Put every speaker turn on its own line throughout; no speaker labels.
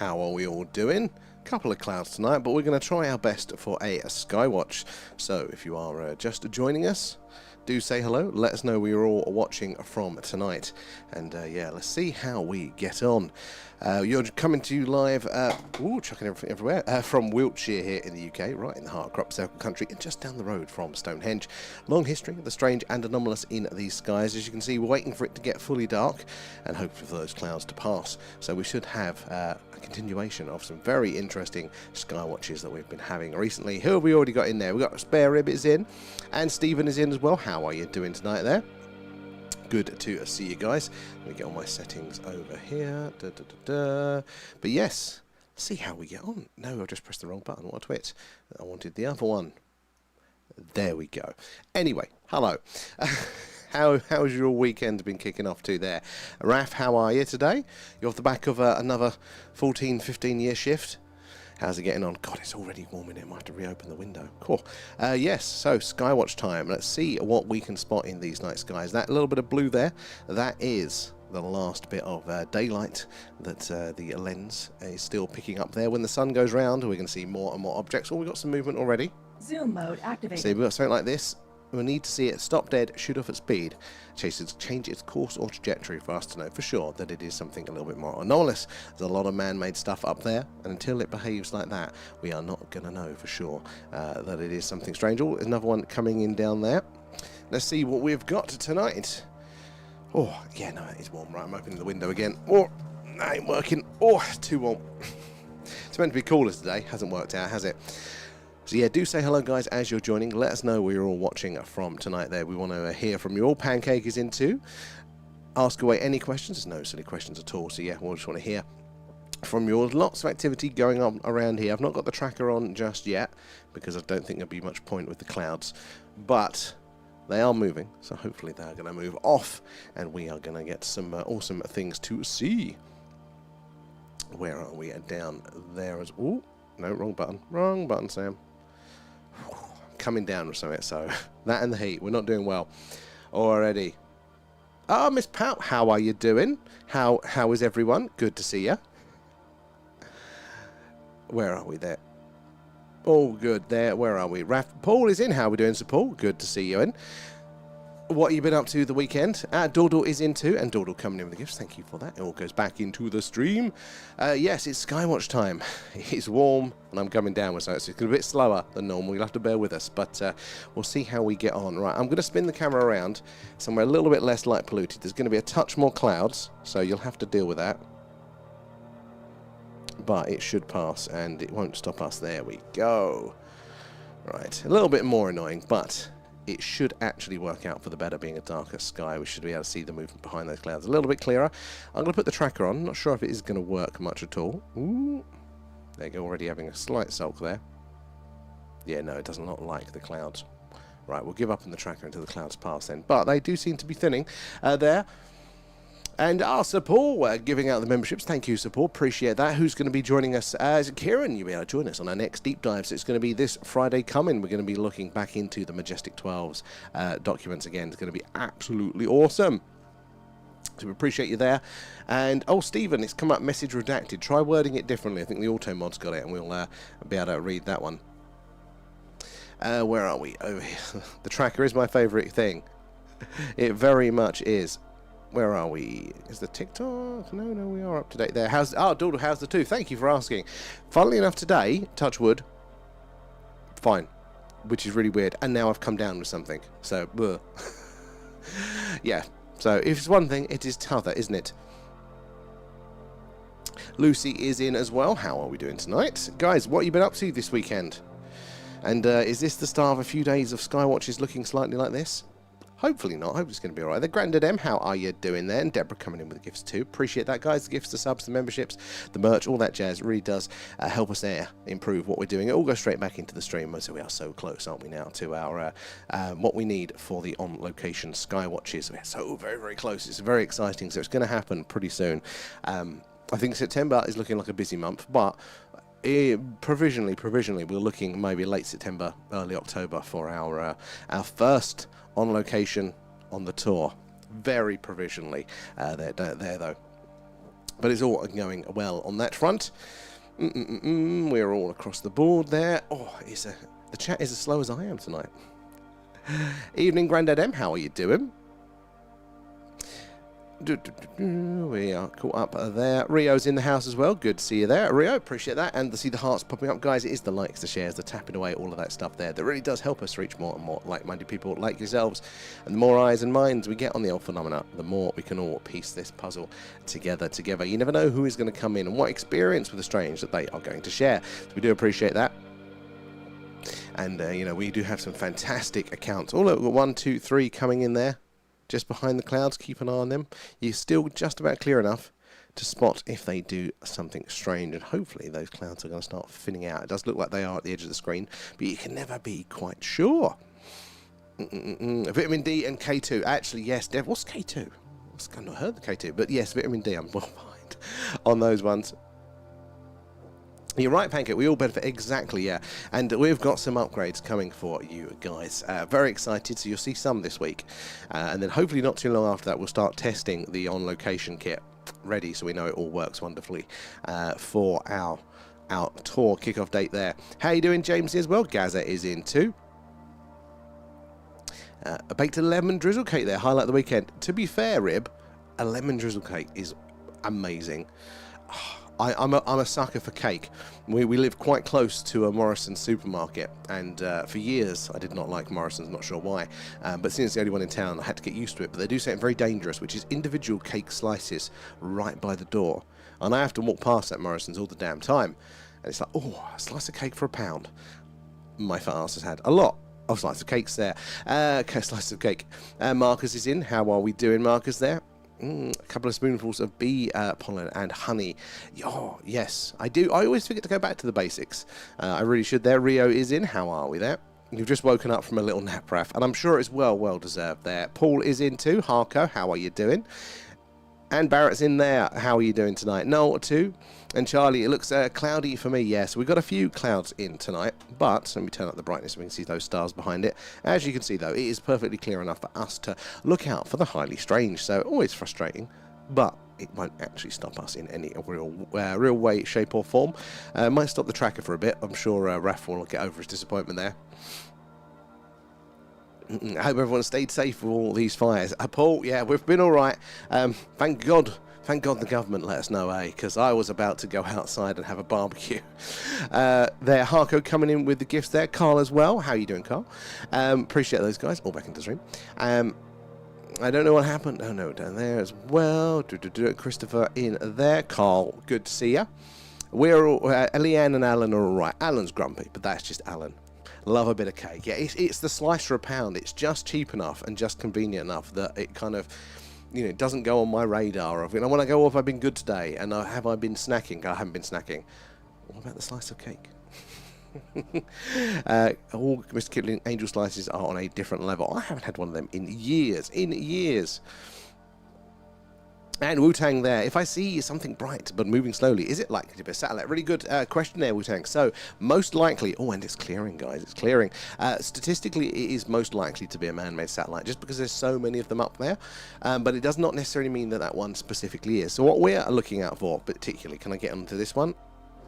How are we all doing? Couple of clouds tonight, but we're going to try our best for a Skywatch. So if you are just joining us, do say hello. Let us know where you're all watching from tonight. And yeah, let's see how we get on. You're coming to you live, chucking everything everywhere, from Wiltshire here in the UK, right in the heart of crop circle country, and just down the road from Stone Henge. Long history of the strange and anomalous in these skies. As you can see, we're waiting for it to get fully dark and hopefully for those clouds to pass. So we should have a continuation of some very interesting sky watches that we've been having recently. Who have we already got in there? We've got Spare Rib is in, and Stephen is in as well. How are you doing tonight there? Good to see you guys. Let me get all my settings over here. But yes, see how we get on. No, I just pressed the wrong button. What a twit. I wanted the other one. There we go. Anyway, hello. How's your weekend been kicking off to there? Raf, how are you today? You're off the back of another 14, 15 year shift. How's it getting on? God, it's already warm in here. I might have to reopen the window. Cool. Yes, so Skywatch time. Let's see what we can spot in these night skies. That little bit of blue there, that is the last bit of daylight that the lens is still picking up there. When the sun goes round, we're going to see more and more objects. Oh, we've got some movement already.
Zoom mode activated.
See, we've got something like this. We'll need to see it stop dead, shoot off at speed, change its course or trajectory for us to know for sure that it is something a little bit more anomalous. There's a lot of man-made stuff up there, and until it behaves like that, we are not going to know for sure that it is something strange. Oh, there's another one coming in down there. Let's see what we've got tonight. Oh, yeah, no, it's warm. Right, I'm opening the window again. Oh, that ain't working. Oh, it's too warm. It's meant to be cooler today. Hasn't worked out, has it? So yeah, do say hello guys as you're joining. Let us know where you're all watching from tonight there. We want to hear from you all. Pancake is in too. Ask away any questions. There's no silly questions at all. So yeah, we'll just want to hear from you all. Lots of activity going on around here. I've not got the tracker on just yet because I don't think there'll be much point with the clouds. But they are moving, so hopefully they're going to move off and we are going to get some awesome things to see. Where are we? Down there as... Oh, no, wrong button. Wrong button, Sam. Coming down with something, so that and the heat, we're not doing well already. Oh, Miss Pout, how are you doing? How is everyone? Good to see you. Where are we there? Oh, good there. Where are we? Paul is in. How are we doing, Sir Paul? Good to see you in. What have you been up to the weekend? Dawdle is in too, and Dawdle coming in with the gifts. Thank you for that. It all goes back into the stream. Yes, it's Skywatch time. It's warm, and I'm coming down with so it's going to be a bit slower than normal. You'll have to bear with us, but we'll see how we get on. Right, I'm going to spin the camera around somewhere a little bit less light polluted. There's going to be a touch more clouds, so you'll have to deal with that. But it should pass, and it won't stop us. There we go. Right, a little bit more annoying, but it should actually work out for the better being a darker sky. We should be able to see the movement behind those clouds a little bit clearer. I'm going to put the tracker on. Not sure if it is going to work much at all. Ooh. There you go, already having a slight sulk there. Yeah, no, it does not like the clouds. Right, we'll give up on the tracker until the clouds pass then. But they do seem to be thinning there. And Sir Paul giving out the memberships. Thank you, Sir Paul. Appreciate that. Who's going to be joining us? Kieran, you'll be able to join us on our next deep dive. So it's going to be this Friday coming. We're going to be looking back into the Majestic 12's documents again. It's going to be absolutely awesome. So we appreciate you there. And, oh, Stephen, it's come up message redacted. Try wording it differently. I think the auto mod's got it, and we'll be able to read that one. Where are we? Over here. The tracker is my favourite thing. It very much is. Where are we? Is the TikTok? No, we are up to date there. Doodle, how's the tooth? Thank you for asking. Funnily enough, today, touch wood, fine, which is really weird. And now I've come down with something. So, yeah. So, if it's one thing, it is t'other, isn't it? Lucy is in as well. How are we doing tonight? Guys, what have you been up to this weekend? And is this the start of a few days of Skywatches looking slightly like this? Hopefully not. Hope it's going to be alright. The Grandad M, how are you doing there? And Deborah coming in with the gifts too. Appreciate that, guys. The gifts, the subs, the memberships, the merch, all that jazz. It really does help us there improve what we're doing. It all goes straight back into the stream. So we are so close, aren't we now, to our what we need for the on-location Skywatches. We're so very, very close. It's very exciting. So it's going to happen pretty soon. I think September is looking like a busy month, but provisionally, we're looking maybe late September, early October for our first on location on the tour. Very provisionally there though. But it's all going well on that front. We're all across the board there. Oh, the chat is as slow as I am tonight. Evening, Grandad M. How are you doing? We are caught up there. Rio's in the house as well. Good to see you there, Rio. Appreciate that. And to see the hearts popping up, guys. It is the likes, the shares, the tapping away, all of that stuff there that really does help us reach more and more like-minded people like yourselves. And the more eyes and minds we get on the old phenomena, the more we can all piece this puzzle together. You never know who is going to come in and what experience with the strange that they are going to share. So we do appreciate that. And you know, we do have some fantastic accounts. Oh, look, we've got 1, 2, 3 coming in there. Just behind the clouds, keep an eye on them. You're still just about clear enough to spot if they do something strange, and hopefully those clouds are going to start thinning out. It does look like they are at the edge of the screen, but you can never be quite sure. Vitamin D and K2. Actually, yes, Dev, what's K2? I've not heard the K2, but yes, vitamin D, I'm well behind on those ones. You're right, Pancake, we all benefit, exactly, yeah. And we've got some upgrades coming for you guys. Very excited, so you'll see some this week. And then hopefully not too long after that, we'll start testing the on-location kit ready, so we know it all works wonderfully for our tour kickoff date there. How you doing, James, as well? Gaza is in too. A baked lemon drizzle cake there, highlight the weekend. To be fair, Rib, a lemon drizzle cake is amazing. I'm a sucker for cake. We live quite close to a Morrison's supermarket, and for years I did not like Morrison's, not sure why, but since it's the only one in town I had to get used to it. But they do something very dangerous, which is individual cake slices right by the door, and I have to walk past that Morrison's all the damn time, and it's like, oh, a slice of cake for £1. My fat ass has had a lot of slices of cakes there. Slice of cake. Marcus is in. How are we doing, Marcus, there? A couple of spoonfuls of bee pollen and honey. Oh, yes, I do. I always forget to go back to the basics. I really should there. Rio is in. How are we there? You've just woken up from a little nap, Raf, and I'm sure it's well deserved there. Paul is in too. Harko, how are you doing? And Barrett's in there. How are you doing tonight? Noel too. And Charlie, it looks cloudy for me. Yes, we've got a few clouds in tonight, but let me turn up the brightness so we can see those stars behind it. As you can see, though, it is perfectly clear enough for us to look out for the highly strange. So always frustrating, but it won't actually stop us in any real way, shape or form. Might stop the tracker for a bit. I'm sure Raf will get over his disappointment there. I hope everyone stayed safe with all these fires. Paul, yeah, we've been all right. Thank God the government let us know, because I was about to go outside and have a barbecue. There, Harko coming in with the gifts there. Carl as well. How are you doing, Carl? Appreciate those guys. All back into the stream. I don't know what happened. Oh, no, down there as well. Christopher in there. Carl, good to see you. We're all, Leanne and Alan are all right. Alan's grumpy, but that's just Alan. Love a bit of cake. Yeah, it's the slice for £1. It's just cheap enough and just convenient enough that it kind of, you know, doesn't go on my radar of, you know, when I go, oh, have I been good today? And have I been snacking? I haven't been snacking. What about the slice of cake? All Mr. Kipling angel slices are on a different level. I haven't had one of them in years. And Wu-Tang there. If I see something bright but moving slowly, is it likely to be a satellite? Really good question there, Wu-Tang. So, most likely... Oh, and it's clearing, guys. It's clearing. Statistically, it is most likely to be a man-made satellite, just because there's so many of them up there. But it does not necessarily mean that that one specifically is. So, what we're looking out for, particularly... Can I get onto this one?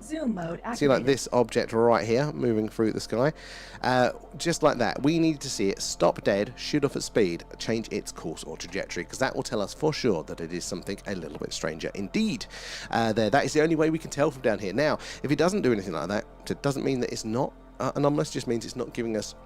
Zoom mode activated.
See, like this object right here moving through the sky, just like that. We need to see it stop dead, shoot off at speed, change its course or trajectory, because that will tell us for sure that it is something a little bit stranger indeed. That is the only way we can tell from down here. Now, if it doesn't do anything like that, it doesn't mean that it's not anomalous. It just means it's not giving us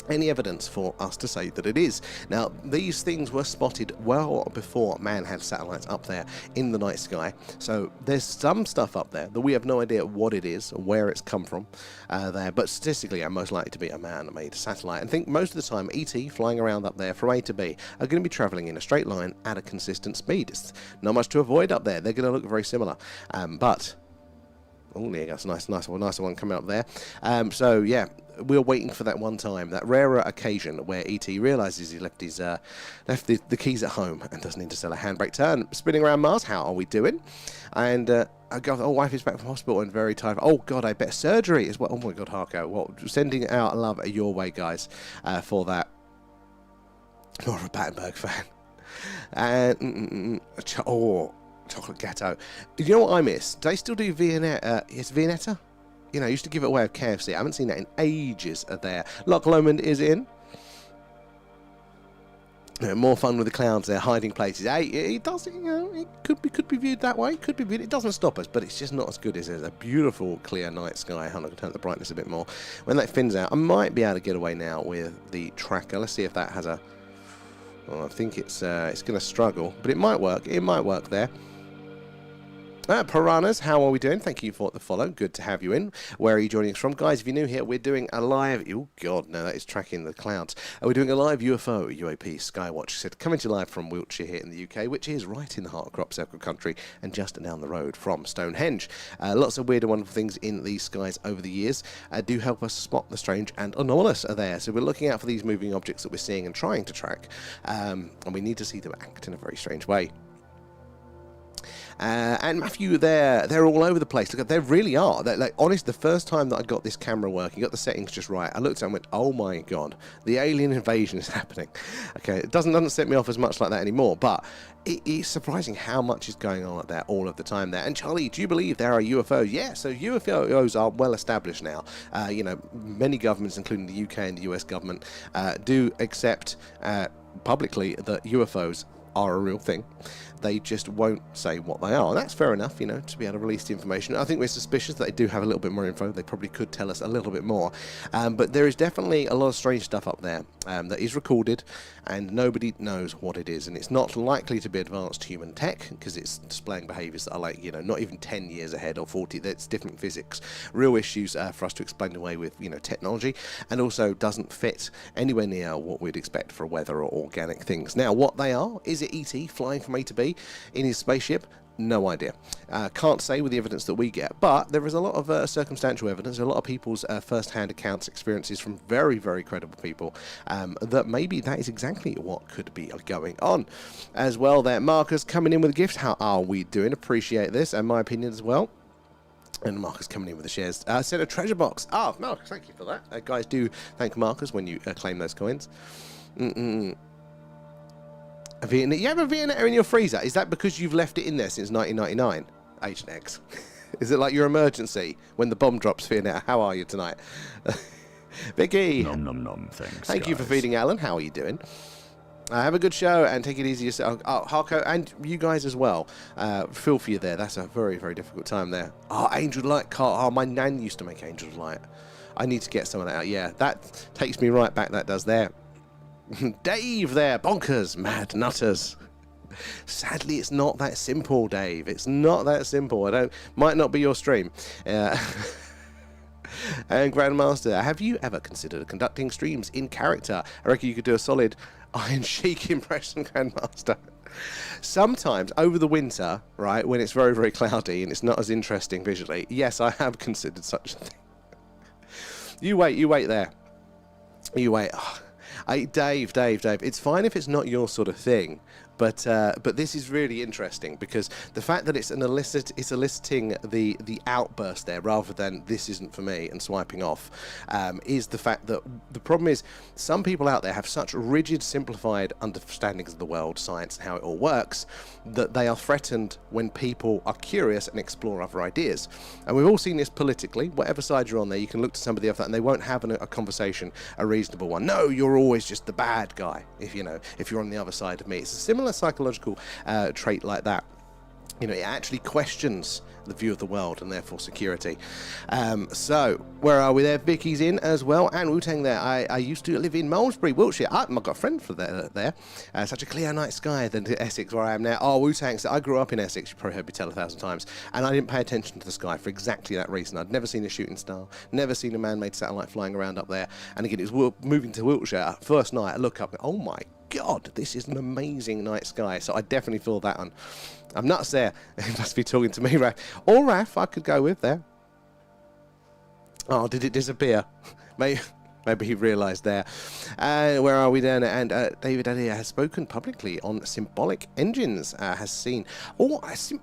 any evidence for us to say that it is. Now, these things were spotted well before man had satellites up there in the night sky, so there's some stuff up there that we have no idea what it is or where it's come from there, but statistically are most likely to be a man-made satellite. And think most of the time ET flying around up there from A to B are going to be travelling in a straight line at a consistent speed. It's not much to avoid up there. They're going to look very similar, but oh, there you go. It's a nice one coming up there. So yeah, we're waiting for that one time, that rarer occasion where ET realises he left the keys at home and doesn't interstellar handbrake turn. Spinning around Mars, how are we doing? And I got, oh, wife is back from hospital and very tired. Oh God, I bet surgery as well. Oh my God, Harko. Well, sending out love your way, guys, for that. More of a Battenberg fan. And chocolate ghetto. You know what I miss? Do they still do Viennetta? It's Viennetta? You know, I used to give it away with KFC. I haven't seen that in ages there. Loch Lomond is in. More fun with the clouds there, hiding places. Hey, it does, you know, it could be viewed that way. Could be viewed. It doesn't stop us, but it's just not as good as a beautiful, clear night sky. I'm going to turn the brightness a bit more. When that thins out, I might be able to get away now with the tracker. Let's see if that has a. Well, I think it's going to struggle, but it might work. It might work there. Piranhas, how are we doing? Thank you for the follow. Good to have you in. Where are you joining us from? Guys, if you're new here, we're doing a live... Oh, God, no, that is tracking the clouds. We're doing a live UFO, UAP, Skywatch. Said, coming to you live from Wiltshire here in the UK, which is right in the heart of crop circle country and just down the road from Stone Henge. Lots of weird and wonderful things in these skies over the years do help us spot the strange and anomalous there. So we're looking out for these moving objects that we're seeing and trying to track. And we need to see them act in a very strange way. And Matthew, they're all over the place. Look, they really are. They're, like, honest, the first time that I got this camera working, got the settings just right, I looked at it and went, oh my God, the alien invasion is happening. Okay, it doesn't set me off as much like that anymore, but it's surprising how much is going on there all of the time there. And Charlie, do you believe there are UFOs? Yeah, so UFOs are well established now. You know, many governments, including the UK and the US government, do accept publicly that UFOs are a real thing. They just won't say what they are. And that's fair enough, you know, to be able to release the information. I think we're suspicious that they do have a little bit more info. They probably could tell us a little bit more. But there is definitely a lot of strange stuff up there that is recorded, and nobody knows what it is. And it's not likely to be advanced human tech, because it's displaying behaviours that are like, you know, not even 10 years ahead or 40. That's different physics. Real issues for us to explain away with, you know, technology, and also doesn't fit anywhere near what we'd expect for weather or organic things. Now, what they are, is it ET flying from A to B in his spaceship? No idea. Can't say with the evidence that we get, but there is a lot of circumstantial evidence, a lot of people's first-hand accounts, experiences from very, very credible people, that maybe that is exactly what could be going on. As well there, Marcus coming in with a gift. How are we doing? Appreciate this, and my opinion as well. And Marcus coming in with the shares. Sent a treasure box. Ah, Marcus, thank you for that. Guys, do thank Marcus when you claim those coins. You have a Viennetta in your freezer. Is that because you've left it in there since 1999? Agent X. Is it like your emergency when the bomb drops, Viennetta? How are you tonight? Vicky.
Nom nom nom. Thanks.
Thank you for feeding Alan. How are you doing? Have a good show and take it easy yourself. Oh, Harko, and you guys as well. Feel for you there. That's a very, very difficult time there. Oh, Angel Light car. Oh, my nan used to make Angel Light. I need to get some of that out. Yeah, that takes me right back. That does there. Dave there, bonkers, mad nutters. Sadly, it's not that simple, Dave. It's not that simple. Might not be your stream. And Grandmaster, have you ever considered conducting streams in character? I reckon you could do a solid Iron Sheik impression, Grandmaster. Sometimes over the winter, right, when it's very, very cloudy and it's not as interesting visually, yes, I have considered such a thing. You wait there. You wait. Oh. Dave, it's fine if it's not your sort of thing, but this is really interesting because the fact that it's eliciting the outburst there rather than this isn't for me and swiping off is the fact that the problem is some people out there have such rigid, simplified understandings of the world, science, and how it all works that they are threatened when people are curious and explore other ideas. And we've all seen this politically. Whatever side you're on there, you can look to somebody else and they won't have a conversation, a reasonable one. No, you're always just the bad guy if you're on the other side of me. It's a similar psychological trait like that. You know, it actually questions the view of the world and therefore security. So where are we there? Vicky's in as well, and Wu-Tang there. I used to live in Malmesbury, Wiltshire. I've got a friend for there. Such a clear night sky than Essex where I am now. Oh, Wu-Tang, so I grew up in Essex. You probably heard me tell 1,000 times, and I didn't pay attention to the sky for exactly that reason. I'd never seen a shooting star, never seen a man-made satellite flying around up there, and again, it was moving to Wiltshire. First night, I look up, oh my God, this is an amazing night sky. So I definitely feel that one. I'm nuts there. He must be talking to me, Raph. Or Raph, I could go with there. Oh, did it disappear? Maybe he realised there. Where are we then? And David Adia has spoken publicly on symbolic engines. Has seen. Symbiotic.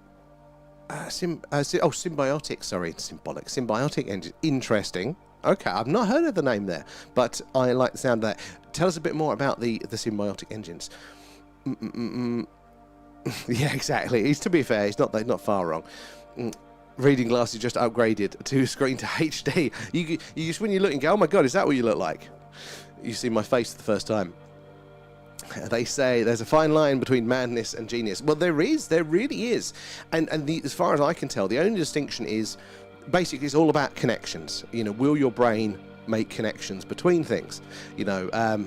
Sorry, symbiotic engine. Interesting. Okay, I've not heard of the name there, but I like the sound of that. Tell us a bit more about the symbiotic engines. Yeah, exactly. He's, to be fair, he's not far wrong. Reading glasses just upgraded to screen to HD. You just, when you look and go, oh my god, is that what you look like? You see my face for the first time. They say there's a fine line between madness and genius. Well, there really is. And as far as I can tell, the only distinction is basically it's all about connections. You know, will your brain make connections between things? You know,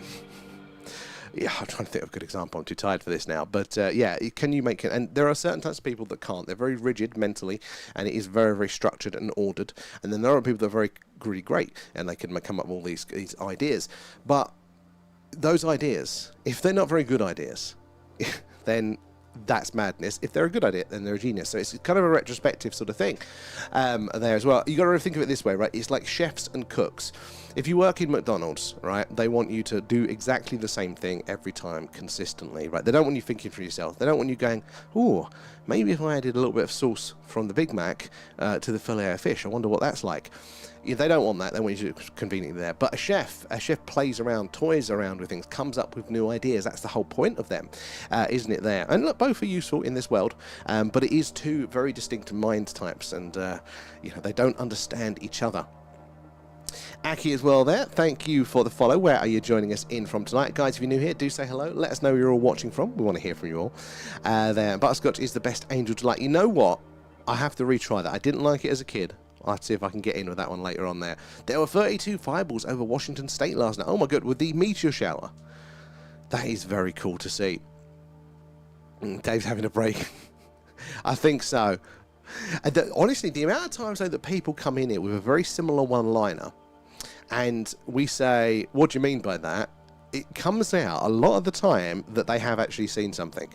yeah, I'm trying to think of a good example. I'm too tired for this now. But yeah, can you make it? And there are certain types of people that can't. They're very rigid mentally, and it is very, very structured and ordered. And then there are people that are really great, and they can come up with all these ideas. But those ideas, if they're not very good ideas, then that's madness. If they're a good idea, then they're a genius. So it's kind of a retrospective sort of thing there as well. You got to think of it this way, right? It's like chefs and cooks. If you work in McDonald's, right, they want you to do exactly the same thing every time consistently, right? They don't want you thinking for yourself. They don't want you going, oh, maybe if I added a little bit of sauce from the Big Mac to the filet of fish, I wonder what that's like. Yeah, they don't want that. They want you to conveniently there. But a chef plays around, toys around with things, comes up with new ideas. That's the whole point of them, isn't it there? And look, both are useful in this world, but it is two very distinct mind types, and you know, they don't understand each other. Aki as well there, thank you for the follow. Where are you joining us in from tonight? Guys, if you're new here, do say hello. Let us know where you're all watching from. We want to hear from you all. There, Butterscotch is the best angel to like. You know what? I have to retry that. I didn't like it as a kid. I'll have to see if I can get in with that one later on there. There were 32 fireballs over Washington State last night. Oh my god, with the meteor shower. That is very cool to see. Dave's having a break. I think so. Honestly, the amount of times though that people come in here with a very similar one-liner, and we say, what do you mean by that? It comes out a lot of the time that they have actually seen something.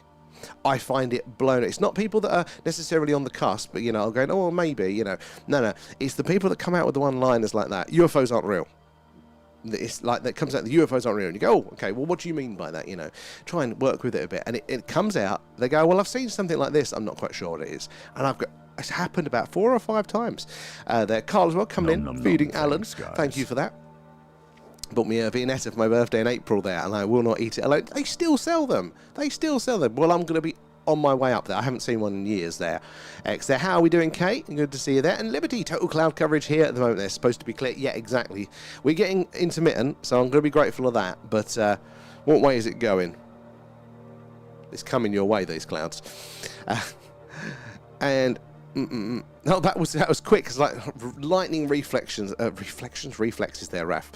I find it blown. It's not people that are necessarily on the cusp, but, you know, going, oh, maybe, you know. No. It's the people that come out with the one-liners like that. UFOs aren't real. It's like that comes out, the UFOs aren't real. And you go, oh, okay, well, what do you mean by that? You know, try and work with it a bit. And it comes out, they go, well, I've seen something like this. I'm not quite sure what it is. And it's happened about 4 or 5 times. There, Carl as well, coming in, feeding Alan. Thank you for that. Bought me a Viennetta for my birthday in April there, and I will not eat it alone. They still sell them. Well, I'm going to be on my way up there. I haven't seen one in years there. X there. How are we doing, Kate? Good to see you there. And Liberty, total cloud coverage here at the moment. They're supposed to be clear. Yeah, exactly. We're getting intermittent, so I'm going to be grateful of that. But what way is it going? It's coming your way, these clouds. And no, that was quick. It's like lightning reflections there, Raf.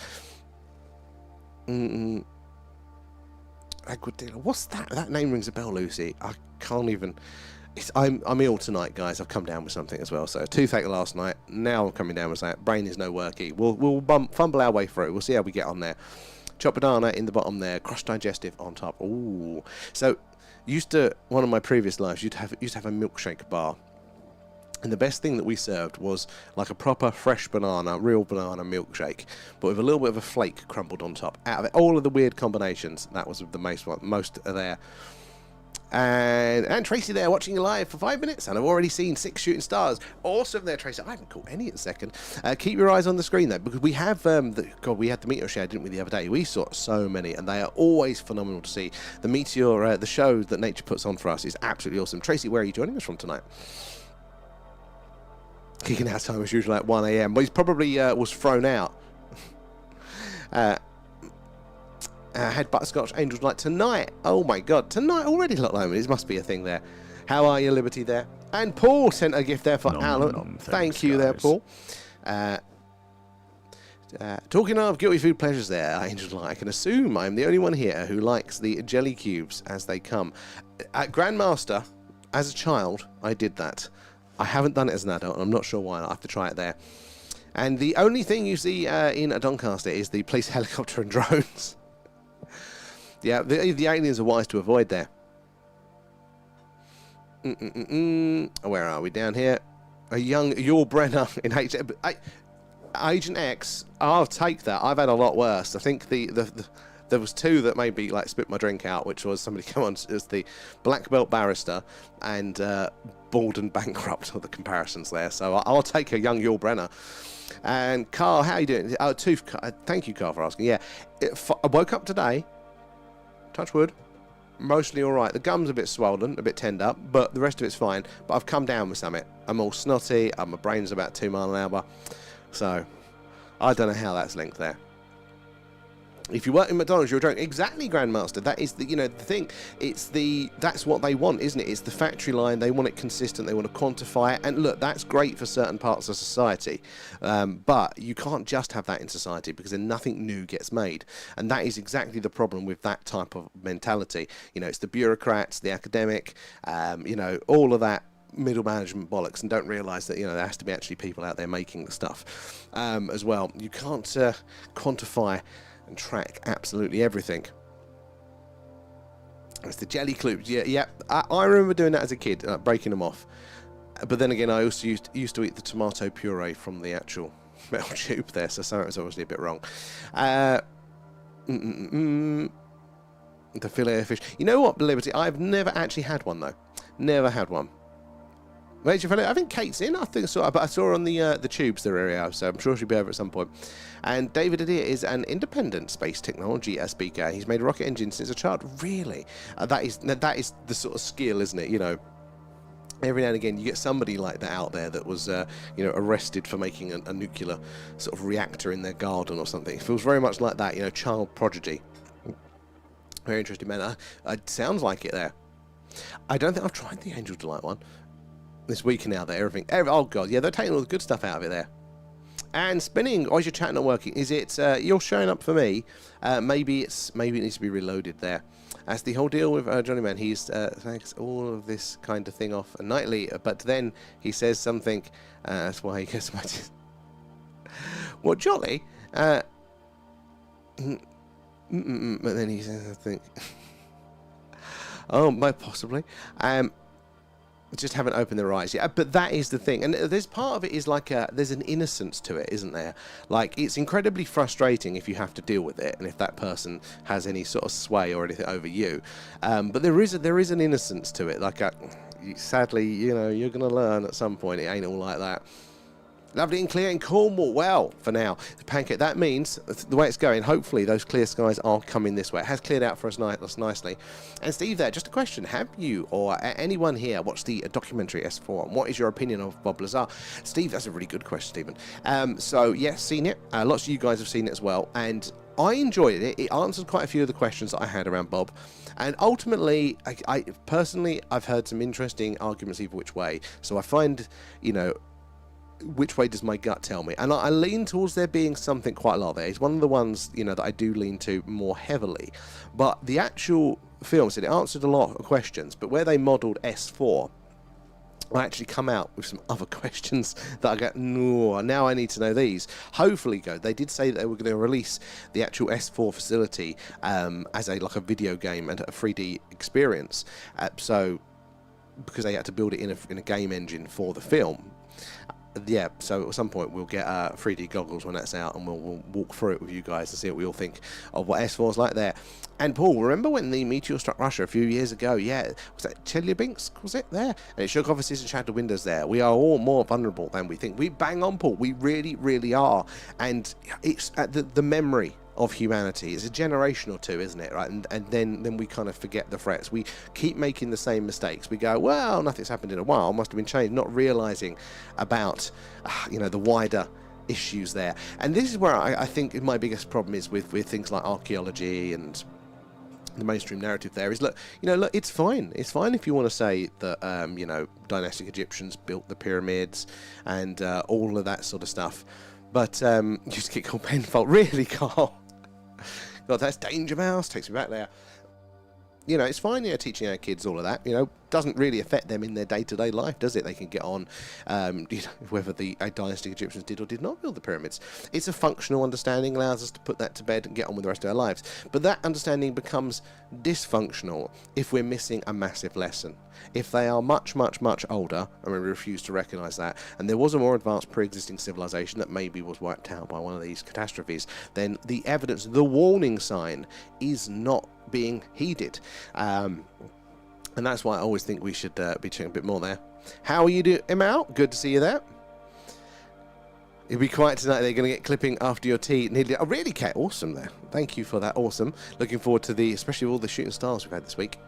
What's that? That name rings a bell, Lucy. I can't even. I'm ill tonight, guys. I've come down with something as well. So toothache last night. Now I'm coming down with that. Brain is no worky. We'll fumble our way through. We'll see how we get on there. Chopped banana in the bottom there. Crushed digestive on top. Ooh. So one of my previous lives, used to have a milkshake bar. And the best thing that we served was like a proper fresh banana, real banana milkshake, but with a little bit of a flake crumbled on top. Out of it, all of the weird combinations, that was the most there. And Tracy there, watching you live for 5 minutes, and I've already seen 6 shooting stars. Awesome there, Tracy. I haven't caught any in a second. Keep your eyes on the screen though, because we have we had the meteor show, didn't we, the other day? We saw so many, and they are always phenomenal to see. The meteor, the show that nature puts on for us is absolutely awesome. Tracy, where are you joining us from tonight? Kicking out time as usual at 1 AM. But he's probably was thrown out. Had Butterscotch Angels Night tonight. Oh my god, tonight already, look like this must be a thing there. How are you, Liberty there? And Paul sent a gift there for Alan. Thank you there, Paul. Talking of guilty food pleasures there, Angels Night, I can assume I'm the only one here who likes the jelly cubes as they come. At Grandmaster, as a child, I did that. I haven't done it as an adult, and I'm not sure why. I'll have to try it there. And the only thing you see in a Doncaster is the police helicopter and drones. Yeah, the aliens are wise to avoid there. Where are we? Down here. A young Yul Brenner in Agent X. I'll take that. I've had a lot worse. I think there was 2 that made me like spit my drink out, which was somebody come on as the black belt barrister and bald and bankrupt, are the comparisons there. So I'll take a young Yul Brenner. And Carl, how are you doing? Thank you, Carl, for asking. Yeah, I woke up today, touch wood, mostly all right. The gum's a bit swollen, a bit tend up, but the rest of it's fine. But I've come down with something. I'm all snotty, my brain's about 2 miles an hour. So, I don't know how that's linked there. If you work in McDonald's, you're a drunk. Exactly, Grandmaster. That is the, the thing. That's what they want, isn't it? It's the factory line. They want it consistent. They want to quantify it. And look, that's great for certain parts of society. But you can't just have that in society, because then nothing new gets made. And that is exactly the problem with that type of mentality. It's the bureaucrats, the academic, all of that middle management bollocks, and don't realise that there has to be actually people out there making the stuff as well. You can't quantify and track absolutely everything. It's the jelly cubes. Yeah. I remember doing that as a kid, breaking them off. But then again, I also used to eat the tomato puree from the actual metal tube there, so something was obviously a bit wrong. The fillet of fish. You know what, Liberty? I've never actually had one though. Never had one. Where's your fellow? I think Kate's in. I think so, but I saw her on the tubes there area, so I'm sure she'll be over at some point. And David Adair is an independent space technology speaker. He's made a rocket engine since a child. Really, that is the sort of skill, isn't it? Every now and again you get somebody like that out there that was arrested for making a nuclear sort of reactor in their garden or something. It feels very much like that, child prodigy. Very interesting man. It sounds like it there. I don't think I've tried the Angel Delight one. This week now that everything, oh god, yeah, they're taking all the good stuff out of it there. And spinning, why is your chat not working? Is it you're showing up for me? Maybe it needs to be reloaded there. That's the whole deal with Johnny Man. He's thanks all of this kind of thing off nightly, but then he says something. That's why he gets my. What Jolly? But then he says, I think. Oh, possibly. Just haven't opened their eyes yet. But that is the thing. And there's part of it is like there's an innocence to it, isn't there? Like, it's incredibly frustrating if you have to deal with it, and if that person has any sort of sway or anything over you. But there is an innocence to it. Like, sadly, you're going to learn at some point it ain't all like that. Lovely and clear in Cornwall. Well, for now, the pancake. That means the way it's going. Hopefully, those clear skies are coming this way. It has cleared out for us nicely. And Steve, there, just a question: have you or anyone here watched the documentary S4? And what is your opinion of Bob Lazar? Steve, that's a really good question, Stephen. So yes, seen it. Lots of you guys have seen it as well, and I enjoyed it. It answered quite a few of the questions that I had around Bob. And ultimately, I personally, I've heard some interesting arguments either which way. So I find, which way does my gut tell me? And I lean towards there being something quite a lot there. It's one of the ones, that I do lean to more heavily. But the actual film said it answered a lot of questions, but where they modelled S4, I actually come out with some other questions that I go, no, now I need to know these. Hopefully, they did say that they were going to release the actual S4 facility as a video game and a 3D experience. So, because they had to build it in a game engine for the film. Yeah, so at some point we'll get 3D goggles when that's out, and we'll walk through it with you guys to see what we all think of what S4 is like there. And Paul, remember when the meteor struck Russia a few years ago? Yeah, was that Chelyabinsk? Was it there? And it shook offices and shattered windows there. We are all more vulnerable than we think. We bang on, Paul. We really, really are. And it's the memory of humanity. It's a generation or two, isn't it? Right, and then we kind of forget the threats. We keep making the same mistakes. We go, well, nothing's happened in a while. Must have been changed. Not realizing about, the wider issues there. And this is where I think my biggest problem is with things like archaeology and the mainstream narrative there is, look, it's fine. It's fine if you want to say that, dynastic Egyptians built the pyramids and all of that sort of stuff. But you just get called Penfold. Really, Carl? God, that's Danger Mouse. Takes me back there. It's fine, teaching our kids all of that. Doesn't really affect them in their day-to-day life, does it? They can get on, whether the dynastic Egyptians did or did not build the pyramids. It's a functional understanding, allows us to put that to bed and get on with the rest of our lives. But that understanding becomes dysfunctional if we're missing a massive lesson. If they are much, much, much older, and we refuse to recognise that, and there was a more advanced pre-existing civilization that maybe was wiped out by one of these catastrophes, then the evidence, the warning sign, is not being heeded. And that's why I always think we should be checking a bit more there. How are you doing, Emma? Good to see you there. You'll be quiet tonight. They're going to get clipping after your tea. Nearly. Oh, really, Kate? Awesome there. Thank you for that. Awesome. Looking forward to especially all the shooting stars we've had this week.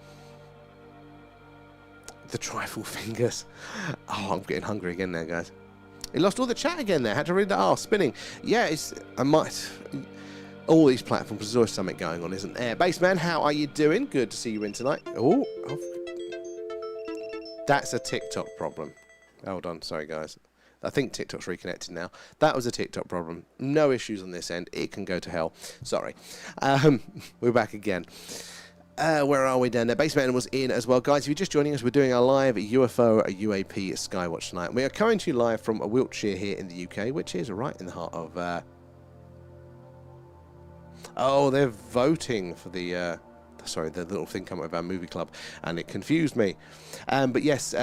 The trifle fingers. Oh, I'm getting hungry again now, guys. He lost all the chat again there. Had to read that. Oh, spinning. Yeah, I might. All these platforms, there's always something going on, isn't there? Baseman, how are you doing? Good to see you in tonight. Oh, that's a TikTok problem. Hold on. Sorry, guys. I think TikTok's reconnected now. That was a TikTok problem. No issues on this end. It can go to hell. Sorry. We're back again. Where are we down there? Baseman was in as well. Guys, if you're just joining us, we're doing our live UFO, UAP, Skywatch tonight. We are coming to you live from Wiltshire here in the UK, which is right in the heart of... Oh, they're voting for the... Sorry, the little thing come up with our movie club, and it confused me. But yes,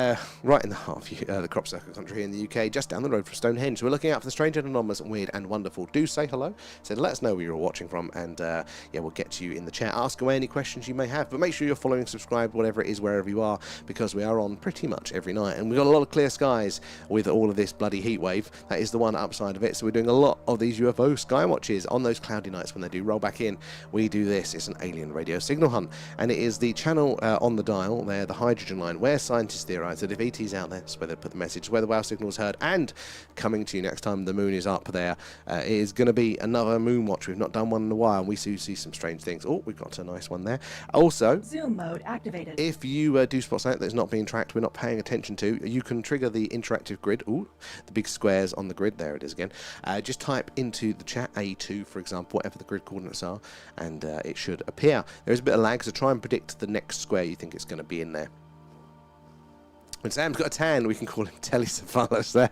right in the heart of the crop circle country here in the UK, just down the road from Stone Henge. We're looking out for the strange and anomalous, weird and wonderful. Do say hello. So let us know where you're watching from, and yeah, we'll get to you in the chat. Ask away any questions you may have, but make sure you're following, subscribed, whatever it is, wherever you are, because we are on pretty much every night. And we've got a lot of clear skies with all of this bloody heat wave. That is the one upside of it. So we're doing a lot of these UFO sky watches on those cloudy nights when they do roll back in. We do this. It's an alien radio signal hunt, and it is the channel on the dial there, the hydrogen line, where scientists theorize that if ET's out there, that's where they put the message, where the wow signal is heard. And coming to you next time the moon is up there, it is going to be another moon watch. We've not done one in a while, and we do see some strange things. Oh, we've got a nice one there. Also,
zoom mode activated.
If you do spot something that's not being tracked, we're not paying attention to, you can trigger the interactive grid. Ooh, the big squares on the grid. There it is again. Just type into the chat A2, for example, whatever the grid coordinates are, and it should appear. There is a bit of lag, so try and predict the next square you think it's going to be in there. When Sam's got a tan, we can call him Telecephalus there.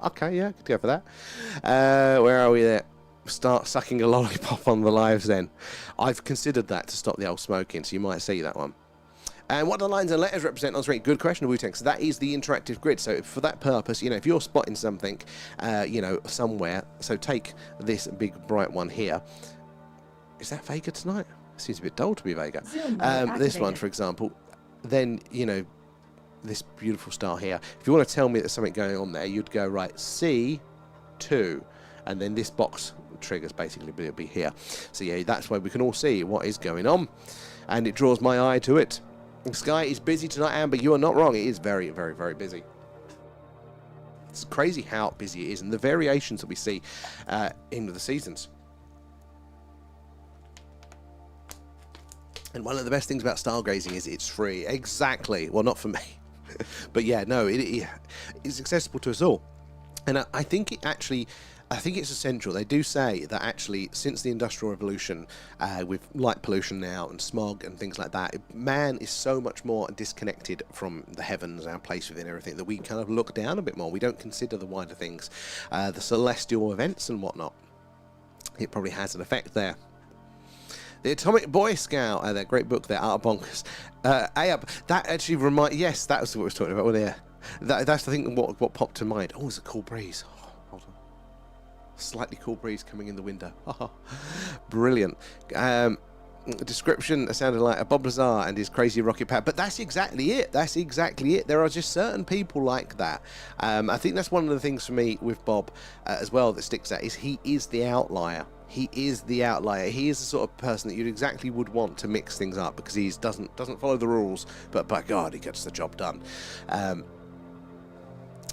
Okay, yeah, could go for that. Where are we there? Start sucking a lollipop on the lives then. I've considered that to stop the old smoking, so you might see that one. And what the lines and letters represent on screen? Good question, Wu-Tang. So that is the interactive grid. So for that purpose, you know, if you're spotting something, you know, somewhere, so take this big bright one here. Is that Vega tonight? Seems a bit dull to be Vega. This one, for example, then, you know, this beautiful star here. If you want to tell me there's something going on there, you'd go, right, C2, and then this box triggers basically, but it'll be here. So yeah, that's where we can all see what is going on, and it draws my eye to it. The sky is busy tonight, Amber. You are not wrong. It is very, very, very busy. It's crazy how busy it is, and the variations that we see in the seasons. And one of the best things about stargazing is it's free. Exactly. Well, not for me. But yeah, no, it's accessible to us all. And I think it actually, I think it's essential. They do say that actually since the Industrial Revolution, with light pollution now and smog and things like that, man is so much more disconnected from the heavens, our place within everything, that we kind of look down a bit more. We don't consider the wider things, the celestial events and whatnot. It probably has an effect there. The Atomic Boy Scout, that great book there, Art of Bonkers. That actually yes, that was what we were talking about. Well, yeah, that's the thing. What popped to mind. Oh, it's a cool breeze. Oh, hold on, slightly cool breeze coming in the window. Brilliant. Description sounded like a Bob Lazar and his crazy rocket pad, but that's exactly it. That's exactly it. There are just certain people like that. I think that's one of the things for me with Bob as well that sticks out, is he is the outlier. He is the outlier. He is the sort of person that you exactly would want to mix things up, because he doesn't follow the rules, but by God, he gets the job done.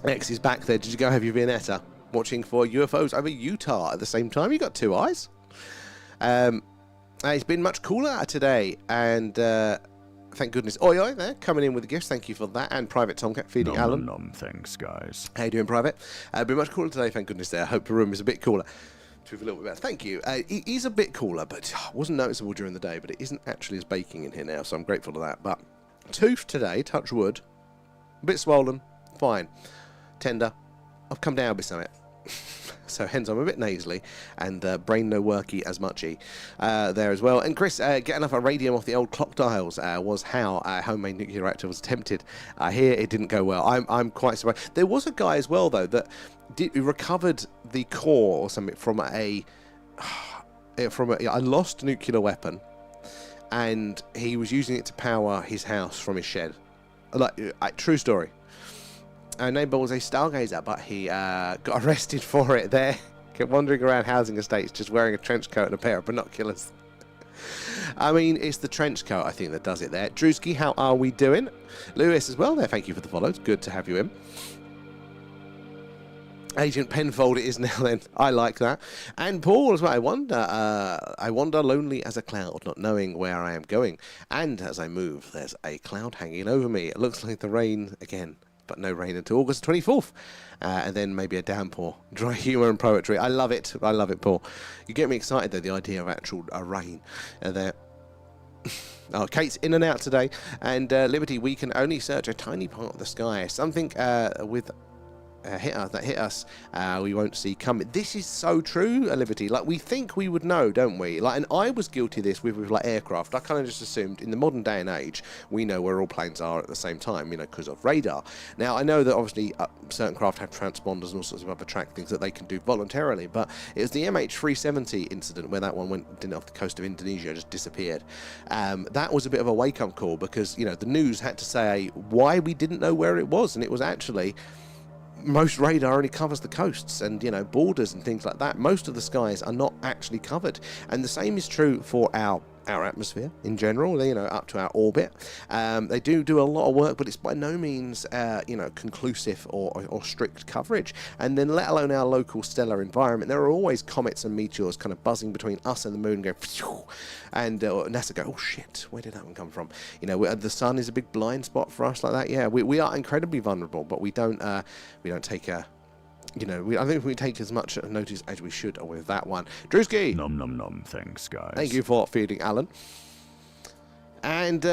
X is back there. Did you go have your Viennetta watching for UFOs over Utah at the same time? You got two eyes. It's been much cooler today, and thank goodness. Oi Oi there, coming in with the gifts. Thank you for that. And Private Tomcat feeding Alan.
Thanks, guys.
How you doing, Private? Been much cooler today, thank goodness there. I hope the room is a bit cooler. A little bit better. Thank you. It is a bit cooler, but wasn't noticeable during the day, but it isn't actually as baking in here now, so I'm grateful for that. But tooth today, touch wood, a bit swollen, fine, tender. I've come down with something. So hence I'm a bit nasally, and brain no worky as muchy there as well. And Chris, getting off a radium off the old clock dials was how a homemade nuclear reactor was attempted. Here it didn't go well. I'm quite surprised. There was a guy as well though that recovered the core or something from a lost nuclear weapon, and he was using it to power his house from his shed. Like true story. Our neighbour was a stargazer, but he got arrested for it there. Kept wandering around housing estates just wearing a trench coat and a pair of binoculars. I mean, it's the trench coat, I think, that does it there. Drewski, how are we doing? Lewis as well there, thank you for the follows. Good to have you in. Agent Penfold it is now then. I like that. And Paul as well. I wander lonely as a cloud, not knowing where I am going. And as I move, there's a cloud hanging over me. It looks like the rain again, but no rain until August 24th. And then maybe a downpour. Dry humour and poetry. I love it. I love it, Paul. You get me excited, though, the idea of actual rain there. Oh, Kate's in and out today. And Liberty, we can only search a tiny part of the sky. Something with... hit us, we won't see coming. This is so true, Liberty. Like, we think we would know, don't we? Like, and I was guilty of this with like aircraft. I kind of just assumed in the modern day and age we know where all planes are at the same time, you know, because of radar. Now I know that obviously certain craft have transponders and all sorts of other track things that they can do voluntarily, but it was the MH370 incident where that one went off the coast of Indonesia, just disappeared. That was a bit of a wake-up call because, you know, the news had to say why we didn't know where it was, and it was actually most radar only covers the coasts and, you know, borders and things like that. Most of the skies are not actually covered, and the same is true for our atmosphere in general, you know, up to our orbit. They do a lot of work, but it's by no means you know, conclusive or strict coverage. And then let alone our local stellar environment, there are always comets and meteors kind of buzzing between us and the moon, going and NASA go, oh shit, where did that one come from? You know, the sun is a big blind spot for us like that. Yeah, we are incredibly vulnerable, but we don't take a, you know, I think we take as much notice as we should with that one. Drewski!
Nom nom nom, thanks guys.
Thank you for feeding Alan. And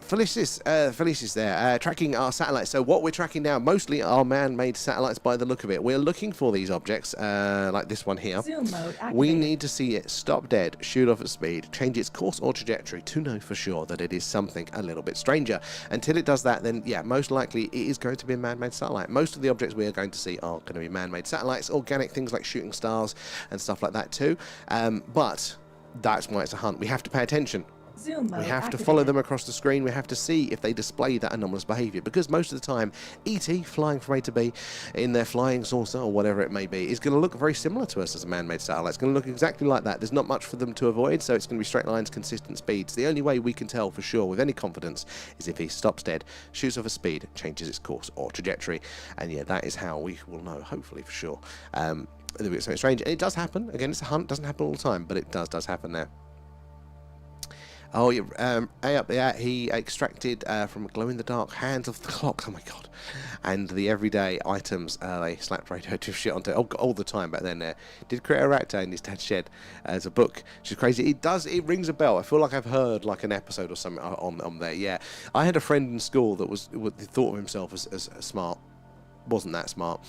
Felicis there, tracking our satellites. So what we're tracking now, mostly are man-made satellites by the look of it. We're looking for these objects, like this one here.
Zoom mode activated.
We need to see it stop dead, shoot off at speed, change its course or trajectory to know for sure that it is something a little bit stranger. Until it does that, then yeah, most likely it is going to be a man-made satellite. Most of the objects we are going to see are going to be man-made satellites, organic things like shooting stars and stuff like that too. But that's why it's a hunt. We have to pay attention.
Zoom mode
We have to
activated.
follow them across the screen. We have to see if they display that anomalous behaviour, because most of the time ET, flying from A to B in their flying saucer or whatever it may be, is going to look very similar to us as a man-made satellite. It's going to look exactly like that. There's not much for them to avoid, so it's going to be straight lines, consistent speeds. The only way we can tell for sure with any confidence is if he stops dead, shoots off a speed, changes its course or trajectory, and yeah, that is how we will know, hopefully for sure. It'll be something strange, and it does happen. Again, it's a hunt, doesn't happen all the time, but it does happen there. Oh, yeah, A up there, he extracted from glow-in-the-dark hands of the clock, oh my god, and the everyday items they slapped radioactive shit onto all the time back then. Did create a raptor in his dad's shed as a book, which is crazy. It rings a bell. I feel like I've heard like an episode or something on there, yeah. I had a friend in school that thought of himself as smart. Wasn't that smart.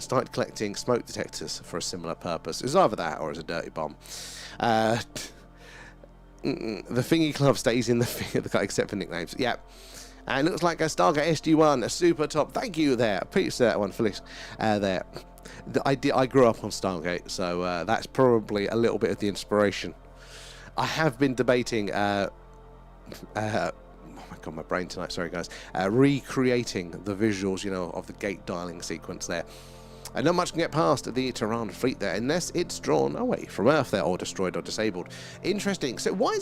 Started collecting smoke detectors for a similar purpose. It was either that or as a dirty bomb. The thingy club stays in the finger, except for nicknames. Yeah. And it looks like a Stargate SG-1, a super top. Thank you there. Peace to that one, Felix. There. I grew up on Stargate, so that's probably a little bit of the inspiration. I have been debating. Oh my god, my brain tonight. Sorry, guys. Recreating the visuals, you know, of the gate dialing sequence there. And not much can get past the Tehran fleet there unless it's drawn away from Earth there, or destroyed or disabled. Interesting. So why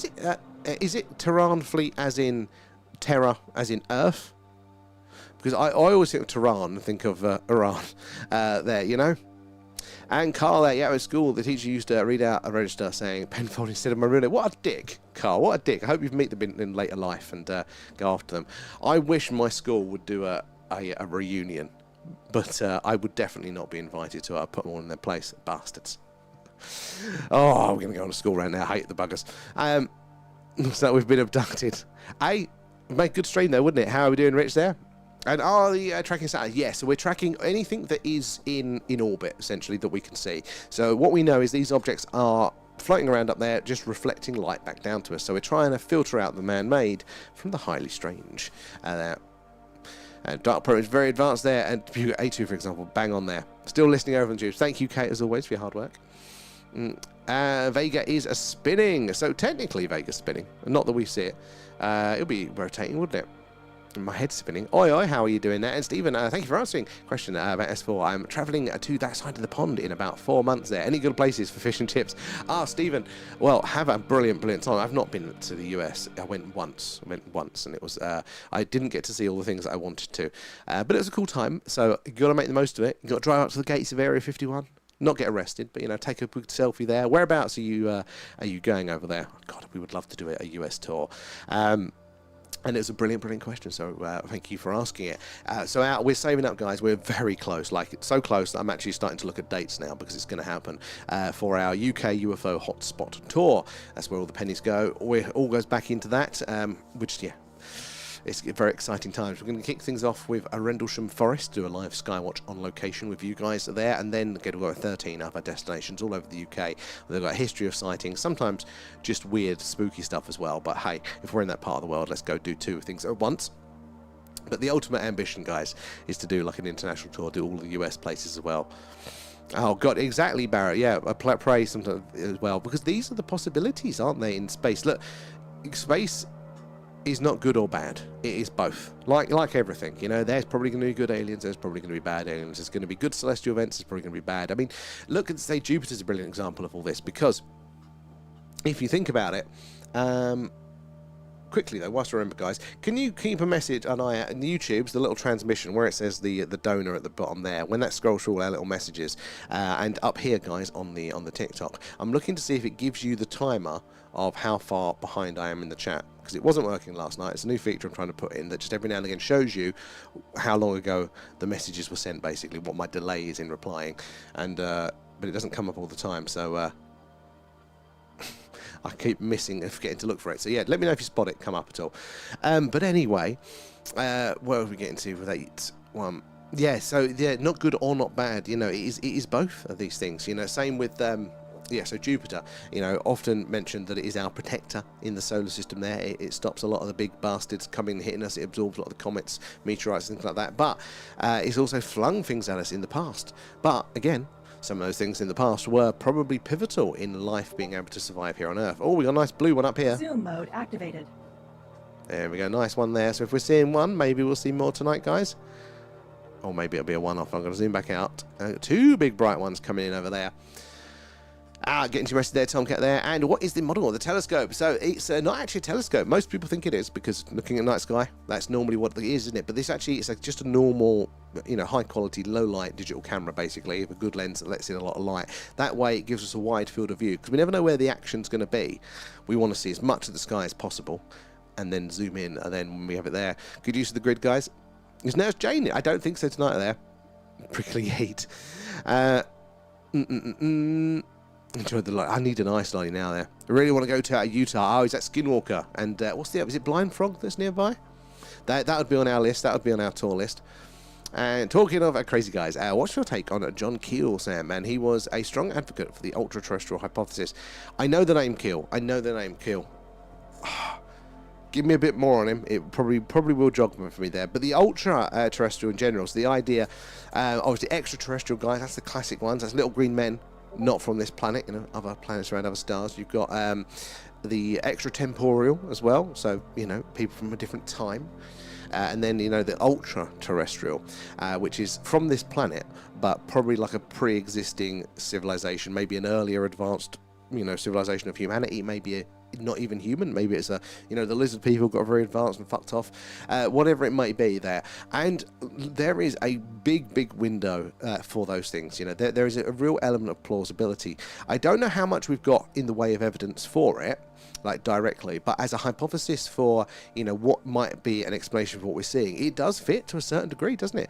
is it Tehran fleet as in Terra as in Earth? Because I always think of Tehran and think of Iran there, you know. And Carl there, yeah, at school, the teacher used to read out a register saying Penfold instead of Maruna. What a dick, Carl, what a dick. I hope you meet them in later life and go after them. I wish my school would do a reunion. But I would definitely not be invited to put them all in their place. Bastards. Oh, we're going to go on a school right now. I hate the buggers. So we've been abducted. Make good stream though, wouldn't it? How are we doing, Rich, there? And are the tracking satellites? Yeah, so we're tracking anything that is in orbit, essentially, that we can see. So what we know is these objects are floating around up there, just reflecting light back down to us. So we're trying to filter out the man-made from the highly strange. Dark Pro is very advanced there, and Buga A2, for example, bang on there. Still listening over on tubes. Thank you, Kate, as always, for your hard work. Vega is spinning, so technically Vega's spinning. Not that we see it. It'll be rotating, wouldn't it? My head's spinning. Oi, oi, how are you doing there? And Stephen, thank you for answering question about S4. I'm travelling to that side of the pond in about 4 months there. Any good places for fish and chips? Stephen, well, have a brilliant time. I've not been to the US. I went once, and it was, I didn't get to see all the things that I wanted to. But it was a cool time, so you got to make the most of it. You got to drive up to the gates of Area 51. Not get arrested, but, you know, take a quick selfie there. Whereabouts are you going over there? God, we would love to do a US tour. And it's a brilliant question, so thank you for asking it. We're saving up, guys. We're very close, like so close that I'm actually starting to look at dates now because it's going to happen for our UK UFO hotspot tour. That's where all the pennies go. It all goes back into that, which, yeah, it's very exciting times. We're going to kick things off with a Rendlesham Forest, do a live Skywatch on location with you guys there, and then we've got 13 other destinations all over the UK. They've got a history of sightings, sometimes just weird, spooky stuff as well. But hey, if we're in that part of the world, let's go do 2 things at once. But the ultimate ambition, guys, is to do like an international tour, do all the US places as well. Oh God, exactly, Barrett. Yeah, I pray sometimes as well, because these are the possibilities, aren't they, in space? Look, space is not good or bad. It is both. Like everything, you know, there's probably going to be good aliens, there's probably going to be bad aliens, there's going to be good celestial events, there's probably going to be bad. I mean, look at, say, Jupiter's a brilliant example of all this, because if you think about it, quickly though, whilst I remember, guys, can you keep a message on YouTube's the little transmission where it says the donor at the bottom there, when that scrolls through all our little messages, and up here, guys, on the TikTok, I'm looking to see if it gives you the timer of how far behind I am in the chat, because it wasn't working last night. It's a new feature I'm trying to put in that just every now and again shows you how long ago the messages were sent, basically what my delay is in replying, and but it doesn't come up all the time, so I keep missing and forgetting to look for it. So yeah, let me know if you spot it come up at all. But anyway, where are we getting to with 8-1? Yeah, so yeah, not good or not bad. You know, it is both of these things. You know, same with yeah, so Jupiter, you know, often mentioned that it is our protector in the solar system there. It stops a lot of the big bastards coming and hitting us. It absorbs a lot of the comets, meteorites, things like that. But it's also flung things at us in the past. But again, some of those things in the past were probably pivotal in life being able to survive here on Earth. Oh, we got a nice blue one up here.
Zoom mode activated.
There we go, nice one there. So if we're seeing one, maybe we'll see more tonight, guys. Or maybe it'll be a one-off. I'm going to zoom back out. 2 big bright ones coming in over there. Getting you rested there, Tomcat there. And what is the model of the telescope? So it's not actually a telescope. Most people think it is, because looking at night sky, that's normally what it is, isn't it? But this actually is just a normal, you know, high quality, low light digital camera, basically, with a good lens that lets in a lot of light. That way it gives us a wide field of view, because we never know where the action's going to be. We want to see as much of the sky as possible, and then zoom in, and then when we have it there. Good use of the grid, guys. Is now Jane? I don't think so tonight there. Prickly heat. Enjoyed the light. I need an ice lolly now there. I really want to go to Utah. Oh, is that Skinwalker? And what's the other? Is it Blind Frog that's nearby? That would be on our list. That would be on our tour list. And talking of crazy guys, what's your take on John Keel, Sam? And he was a strong advocate for the ultra-terrestrial hypothesis. I know the name Keel. Give me a bit more on him. It probably will jog for me there. But the ultra-terrestrial in general, so the idea, obviously extraterrestrial guys, that's the classic ones. That's little green men. Not from this planet, you know, other planets around other stars. You've got the extratemporeal as well, so, you know, people from a different time. And then, you know, the ultra-terrestrial, which is from this planet, but probably like a pre-existing civilization, maybe an earlier advanced, you know, civilization of humanity, maybe not even human, maybe it's a, you know, the lizard people got very advanced and fucked off, whatever it might be there. And there is a big window for those things, you know, there is a real element of plausibility. I don't know how much we've got in the way of evidence for it, like directly, but as a hypothesis for, you know, what might be an explanation for what we're seeing, it does fit to a certain degree, doesn't it?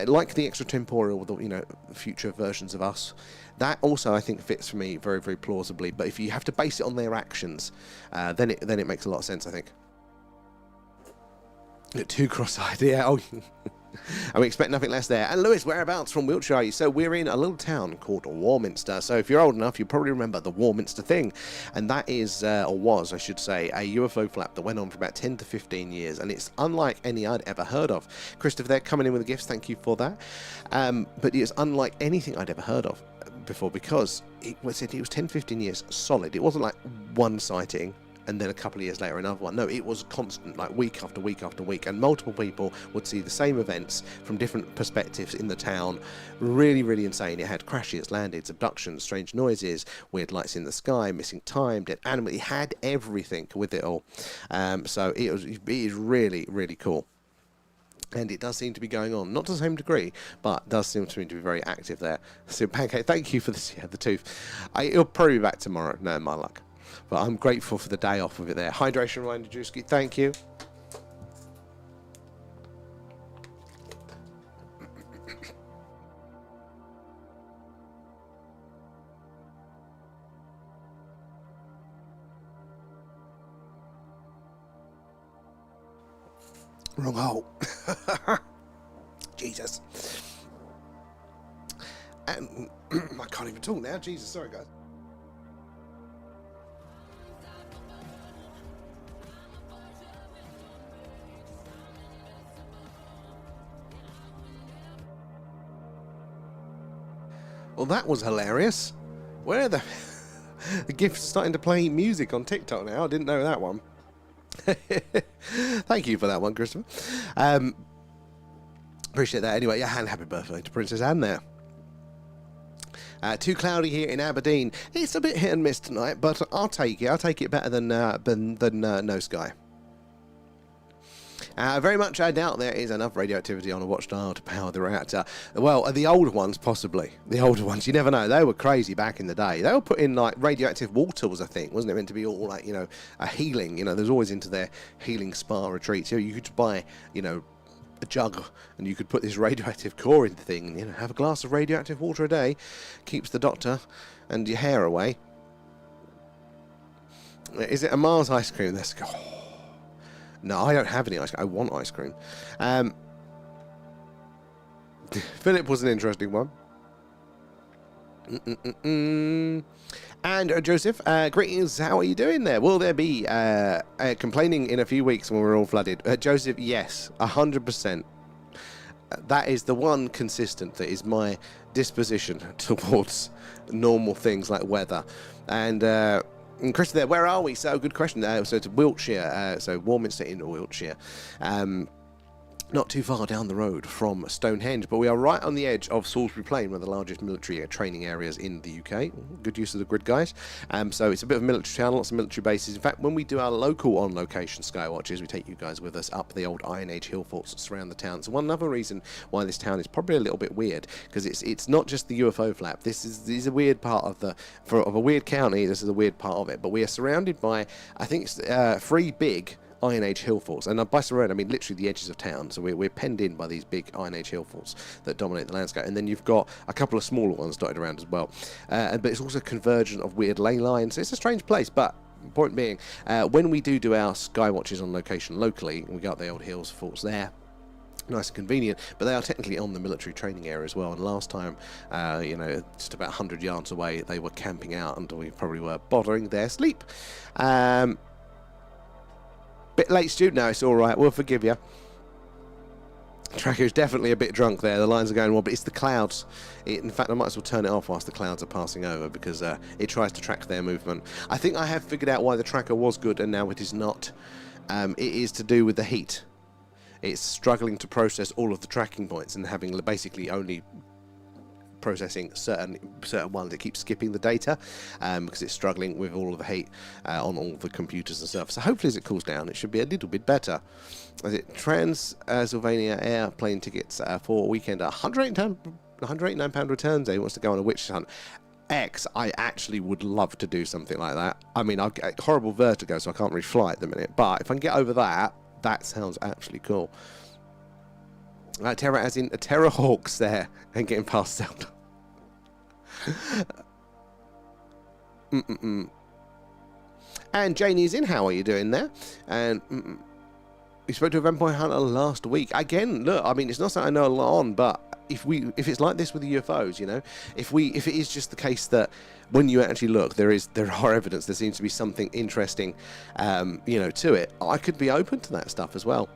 Like the extratemporeal, you know, future versions of us, that also I think fits for me very plausibly. But if you have to base it on their actions, then it makes a lot of sense, I think. Too cross-eyed, yeah. Oh. And we expect nothing less there. And Lewis, whereabouts from Wiltshire are you? So we're in a little town called Warminster. So if you're old enough, you probably remember the Warminster thing. And that is, or was, I should say, a UFO flap that went on for about 10 to 15 years. And it's unlike any I'd ever heard of. Christopher there, coming in with the gifts. Thank you for that. But it's unlike anything I'd ever heard of before, because it was 10, 15 years solid. It wasn't like one sighting and then a couple of years later another one. No, it was constant, like week after week after week, and multiple people would see the same events from different perspectives in the town. Really, really insane. It had crashes, landings, abductions, strange noises, weird lights in the sky, missing time, dead animals. It had everything with it all. So it is really, really cool. And it does seem to be going on, not to the same degree, but does seem to be very active there. So, Pancake, thank you for this. Yeah, the tooth. It'll probably be back tomorrow. No, my luck. But I'm grateful for the day off of it there. Hydration reminder, Drewski. Thank you. Wrong hole. Jesus. And I can't even talk now. Jesus, sorry guys. Well, that was hilarious. Where the gift's starting to play music on TikTok now. I didn't know that one. Thank you for that one, Christopher. Appreciate that. Anyway, yeah, and happy birthday to Princess Anne there. Too cloudy here in Aberdeen. It's a bit hit and miss tonight, but I'll take it. I'll take it better than no sky. Very much I doubt there is enough radioactivity on a watchtower to power the reactor. Well, the older ones possibly. The older ones, you never know. They were crazy back in the day. They were putting like radioactive water was a thing, wasn't it? Meant to be all like, you know, a healing. You know, there's always into their healing spa retreats. You could buy, you know, a jug and you could put this radioactive core in the thing and, you know, have a glass of radioactive water a day. Keeps the doctor and your hair away. Is it a Mars ice cream? Let's go. No, I don't have any ice cream. I want ice cream. Philip was an interesting one. And Joseph, greetings. How are you doing there? Will there be complaining in a few weeks when we're all flooded? Joseph, yes, 100%. That is the one consistent that is my disposition towards normal things like weather. And Chris there, where are we? So good question. So it's Wiltshire, so Warminster in Wiltshire. Not too far down the road from Stone Henge, but we are right on the edge of Salisbury Plain, one of the largest military training areas in the UK. Good use of the grid, guys. So it's a bit of a military town, lots of military bases. In fact, when we do our local on-location Skywatches, we take you guys with us up the old Iron Age hill forts that surround the town. So one other reason why this town is probably a little bit weird, because it's not just the UFO flap. This is a weird part of of a weird county. This is a weird part of it. But we are surrounded by, I think it's 3 big Iron Age hill forts, and by surround I mean literally the edges of town. So we're penned in by these big Iron Age hill forts that dominate the landscape, and then you've got a couple of smaller ones dotted around as well. But it's also a convergence of weird ley lines. It's a strange place, but point being, when we do our Skywatches on location locally, we got the old hills forts there. Nice and convenient, but they are technically on the military training area as well. And last time, you know, just about 100 yards away, they were camping out, and we probably were bothering their sleep. Bit late, Stu. No, it's all right. We'll forgive you. Tracker's definitely a bit drunk there. The lines are going well, but it's the clouds. In fact, I might as well turn it off whilst the clouds are passing over, because it tries to track their movement. I think I have figured out why the tracker was good and now it is not. It is to do with the heat. It's struggling to process all of the tracking points and having basically only processing certain ones. It keeps skipping the data because it's struggling with all of the heat on all the computers and stuff. So hopefully as it cools down, it should be a little bit better. Is it Transylvania airplane tickets for a weekend? £189 returns day. He wants to go on a witch hunt. I actually would love to do something like that. I mean, I've got horrible vertigo, so I can't really fly at the minute. But if I can get over that, that sounds absolutely cool. Terror as in Terror Hawks there and getting past Zelda. And Janie's in. How are you doing there? And we spoke to a vampire hunter last week. Again, look, I mean, it's not something I know a lot on, but if it's like this with the UFOs, you know, if it is just the case that when you actually look, there are evidence, there seems to be something interesting, you know, to it. I could be open to that stuff as well.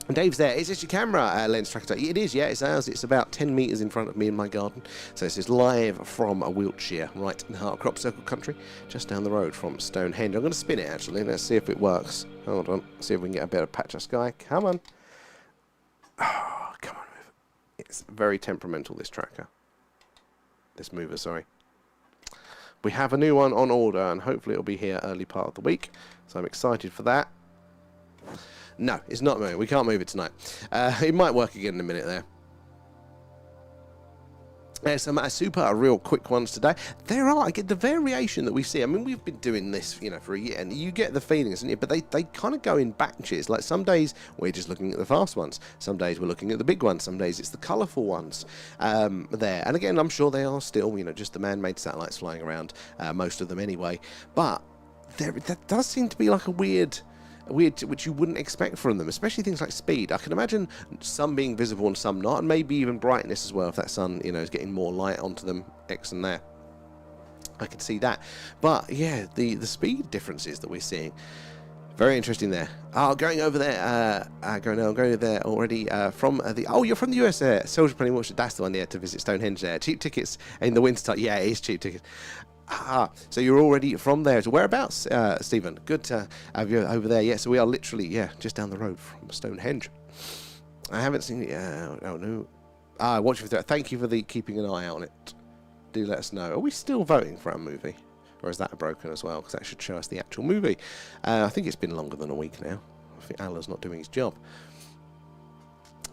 And Dave's there. Is this your camera lens tracker? It is, yeah, it's ours. It's about 10 metres in front of me in my garden. So this is live from Wiltshire, right in the heart of crop circle country, just down the road from Stone Henge. I'm going to spin it, actually. Let's see if it works. Hold on. See if we can get a better patch of sky. Come on. Oh, come on, move. It's very temperamental, this tracker. This mover, sorry. We have a new one on order, and hopefully it'll be here early part of the week. So I'm excited for that. No, it's not moving. We can't move it tonight. It might work again in a minute there. There's some super real quick ones today. There are, again, the variation that we see. I mean, we've been doing this, you know, for a year, and you get the feeling, isn't it? But they kind of go in batches. Like some days we're just looking at the fast ones. Some days we're looking at the big ones. Some days it's the colourful ones there. And again, I'm sure they are still, you know, just the man-made satellites flying around, most of them anyway. But that does seem to be like a weird, which you wouldn't expect from them, especially things like speed. I can imagine some being visible and some not, and maybe even brightness as well, if that sun, you know, is getting more light onto them, X and there. I can see that. But yeah, the speed differences that we're seeing, very interesting there. Oh, going over there, going over there already from the, oh, you're from the US there, Soldier Penny Watch, that's the one there to visit Stone Henge there. Cheap tickets in the winter time, yeah, it is cheap tickets. Ah, so you're already from there. So whereabouts, Stephen? Good to have you over there. Yeah, so we are literally, yeah, just down the road from Stone Henge. I haven't seen it. Oh, no. Watch for that. Thank you for keeping an eye on it. Do let us know. Are we still voting for our movie? Or is that broken as well? Because that should show us the actual movie. I think it's been longer than a week now. I think Allah's not doing his job.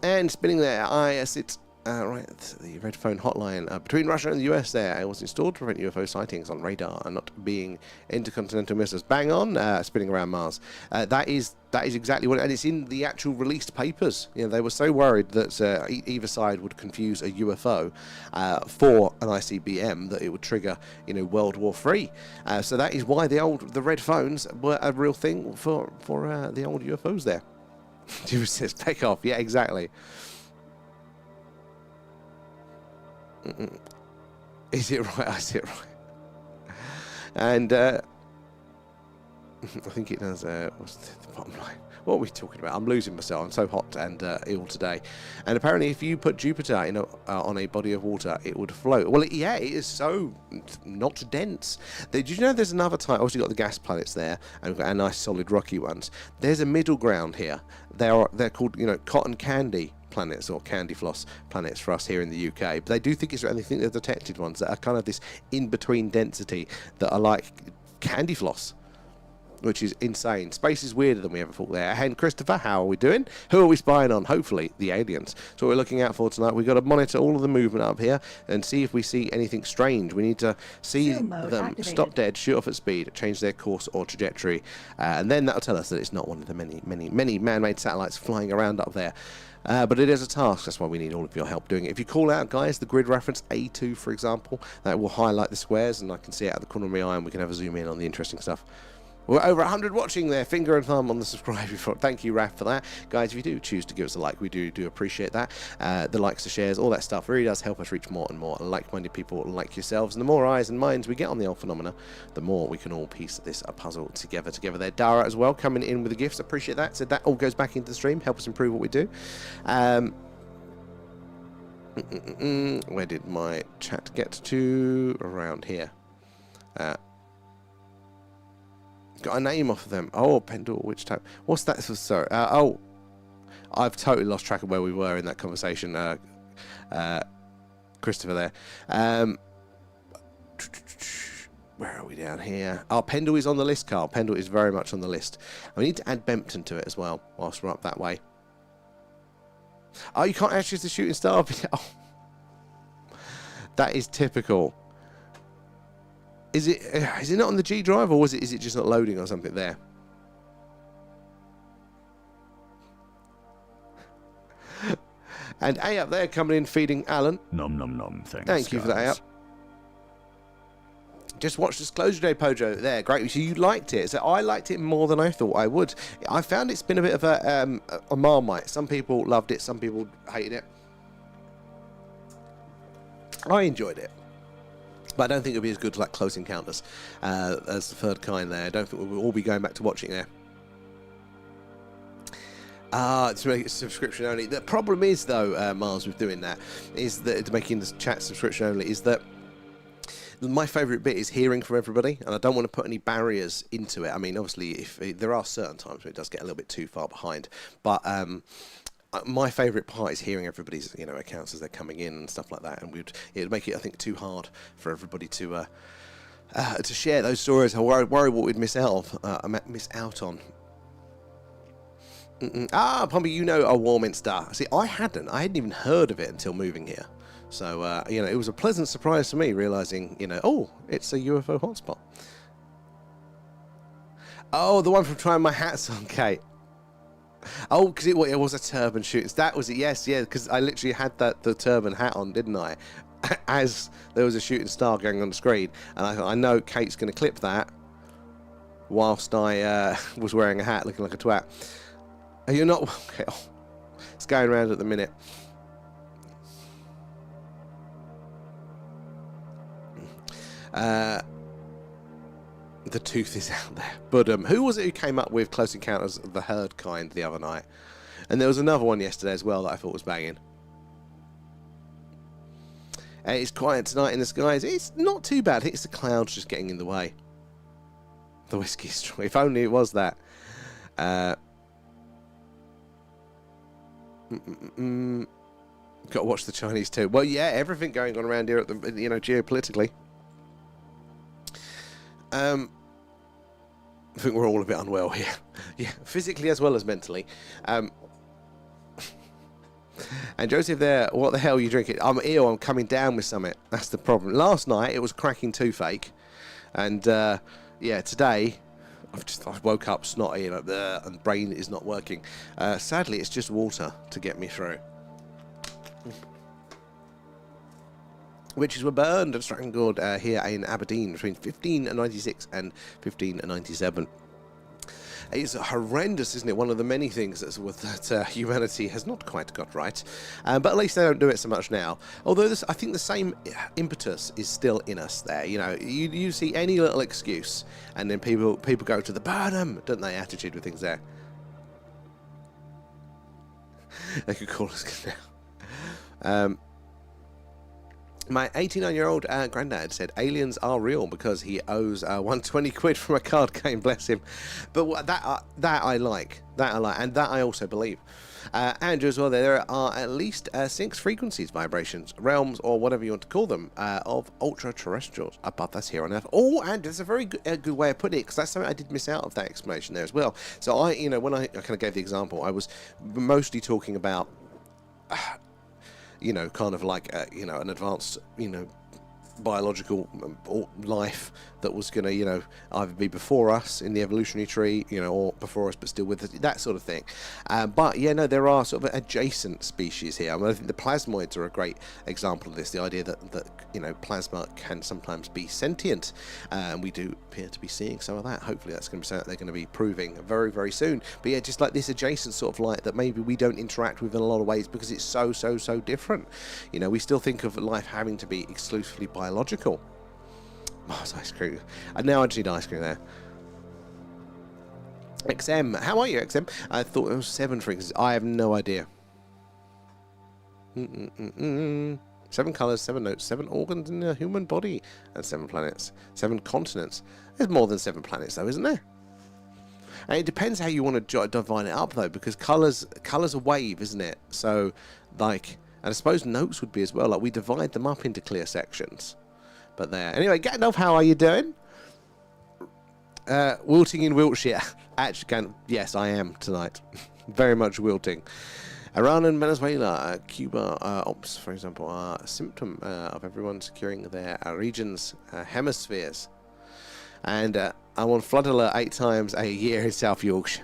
And spinning there, I sit... right, the red phone hotline between Russia and the US there. It was installed to prevent UFO sightings on radar and not being intercontinental missiles. Bang on, spinning around Mars. That is exactly what, and it's in the actual released papers. You know, they were so worried that either side would confuse a UFO for an ICBM that it would trigger, you know, World War III. So that is why the red phones were a real thing for the old UFOs there. It says take off. Yeah, exactly. Is it right? Is it right? And I think it does. What's the bottom line? What are we talking about? I'm losing myself. I'm so hot and ill today. And apparently, if you put Jupiter on a body of water, it would float. Well, yeah, it is so not dense. Did you know there's another type? Obviously, you've got the gas planets there, and we've got our nice solid rocky ones. There's a middle ground here. They're called, you know, cotton candy planets or candy floss planets for us here in the UK, but they do think it's, and they think they're detected ones that are kind of this in-between density that are like candy floss, which is insane. Space is weirder than we ever thought there. And Christopher, how are we doing? Who are we spying on? Hopefully the aliens. So what we're looking out for tonight, we've got to monitor all of the movement up here and see if we see anything strange. We need to see them activated. Stop dead, shoot off at speed, change their course or trajectory, and then that'll tell us that it's not one of the many man-made satellites flying around up there. But it is a task, that's why we need all of your help doing it. If you call out, guys, the grid reference A2, for example, that will highlight the squares, and I can see it out of the corner of my eye, and we can have a zoom in on the interesting stuff. We're over 100 watching there. Finger and thumb on the subscribe. Thank you, Raf, for that. Guys, if you do choose to give us a like, we do appreciate that. The likes, the shares, all that stuff really does help us reach more and more like-minded people like yourselves. And the more eyes and minds we get on the old phenomena, the more we can all piece this puzzle together there. Dara as well, coming in with the gifts. Appreciate that. So that all goes back into the stream. Help us improve what we do. Where did my chat get to? Around here. Got a name off of them. Oh, Pendle, which type? What's that? Sorry. Oh, I've totally lost track of where we were in that conversation. Christopher there. Where are we down here? Oh, Pendle is on the list, Carl. Pendle is very much on the list. We need to add Bempton to it as well, whilst we're up that way. Oh, you can't access the shooting star. Oh. That is typical. Is it not on the G drive, or is it just not loading or something there? And A up there coming in, feeding Alan.
Nom nom nom. Thanks.
Thank you for that, A up. Just watched Disclosure Day, Pojo. There, great. So you liked it. So I liked it more than I thought I would. I found it's been a bit of a Marmite. Some people loved it, some people hated it. I enjoyed it. But I don't think it'll be as good like Close Encounters as the third kind there. I don't think we'll all be going back to watching there. Ah, to make it subscription only. The problem is, though, Miles, with doing that, is that making the chat subscription only, is that my favourite bit is hearing from everybody, and I don't want to put any barriers into it. I mean, obviously, if there are certain times where it does get a little bit too far behind, but my favourite part is hearing everybody's, you know, accounts as they're coming in and stuff like that, and it'd make it, I think, too hard for everybody to share those stories. I worry what we'd miss out on. Ah, Pompey, you know a Warminster. See, I hadn't even heard of it until moving here. So, you know, it was a pleasant surprise to me realising, you know, oh, it's a UFO hotspot. Oh, the one from Trying My Hats on, Kate. Oh, because it was a turban shoot. That was it, yes, yeah, because I literally had the turban hat on, didn't I? As there was a shooting star going on the screen. And I thought, I know Kate's going to clip that whilst I was wearing a hat looking like a twat. You're not... Okay, oh, it's going around at the minute. The tooth is out there. But who was it who came up with Close Encounters of the Herd kind the other night? And there was another one yesterday as well that I thought was banging. It's quiet tonight in the skies. It's not too bad. I think it's the clouds just getting in the way. The whiskey straw. If only it was that. Got to watch the Chinese too. Well, yeah, everything going on around here at the, you know, geopolitically. I think we're all a bit unwell here. Yeah, physically as well as mentally. And Joseph there, what the hell are you drinking? I'm ill, I'm coming down with something. That's the problem. Last night, it was cracking toothache. And, yeah, today, I woke up snotty and brain is not working. Sadly, it's just water to get me through. Witches were burned at Stratton Gord here in Aberdeen between 1596 and 1597. It's horrendous, isn't it? One of the many things that humanity has not quite got right. But at least they don't do it so much now. Although I think the same impetus is still in us there. You know, you see any little excuse, and then people go to the burn 'em, don't they? Attitude with things there. They could call us now. My 89-year-old granddad said aliens are real because he owes 120 quid from a card game, bless him. But that I like. That I like. And that I also believe. Andrew as well, there are at least 6 frequencies, vibrations, realms, or whatever you want to call them, of ultra-terrestrials above us here on Earth. Oh, and there's a very good way of putting it, because that's something I did miss out of that explanation there as well. So when I kind of gave the example, I was mostly talking about... you know, kind of like, you know, an advanced, you know, biological life that was going to, you know, either be before us in the evolutionary tree, you know, or before us but still with us, that sort of thing. But yeah, no, there are sort of adjacent species here. I mean, I think the plasmoids are a great example of this, the idea that you know, plasma can sometimes be sentient, and we do appear to be seeing some of that. Hopefully that's going to be something they're going to be proving very, very soon. But yeah, just like this adjacent sort of light that maybe we don't interact with in a lot of ways because it's so different. You know, we still think of life having to be exclusively biological. Mars ice cream. And now I just need ice cream there. XM, how are you, XM? I thought it was 7 frequencies. I have no idea. 7 colours, 7 notes, 7 organs in the human body, and 7 planets, 7 continents. There's more than 7 planets, though, isn't there? And it depends how you want to divide it up, though, because colours a wave, isn't it? So, like, and I suppose notes would be as well. Like, we divide them up into clear sections. But there. Anyway, Gandalf, how are you doing? Wilting in Wiltshire. Actually, yes, I am tonight. Very much wilting. Iran and Venezuela, Cuba, ops, for example, are a symptom of everyone securing their regions, hemispheres. And I'm on flood alert 8 times a year in South Yorkshire.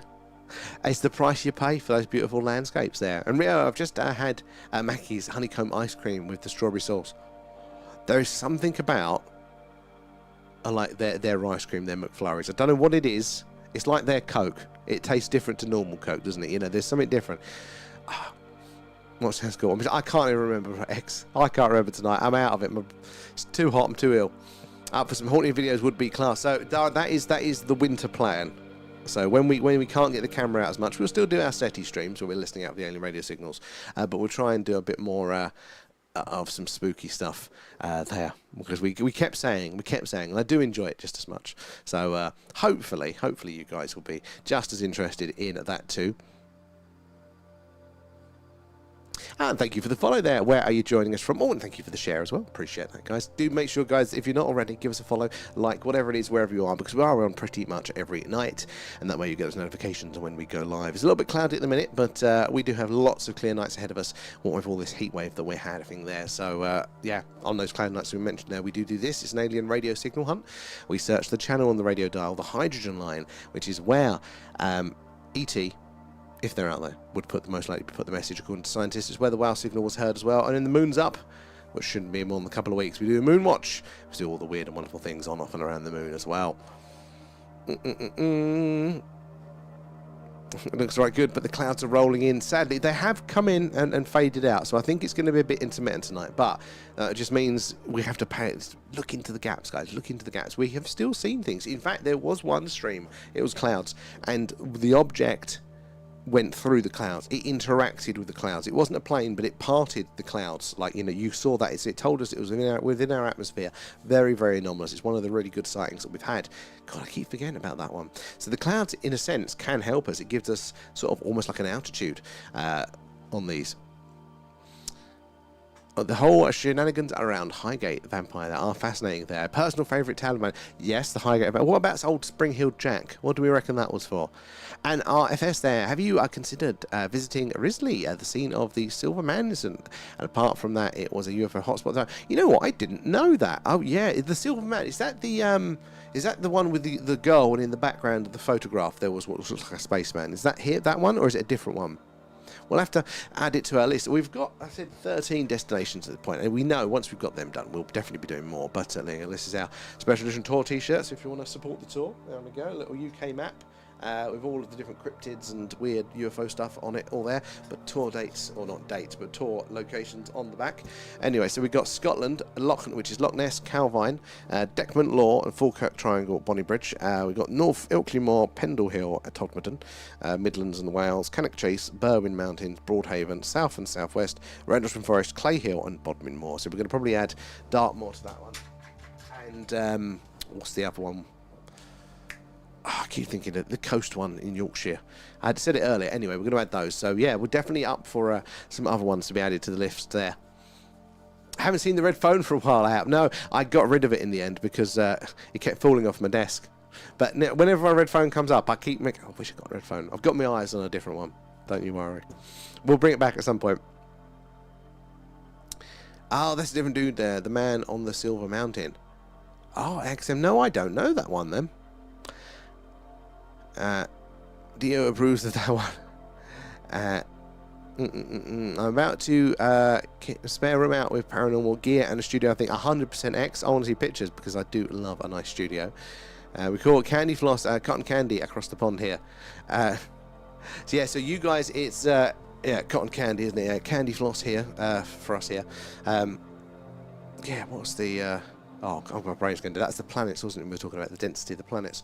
It's the price you pay for those beautiful landscapes there. And Rio, I've just had Mackey's honeycomb ice cream with the strawberry sauce. There is something about like their ice cream, their McFlurries. I don't know what it is. It's like their Coke. It tastes different to normal Coke, doesn't it? You know, there's something different. What sounds good? I can't even remember X. I can't remember tonight. I'm out of it. It's too hot. I'm too ill. Up for some haunting videos would be class. So that is the winter plan. So when we can't get the camera out as much, we'll still do our SETI streams where we're listening out the alien radio signals, but we'll try and do a bit more of some spooky stuff there, because we kept saying, and I do enjoy it just as much. So hopefully you guys will be just as interested in that too. And thank you for the follow there. Where are you joining us from? Oh, and thank you for the share as well. Appreciate that, guys. Do make sure, guys, if you're not already, give us a follow, like, whatever it is, wherever you are, because we are on pretty much every night, and that way you get those notifications when we go live. It's a little bit cloudy at the minute, but we do have lots of clear nights ahead of us, what with all this heat wave that we're having there. So, yeah, on those cloud nights we mentioned there, we do this. It's an alien radio signal hunt. We search the channel on the radio dial, the hydrogen line, which is where ET, if they're out there, would most likely put the message, according to scientists. It's where the WOW signal was heard as well. And then the moon's up, which shouldn't be more than a couple of weeks. We do a moon watch. We do all the weird and wonderful things on, off and around the moon as well. It looks right good, but the clouds are rolling in. Sadly, they have come in and faded out, so I think it's going to be a bit intermittent tonight. But it just means we have to look into the gaps, guys. Look into the gaps. We have still seen things. In fact, there was one stream. It was clouds, and the object went through the clouds. It interacted with the clouds. It wasn't a plane, but it parted the clouds. Like, you know, you saw that. It told us it was within our atmosphere. Very, very anomalous. It's one of the really good sightings that we've had. God, I keep forgetting about that one. So the clouds, in a sense, can help us. It gives us sort of almost like an altitude on these. The whole shenanigans around Highgate Vampire that are fascinating there. Personal favourite Taliban. Yes, the Highgate Vampire. What about old Spring Hill Jack? What do we reckon that was for? And RFS there. Have you considered visiting Risley, the scene of the Silver Man incident? And apart from that, it was a UFO hotspot. You know what? I didn't know that. Oh, yeah. The Silver Man. Is that the one with the girl, and in the background of the photograph there was what looks like a spaceman? Is that that one, or is it a different one? We'll have to add it to our list. We've got, I said, 13 destinations at the point, and we know once we've got them done, we'll definitely be doing more. But this is our special edition tour t-shirt, so if you want to support the tour, there we go, a little UK map. With all of the different cryptids and weird UFO stuff on it, all there, but tour dates, or not dates, but tour locations on the back. Anyway, so we've got Scotland, which is Loch Ness, Calvine, Deckman Law, and Falkirk Triangle, Bonnybridge. We've got North Ilkley Moor, Pendle Hill at Todmorden, Midlands and Wales, Cannock Chase, Berwyn Mountains, Broadhaven, South and Southwest, Rendlesham Forest, Clay Hill, and Bodmin Moor. So we're going to probably add Dartmoor to that one. And what's the other one? I keep thinking of the coast one in Yorkshire. I had said it earlier. Anyway, we're going to add those. So, yeah, we're definitely up for some other ones to be added to the list there. I haven't seen the red phone for a while. I have. No, I got rid of it in the end because it kept falling off my desk. But whenever a red phone comes up, I keep making... I wish I got a red phone. I've got my eyes on a different one. Don't you worry. We'll bring it back at some point. Oh, that's a different dude there. The man on the Silver Mountain. Oh, XM. No, I don't know that one then. Dio approves of that one. I'm about to spare room out with paranormal gear and a studio. I think 100% X. I want to see pictures because I do love a nice studio. We call it Candy Floss, Cotton Candy across the pond here. So yeah, so you guys, it's yeah, Cotton Candy, isn't it? Candy Floss here for us here. Yeah, what's the... oh, my brain's going to do that. That's the planets, wasn't it? We were talking about the density of the planets.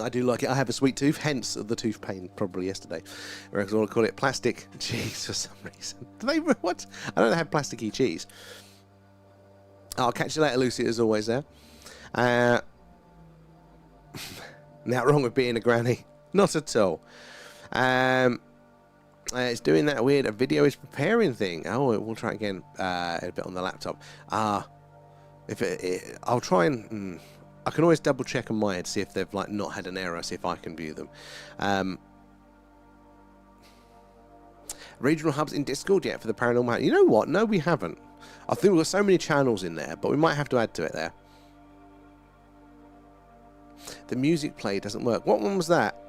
I do like it. I have a sweet tooth, hence the tooth pain probably yesterday. Whereas I want to call it plastic cheese for some reason. Do they... What? I don't have plasticky cheese. I'll catch you later, Lucy, as always there. Now, wrong with being a granny. Not at all. It's doing that weird video is preparing thing. Oh, we'll try again a bit on the laptop. I'll try and... I can always double check on my head, see if they've like not had an error, see if I can view them. Regional hubs in Discord yet for the Paranormal? You know what? No, we haven't. I think we've got so many channels in there, but we might have to add to it there. The music play doesn't work. What one was that?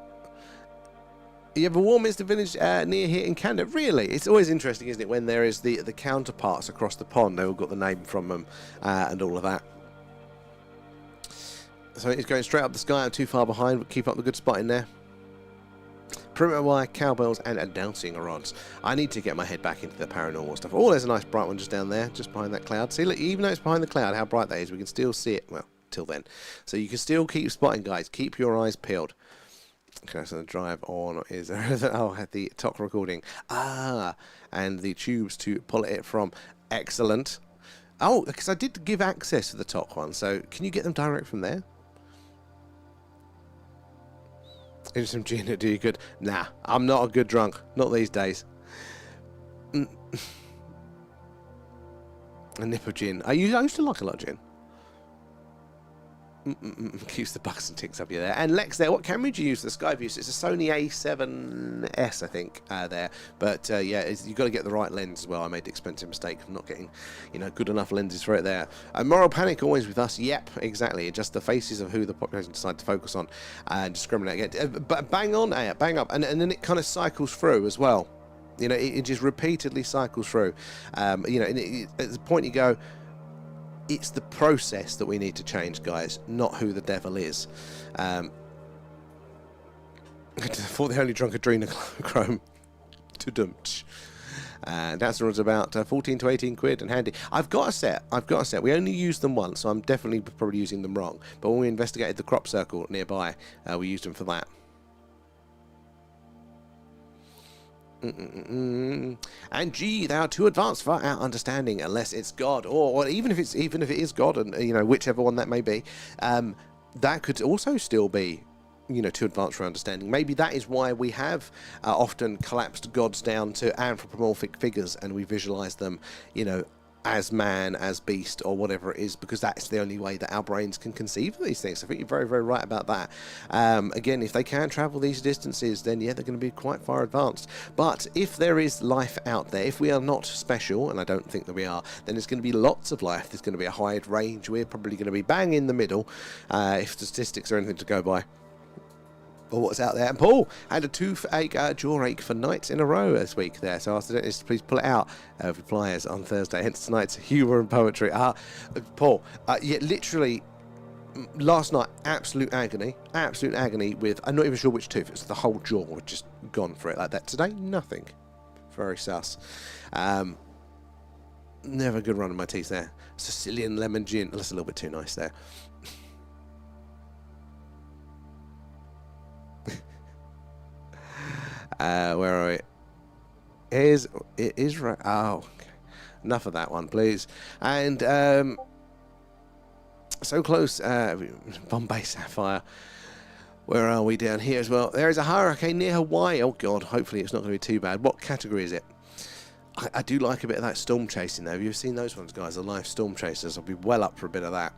You have a Warminster village near here in Canada. Really? It's always interesting, isn't it, when there is the counterparts across the pond. They all got the name from them and all of that. So it's going straight up the sky. I'm too far behind, but keep up the good spot in there. Perimeter wire, cowbells, and announcing rods. I need to get my head back into the paranormal stuff. Oh, there's a nice bright one just down there, just behind that cloud. See, look, even though it's behind the cloud, how bright that is, we can still see it. Well, till then. So you can still keep spotting, guys. Keep your eyes peeled. Okay, so the drive on is oh, had the talk recording. And the tubes to pull it from. Excellent. Oh, because I did give access to the top one, so can you get them direct from there? Is some gin to do you good? Nah, I'm not a good drunk. Not these days. A nip of gin. I used to like a lot of gin. Keeps the bucks and ticks up you there. And Lex there, what camera did you use for the Skyview? It's a Sony A7S, I think, there. But yeah, you've got to get the right lens as well. I made the expensive mistake of not getting, good enough lenses for it there. Moral panic always with us. Yep, exactly. Just the faces of who the population decide to focus on and discriminate against. But bang on, bang up, and then it kind of cycles through as well. It just repeatedly cycles through. And at the point you go, it's the process that we need to change, guys, not who the devil is. I thought they only drunk adrenochrome. That's about 14 to 18 quid and handy. I've got a set. We only used them once, so I'm definitely probably using them wrong. But when we investigated the crop circle nearby, we used them for that. And gee, they are too advanced for our understanding, unless it's God, or even if it is God, and whichever one that may be, that could also still be too advanced for our understanding. Maybe that is why we have often collapsed gods down to anthropomorphic figures, and we visualize them, as man, as beast, or whatever it is, because that's the only way that our brains can conceive of these things. I think you're very, very right about that. Again, if they can travel these distances, then yeah, they're going to be quite far advanced. But if there is life out there, if we are not special, and I don't think that we are, then there's going to be lots of life. There's going to be a wide range. We're probably going to be bang in the middle, if statistics are anything to go by. Or what's out there. And Paul had a toothache, jaw ache for nights in a row this week there. So I asked the dentist to please pull it out with pliers on Thursday. Hence tonight's humour and poetry. Paul, yeah, literally last night, absolute agony with, I'm not even sure which tooth. It's the whole jaw was just gone for it like that. Today, nothing. Very sus. Never a good run of my teeth there. Sicilian lemon gin. That's a little bit too nice there. Where are we? It is right. Oh, okay. Enough of that one, please. And so close. Bombay Sapphire. Where are we down here as well? There is a hurricane near Hawaii. Oh God, hopefully it's not going to be too bad. What category is it? I do like a bit of that storm chasing though. Have you seen those ones, guys? The live storm chasers. I'll be well up for a bit of that.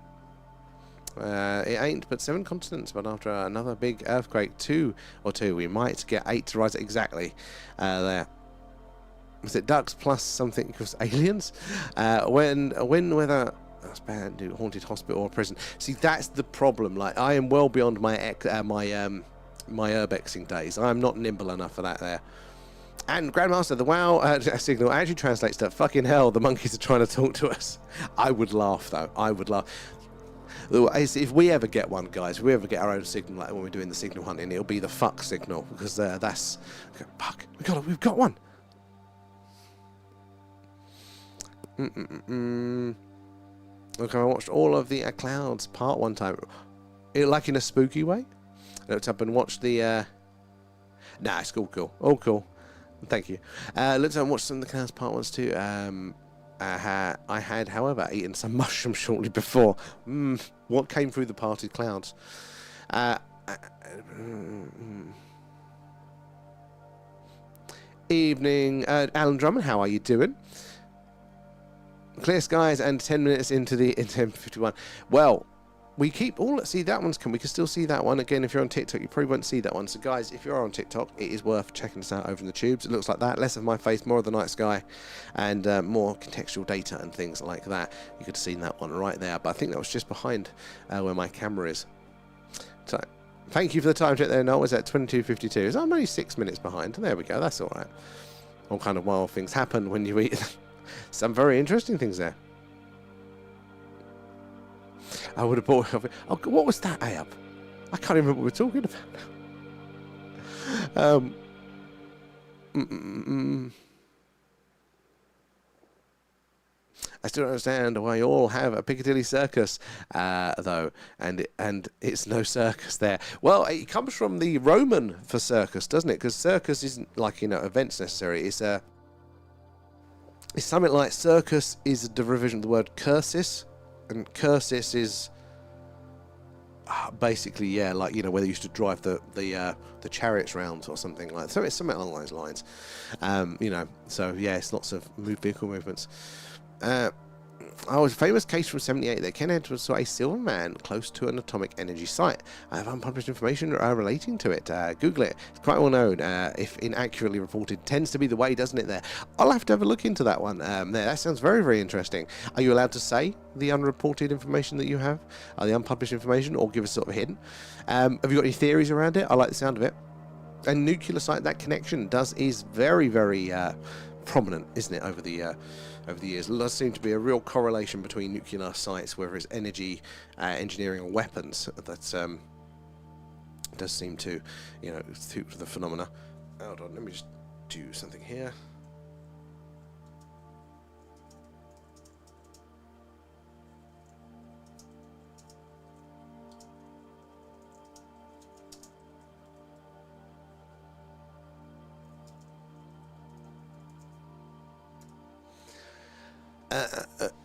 It ain't but 7 continents, but after another big earthquake, 2 or 2, we might get 8 to rise exactly there. Was it ducks plus something equals aliens? When whether that's bad, do haunted hospital or prison. See, that's the problem. Like, I am well beyond my urbexing days. I'm not nimble enough for that there. And Grandmaster, the WoW signal actually translates to fucking hell, the monkeys are trying to talk to us. I would laugh though. I would laugh. If we ever get one, guys, if we ever get our own signal, like when we're doing the signal hunting, it'll be the fuck signal, because that's fuck. We've got one. Okay, I watched all of the Clouds part one time, like in a spooky way. I looked up and watched the. Nah, it's cool. All cool. Thank you. Looked up and watched some of the Clouds part ones too. I had, however, eaten some mushrooms shortly before. What came through the parted clouds? Evening, Alan Drummond. How are you doing? Clear skies and 10 minutes into 10:51. Well, we keep all. See, that one's we can still see that one. Again, if you're on TikTok, you probably won't see that one. So, guys, if you're on TikTok, it is worth checking us out over in the tubes. It looks like that. Less of my face, more of the night sky, and more contextual data and things like that. You could have seen that one right there. But I think that was just behind where my camera is. So, thank you for the time check there. No, was at 22:52. So I'm only 6 minutes behind. There we go. That's all right. All kind of wild things happen when you eat. Some very interesting things there. I would have bought. Oh, what was that, Ayab? I can't even remember what we're talking about now. I still don't understand why you all have a Piccadilly Circus, though, and it's no circus there. Well, it comes from the Roman for circus, doesn't it? Because circus isn't like, you know, events necessarily. It's something like circus is a derivation of the word cursus, and cursus is basically, yeah, like, you know, where they used to drive the chariots round or something like that. So it's something along those lines. You know, so yeah, it's lots of vehicle movements. Oh, it's a famous case from 78 that Ken Edwards saw a silver man close to an atomic energy site. I have unpublished information relating to it. Google it. It's quite well known. If inaccurately reported, tends to be the way, doesn't it, there? I'll have to have a look into that one. There, that sounds very, very interesting. Are you allowed to say the unreported information that you have? The unpublished information, or give us sort of a hint? Have you got any theories around it? I like the sound of it. A nuclear site, that connection is very, very prominent, isn't it, over the years. There does seem to be a real correlation between nuclear sites, whether it's energy, engineering, or weapons. That does seem to, you know, suit the phenomena. Hold on, let me just do something here.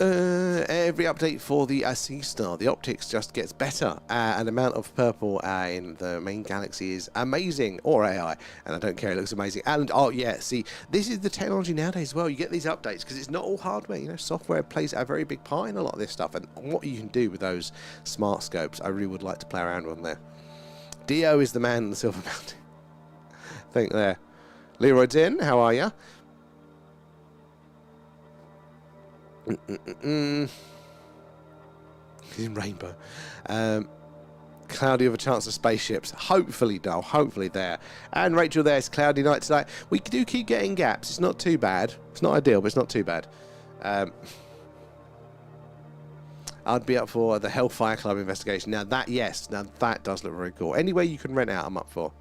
Every update for the Sea Star, the optics just gets better, and the amount of purple in the main galaxy is amazing, or AI, and I don't care, it looks amazing. And oh yeah, see, this is the technology nowadays as well. You get these updates because it's not all hardware, you know, software plays a very big part in a lot of this stuff, and what you can do with those smart scopes, I really would like to play around with them there. Dio is the man in the Silver Mountain. Think there. Leroy's in, how are ya? In Rainbow. Cloudy with a chance of spaceships. Hopefully, Dale. Hopefully there. And Rachel there. It's cloudy night tonight. We do keep getting gaps. It's not too bad. It's not ideal, but it's not too bad. I'd be up for the Hellfire Club investigation. Now that, yes. Now that does look very cool. Any way you can rent out, I'm up for.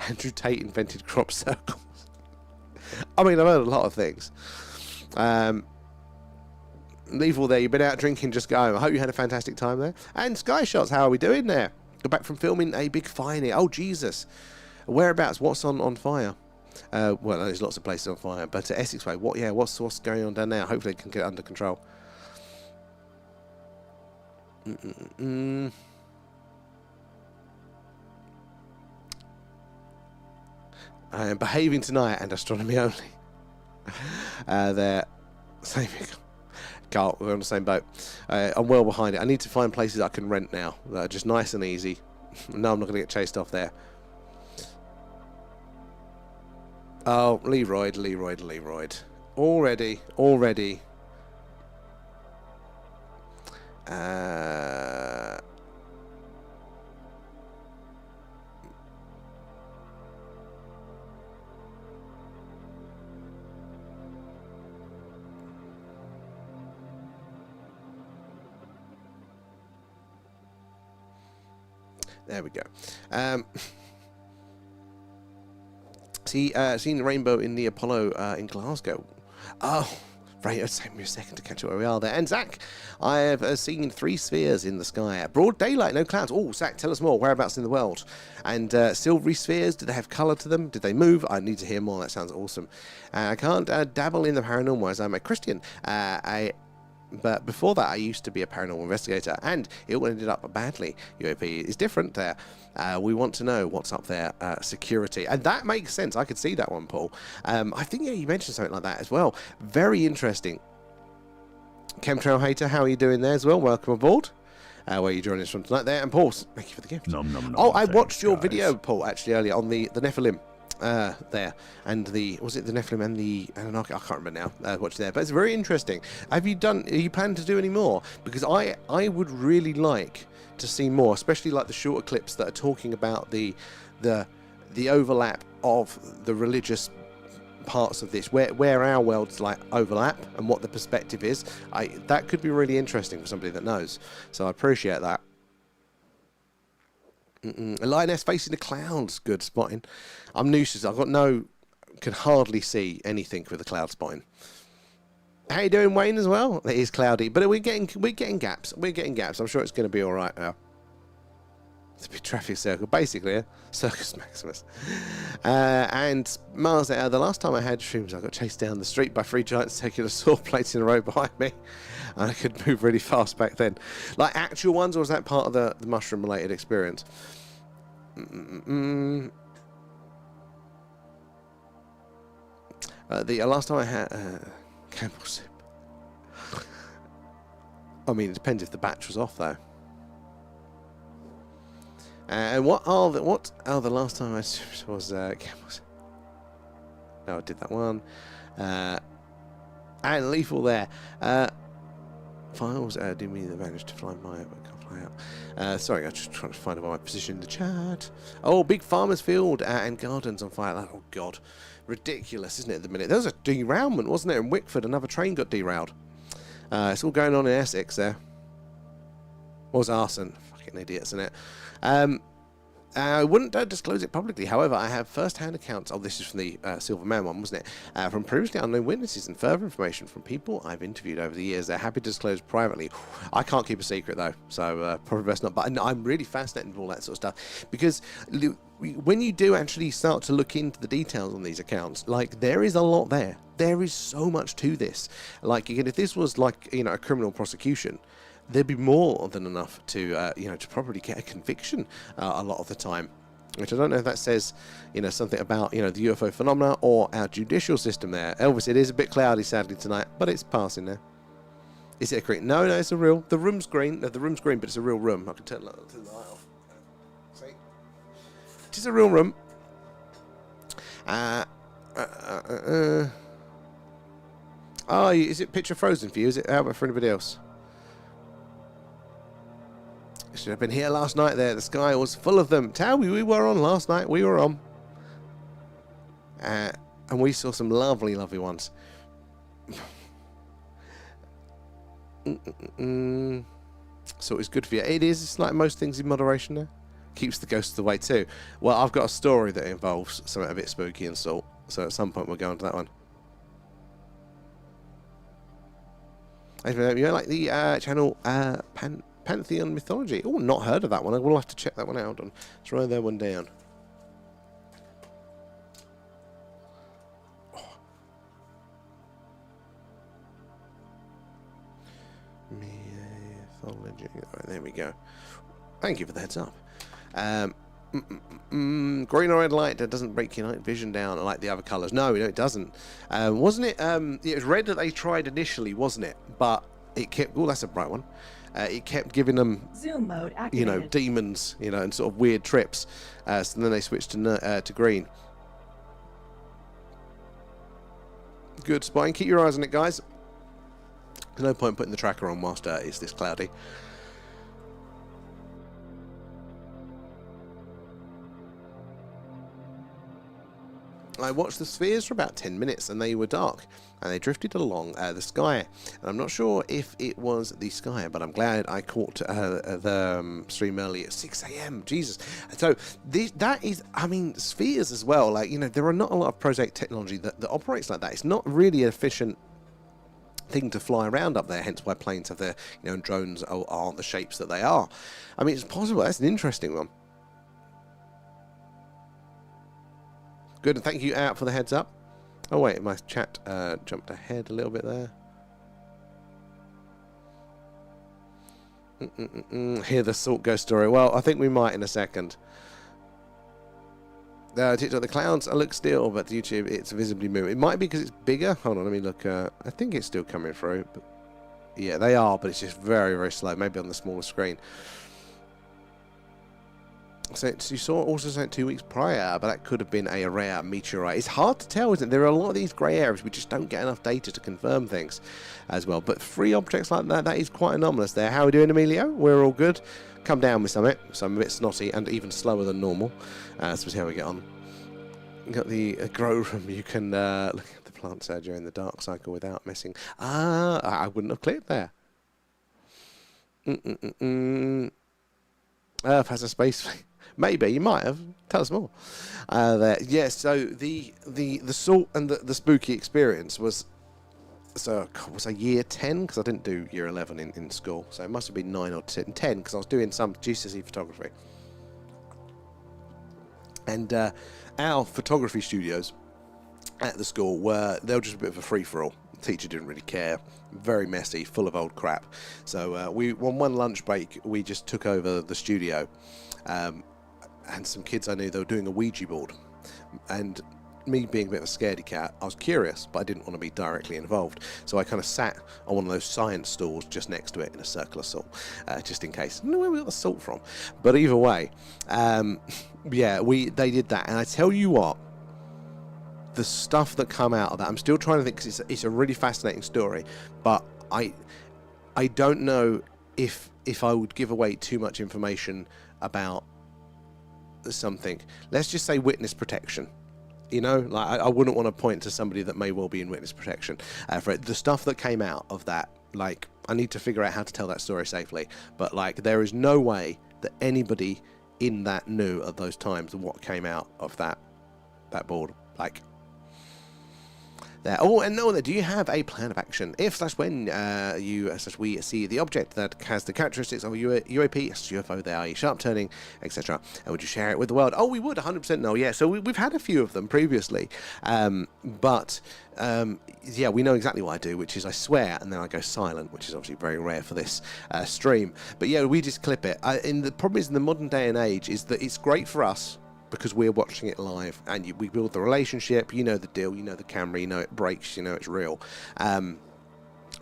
Andrew Tate invented crop circles. I mean, I've heard a lot of things. Leave all there. You've been out drinking, just go home. I hope you had a fantastic time there. And Sky Shots, how are we doing there? Go back from filming a big fire here. Oh, Jesus. Whereabouts? What's on fire? Well, there's lots of places on fire, but Essex Way, what's going on down there? Hopefully it can get under control. I am behaving tonight and astronomy only. There. Same. Carl, we're on the same boat. I'm well behind it. I need to find places I can rent now that are just nice and easy. No, I'm not going to get chased off there. Oh, Leroy. Already. There we go. Seen the rainbow in the Apollo in Glasgow. Oh, right. It'll take me a second to catch up where we are there. And Zach, I have seen 3 spheres in the sky. Broad daylight, no clouds. Oh, Zach, tell us more. Whereabouts in the world? And silvery spheres, did they have colour to them? Did they move? I need to hear more. That sounds awesome. I can't dabble in the paranormal as I'm a Christian. But before that, I used to be a paranormal investigator, and it all ended up badly. UAP is different there. We want to know what's up there, security. And that makes sense. I could see that one, Paul. I think, yeah, you mentioned something like that as well. Very interesting. Chemtrail Hater, how are you doing there as well? Welcome aboard. Where are you joining us from tonight there? And Paul, thank you for the gift.
Nom, nom, nom,
oh, I watched your
guys.
Video, Paul, actually, earlier on the Nephilim. There, and was it the Nephilim and the Anunnaki? I can't remember now. Watch there, but it's very interesting. Are you planning to do any more? Because I would really like to see more, especially like the shorter clips that are talking about the overlap of the religious parts of this, where our worlds like overlap and what the perspective is. That could be really interesting for somebody that knows. So I appreciate that. A lioness facing the clouds. Good spotting. I'm nuisance. Can hardly see anything with the cloud spotting. How you doing, Wayne, as well? It is cloudy, but we're getting gaps. We're getting gaps. I'm sure it's going to be all right now. It's a big traffic circle, basically, a Circus Maximus. And miles out, the last time I had shrooms, I got chased down the street by 3 giants taking a saw plates in a row behind me. And I could move really fast back then. Like actual ones, or was that part of the mushroom-related experience? The last time I had Campbell soup. I mean, it depends if the batch was off, though. And what are the last time I was Campbell's? No, I did that one. And lethal there. Files did me that managed to fly my, but can't fly out. Sorry, I was just trying to find my position in the chat. Oh, big farmer's field and gardens on fire. Oh God, ridiculous, isn't it? At the minute, there was a derailment, wasn't there, in Wickford? Another train got derailed. It's all going on in Essex there. What was arson? Fucking idiots, isn't it? I wouldn't disclose it publicly. However, I have first-hand accounts. Oh, this is from the Silver Man one, wasn't it? From previously unknown witnesses and further information from people I've interviewed over the years. They're happy to disclose privately. I can't keep a secret, though, so probably best not. But I'm really fascinated with all that sort of stuff. Because when you do actually start to look into the details on these accounts, like, there is a lot there. There is so much to this. Like, again, if this was, like, you know, a criminal prosecution, there'd be more than enough to, you know, to probably get a conviction a lot of the time. Which I don't know if that says, you know, something about, you know, the UFO phenomena or our judicial system there. Elvis, it is a bit cloudy, sadly, tonight, but it's passing there. Is it a green? No, it's a real. The room's green. No, the room's green, but it's a real room. I can turn the light off. See? It is a real room. Oh, is it picture frozen for you? Is it? How about for anybody else? Should have been here last night there. The sky was full of them. Towie, we were on last night. We were on. And we saw some lovely, lovely ones. So it's good for you. It is. It's like most things in moderation there. Keeps the ghosts away too. Well, I've got a story that involves something a bit spooky and salt. So at some point we'll go on to that one. You know, like the channel Pantheon Mythology. Oh, not heard of that one. I will have to check that one out. Let's write that one down. Oh. Mythology. Right, there we go. Thank you for the heads up. Green or red light that doesn't break your night vision down like the other colours. No, it doesn't. Wasn't it? It was red that they tried initially, wasn't it? But it kept. Oh, that's a bright one. It kept giving them, zoom mode activated. You know, demons, you know, and sort of weird trips. So then they switched to green. Good spotting. Keep your eyes on it, guys. There's no point putting the tracker on whilst it's this cloudy. I watched the spheres for about 10 minutes and they were dark and they drifted along the sky, and I'm not sure if it was the sky, but I'm glad I caught the stream early at 6 AM. Jesus. So that is, I mean, spheres as well, like, you know, there are not a lot of prosaic technology that operates like that. It's not really an efficient thing to fly around up there, hence why planes have their, you know, and drones aren't the shapes that they are. I mean, it's possible. That's an interesting one. Good, and thank you out for the heads up. Oh wait, my chat jumped ahead a little bit there. Hear the salt ghost story. Well, I think we might in a second. TikTok, the clouds look still, but YouTube, it's visibly moving. It might be because it's bigger. Hold on, let me look. I think it's still coming through. But yeah, they are, but it's just very, very slow. Maybe on the smaller screen. So you saw also sent 2 weeks prior, but that could have been a rare meteorite. It's hard to tell, isn't it? There are a lot of these grey areas. We just don't get enough data to confirm things as well. But 3 objects like that, that is quite anomalous there. How are we doing, Emilio? We're all good. Come down with something. So I'm a bit snotty and even slower than normal. So we'll see how we get on. You've got the grow room. You can look at the plants during the dark cycle without messing. I wouldn't have clicked there. Earth has a space. Maybe you might have. Tell us more. There. Yes. So the salt and the spooky experience was So was I year 10? Because I didn't do year 11 in school. So it must have been 9 or 10 because I was doing some GCSE photography. And our photography studios at the school they were just a bit of a free-for-all. The teacher didn't really care. Very messy, full of old crap. So we on one lunch break, we just took over the studio. And some kids I knew, they were doing a Ouija board. And me being a bit of a scaredy cat, I was curious, but I didn't want to be directly involved. So I kind of sat on one of those science stools just next to it in a circle of salt, just in case. I don't know where we got the salt from. But either way, yeah, they did that. And I tell you what, the stuff that come out of that, I'm still trying to think, because it's a really fascinating story, but I don't know if I would give away too much information about something. Let's just say witness protection. You know, like I wouldn't want to point to somebody that may well be in witness protection for it. The stuff that came out of that, like, I need to figure out how to tell that story safely. But like, there is no way that anybody in that knew at those times what came out of that board. Like, there. Oh, and no, do you have a plan of action if/when we see the object that has the characteristics of a UAP, UFO, they are sharp turning, etc. And would you share it with the world? Oh, we would 100% know. Yeah, so we've had a few of them previously, but yeah, we know exactly what I do, which is I swear and then I go silent, which is obviously very rare for this stream. But yeah, we just clip it. The problem is in the modern day and age is that it's great for us, because we're watching it live and we build the relationship, you know the deal, you know the camera, you know it breaks, you know it's real. But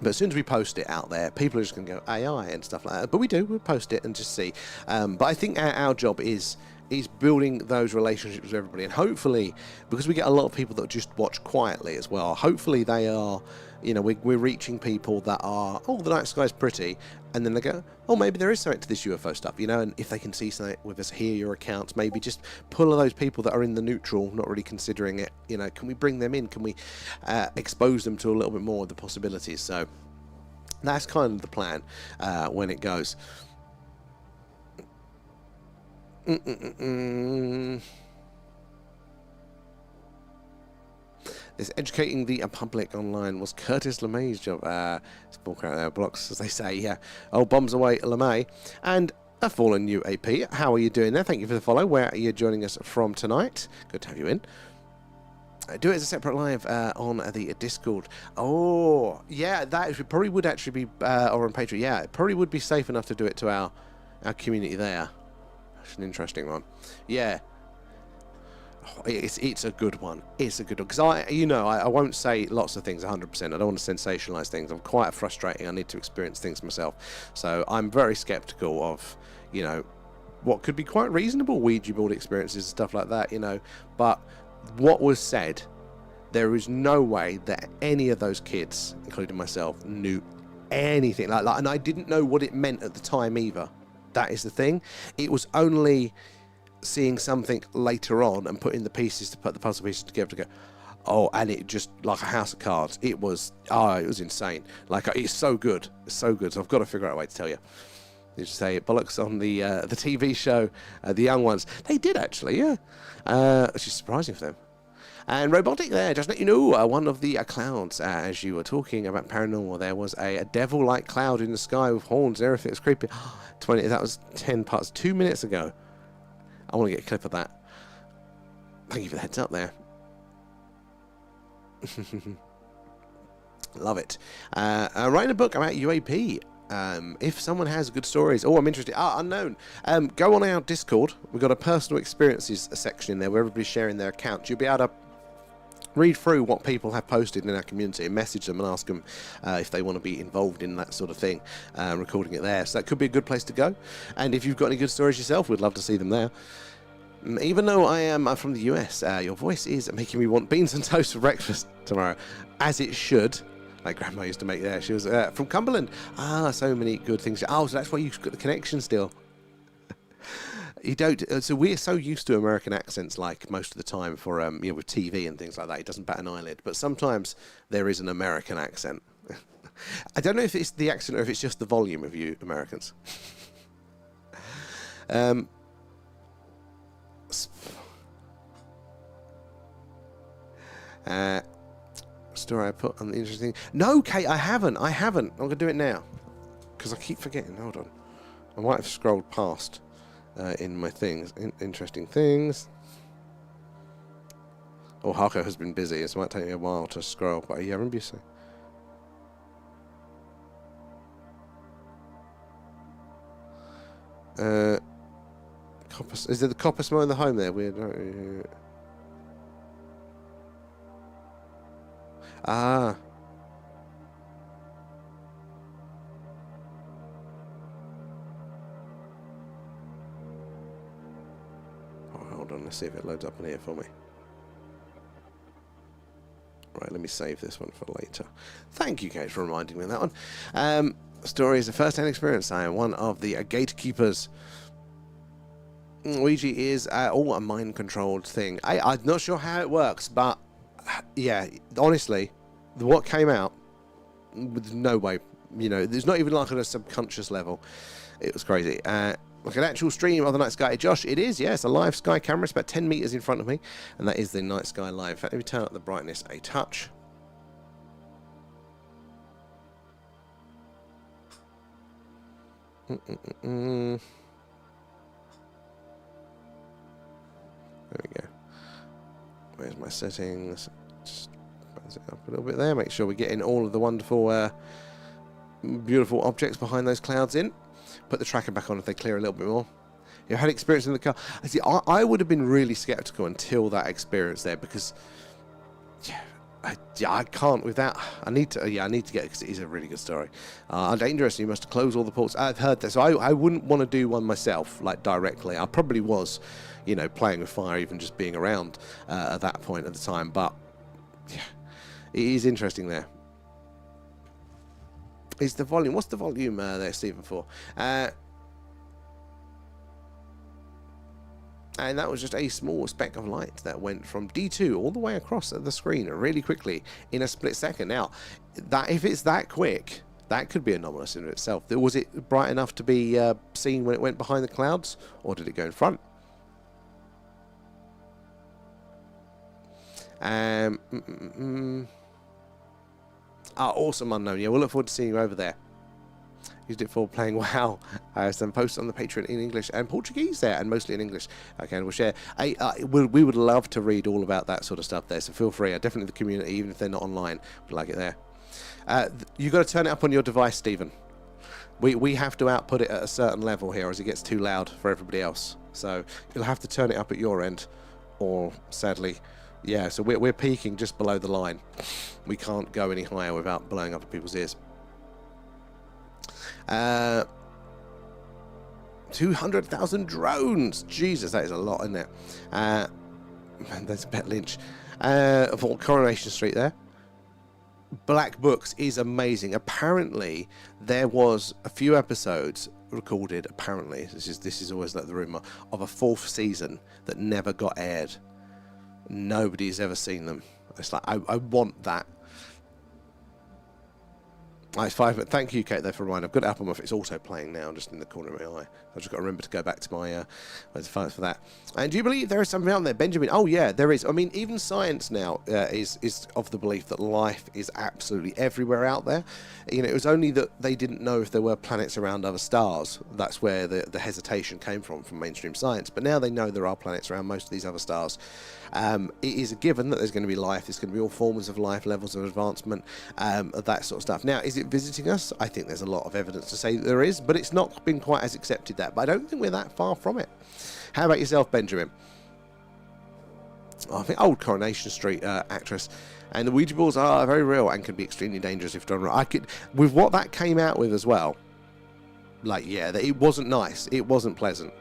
as soon as we post it out there, people are just going to go AI and stuff like that. But we'll post it and just see. But I think our job is building those relationships with everybody. And hopefully, because we get a lot of people that just watch quietly as well, hopefully they are, you know, we're reaching people that are, oh, the night sky's pretty. And then they go, oh, maybe there is something to this UFO stuff, you know, and if they can see something with us, hear your accounts, maybe just pull those people that are in the neutral, not really considering it, you know, can we bring them in? Can we expose them to a little bit more of the possibilities? So that's kind of the plan when it goes. This educating the public online was Curtis LeMay's job. Walk out there, blocks, as they say, yeah. Oh, bombs away, LeMay. And a fallen UAP. How are you doing there? Thank you for the follow. Where are you joining us from tonight? Good to have you in. Do it as a separate live on the Discord. Oh, yeah, that probably would actually be, or on Patreon. Yeah, it probably would be safe enough to do it to our community there. That's an interesting one. Yeah. Oh, it's a good one. It's a good one. Because I won't say lots of things 100%. I don't want to sensationalize things. I'm quite frustrating. I need to experience things myself. So I'm very skeptical of, you know, what could be quite reasonable Ouija board experiences and stuff like that, you know. But what was said, there is no way that any of those kids, including myself, knew anything like that. And I didn't know what it meant at the time either. That is the thing. It was only seeing something later on and putting the pieces to put the puzzle pieces together to go, oh, and it just like a house of cards. It was insane. Like, it's so good. It's so good. So I've got to figure out a way to tell you. Did you say bollocks on the TV show, The Young Ones? They did actually, yeah. Which is surprising for them. And Robotic there, just let you know, one of the clouds, as you were talking about paranormal, there was a devil-like cloud in the sky with horns and everything. It was creepy. That was 10 parts, 2 minutes ago. I want to get a clip of that. Thank you for the heads up there. Love it. Writing a book about UAP. If someone has good stories, I'm interested. Unknown. Go on our Discord. We've got a personal experiences section in there where everybody's sharing their accounts. You'll be able to read through what people have posted in our community and message them and ask them if they want to be involved in that sort of thing, recording it there. So that could be a good place to go. And if you've got any good stories yourself, we'd love to see them there. Even though I am from the US, your voice is making me want beans and toast for breakfast tomorrow, as it should. Like Grandma used to make there. She was from Cumberland. So many good things. Oh, so that's why you've got the connection still. You don't. So we're so used to American accents, like most of the time for with TV and things like that. It doesn't bat an eyelid. But sometimes there is an American accent. I don't know if it's the accent or if it's just the volume of you Americans. story I put on the interesting... No, Kate, I haven't. I haven't. I'm going to do it now. Because I keep forgetting. Hold on. I might have scrolled past in my things. Interesting things. Oh, Harko has been busy. So it might take me a while to scroll. But yeah, I remember you saying... Copper, is there the copper smell in the home there? Weird. Ah. Oh, hold on. Let's see if it loads up in here for me. Right, let me save this one for later. Thank you, Kate, for reminding me of that one. Story is a first-hand experience. I am one of the gatekeepers. Ouija is all a mind-controlled thing. I'm not sure how it works, but yeah, honestly, what came out, with no way, you know, there's not even like on a subconscious level. It was crazy. Like an actual stream of the night sky. Josh, it is, yes, a live sky camera. It's about 10 meters in front of me, and that is the night sky live. In fact, let me turn up the brightness a touch. There we go. Where's my settings? Just bounce it up a little bit there. Make sure we're getting all of the wonderful, beautiful objects behind those clouds in. Put the tracker back on if they clear a little bit more. You had experience in the car. See, I would have been really skeptical until that experience there, because I can't without. I need to get it because it is a really good story. Dangerous. You must close all the ports. I've heard that, so I wouldn't want to do one myself, like directly. I probably was, you know, playing with fire, even just being around at that point at the time. But yeah, it is interesting there. Is the volume? What's the volume there, Stephen? For? And that was just a small speck of light that went from D2 all the way across the screen really quickly in a split second. Now, that if it's that quick, that could be anomalous in itself. Was it bright enough to be seen when it went behind the clouds, or did it go in front? Awesome unknown. Yeah, we'll look forward to seeing you over there. Used it for playing WoW. Some posts on the Patreon in English and Portuguese there, and mostly in English. Okay, and we'll share. We would love to read all about that sort of stuff there, so feel free. Definitely the community, even if they're not online, would like it there. You've got to turn it up on your device, Stephen. We have to output it at a certain level here, as it gets too loud for everybody else. So you'll have to turn it up at your end, or sadly, yeah. So we're peaking just below the line. We can't go any higher without blowing up people's ears. 200,000 drones. Jesus, that is a lot, isn't it? Man, that's Bet Lynch. For Coronation Street there. Black Books is amazing. Apparently, there was a few episodes recorded. Apparently, this is always like the rumor of a 4th season that never got aired. Nobody's ever seen them. It's like I want that. It's 5 minutes. Thank you, Kate, though, for reminding. I've got it up on my... It's also playing now, just in the corner of my eye. I've just got to remember to go back to my for that. And do you believe there is something out there, Benjamin? Oh, yeah, there is. I mean, even science now is of the belief that life is absolutely everywhere out there. You know, it was only that they didn't know if there were planets around other stars. That's where the hesitation came from mainstream science. But now they know there are planets around most of these other stars. It is a given that there's going to be life. There's going to be all forms of life, levels of advancement, that sort of stuff. Now, is it visiting us? I think there's a lot of evidence to say that there is, but it's not been quite as accepted that. But I don't think we're that far from it. How about yourself, Benjamin? I think old Coronation Street actress. And the Ouija boards are very real and can be extremely dangerous if done right. I could, with what that came out with as well, like, yeah, it wasn't nice. It wasn't pleasant.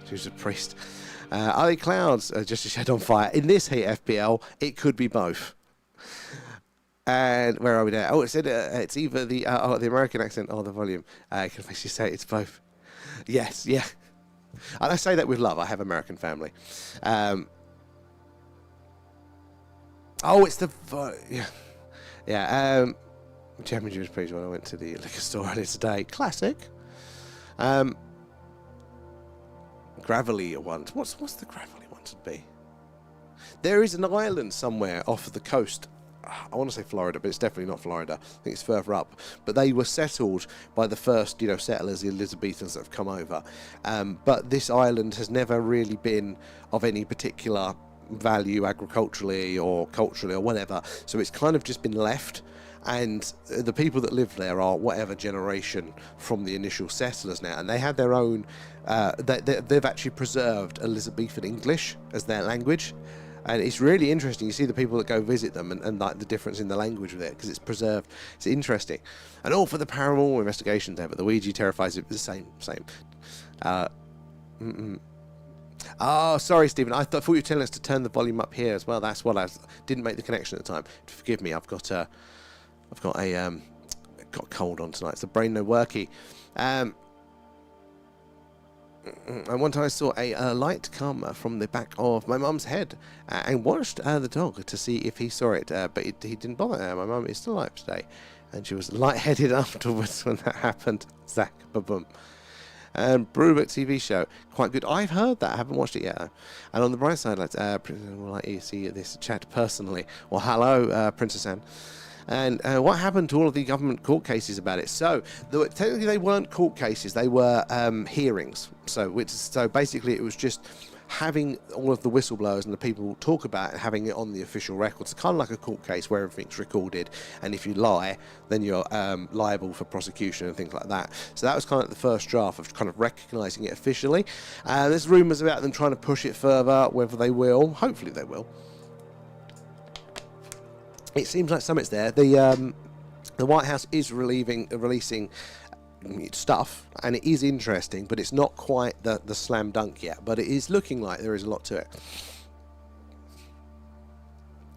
She was a priest. Are they clouds? Just a shed on fire. In this heat FPL, it could be both. And where are we there? Oh, it said it's either the American accent or the volume. I can basically say it's both. Yes, yeah. And I say that with love. I have American family. Oh, it's the... yeah. Yeah. German Jewish page when I went to the liquor store earlier today. Classic. Gravelly ones. What's the gravelly one? to be. There is an island somewhere off of the coast. I want to say Florida, but it's definitely not Florida. I think it's further up. But they were settled by the first, settlers, the Elizabethans that have come over. But this island has never really been of any particular value agriculturally or culturally or whatever. So it's kind of just been left. And the people that live there are whatever generation from the initial settlers now. And they had their own... they've actually preserved Elizabethan English as their language. And it's really interesting. You see the people that go visit them and like the difference in the language with it because it's preserved. It's interesting. And all for the paranormal investigations there, but the Ouija terrifies it. The same. Oh, sorry, Stephen. I thought you were telling us to turn the volume up here as well. That's what I didn't make the connection at the time. Forgive me. I've got a cold on tonight. It's the brain no worky. And one time I saw a light come from the back of my mum's head and watched the dog to see if he saw it, but he didn't bother. My mum is still alive today, and she was lightheaded afterwards when that happened. Zach, ba-boom. And Brewbook TV show, quite good. I've heard that. I haven't watched it yet. Though. And on the bright side, we'll let you see this chat personally. Well, hello, Princess Anne. And what happened to all of the government court cases about it? So technically they weren't court cases; they were hearings. So basically it was just having all of the whistleblowers and the people talk about it and having it on the official records. It's kind of like a court case where everything's recorded, and if you lie, then you're liable for prosecution and things like that. So that was kind of the first draft of kind of recognising it officially. There's rumours about them trying to push it further. Whether they will, hopefully they will. It seems like something's there. The White House is releasing stuff, and it is interesting, but it's not quite the slam dunk yet. But it is looking like there is a lot to it.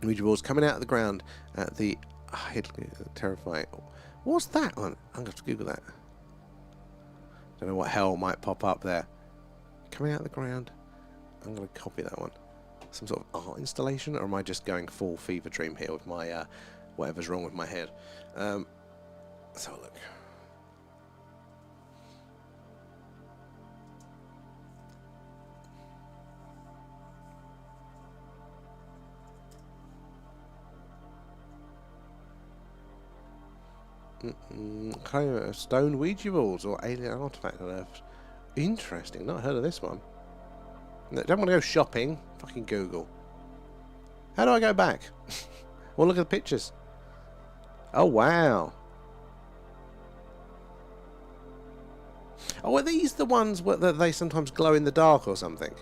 Ouija boards coming out of the ground at the terrifying. What's that one? I'm going to have to Google that. Don't know what hell might pop up there. Coming out of the ground. I'm going to copy that one. Some sort of art installation, or am I just going full fever dream here with my whatever's wrong with my head? Let's have a look. Stone Ouija boards or alien artifact unearthed. Interesting. Not heard of this one. Don't want to go shopping. Fucking Google. How do I go back? Well, look at the pictures. Oh, wow. Oh, are these the ones that they sometimes glow in the dark or something?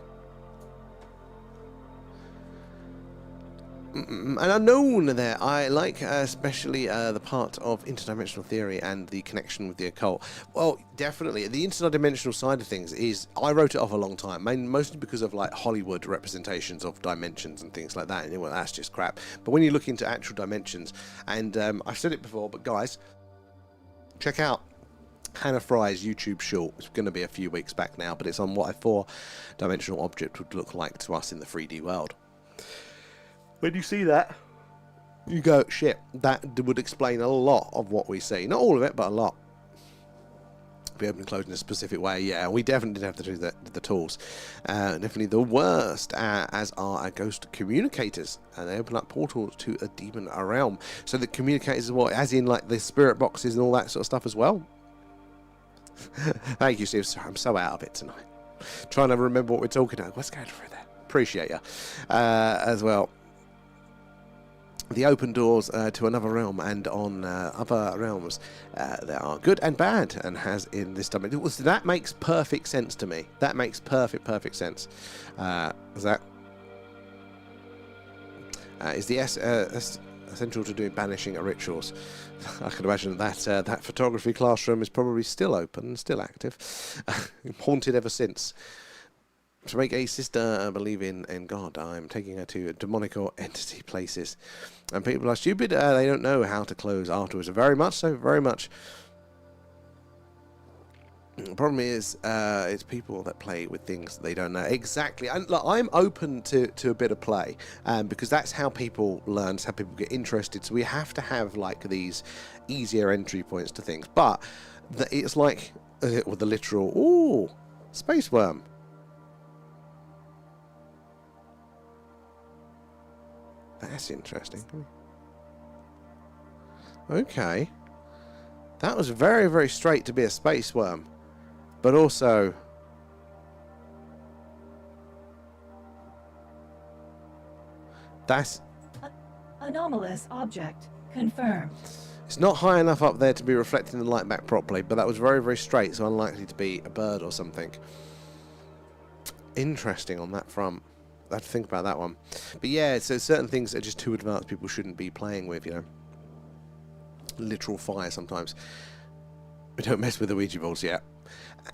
An unknown there. I like especially the part of interdimensional theory and the connection with the occult. Well, definitely. The interdimensional side of things is... I wrote it off a long time, mostly because of like Hollywood representations of dimensions and things like that. And well, that's just crap. But when you look into actual dimensions, and I've said it before, but guys, check out Hannah Fry's YouTube short. It's going to be a few weeks back now, but it's on what a four-dimensional object would look like to us in the 3D world. When you see that, you go, shit, that would explain a lot of what we see. Not all of it, but a lot. Be open and closed in a specific way, yeah. We definitely didn't have to do the tools. Definitely the worst, as are our ghost communicators. And they open up portals to a demon realm. So the communicators, what, as in like the spirit boxes and all that sort of stuff as well? Thank you, Steve. I'm so out of it tonight. Trying to remember what we're talking about. What's going through there? Appreciate you. As well. The open doors to another realm, and on other realms there are good and bad, and has in this dimension. That makes perfect sense to me. That makes perfect sense. Is the essential to doing banishing rituals. I can imagine that that photography classroom is probably still open and still active, haunted ever since. To make a sister believe in God, I'm taking her to demonic or entity places. And people are stupid, they don't know how to close afterwards. Very much so, very much. The problem is, it's people that play with things that they don't know. Exactly. And look, I'm open to a bit of play, because that's how people learn, it's how people get interested. So we have to have like these easier entry points to things. But it's like with the literal, ooh, space worm. That's interesting. Okay. That was very, very straight to be a space worm. But also... That's...
Anomalous object confirmed.
It's not high enough up there to be reflecting the light back properly, but that was very, very straight, so unlikely to be a bird or something. Interesting on that front. I have to think about that one. But yeah, so certain things that are just too advanced people shouldn't be playing with, you know. Literal fire sometimes. We don't mess with the Ouija boards yet.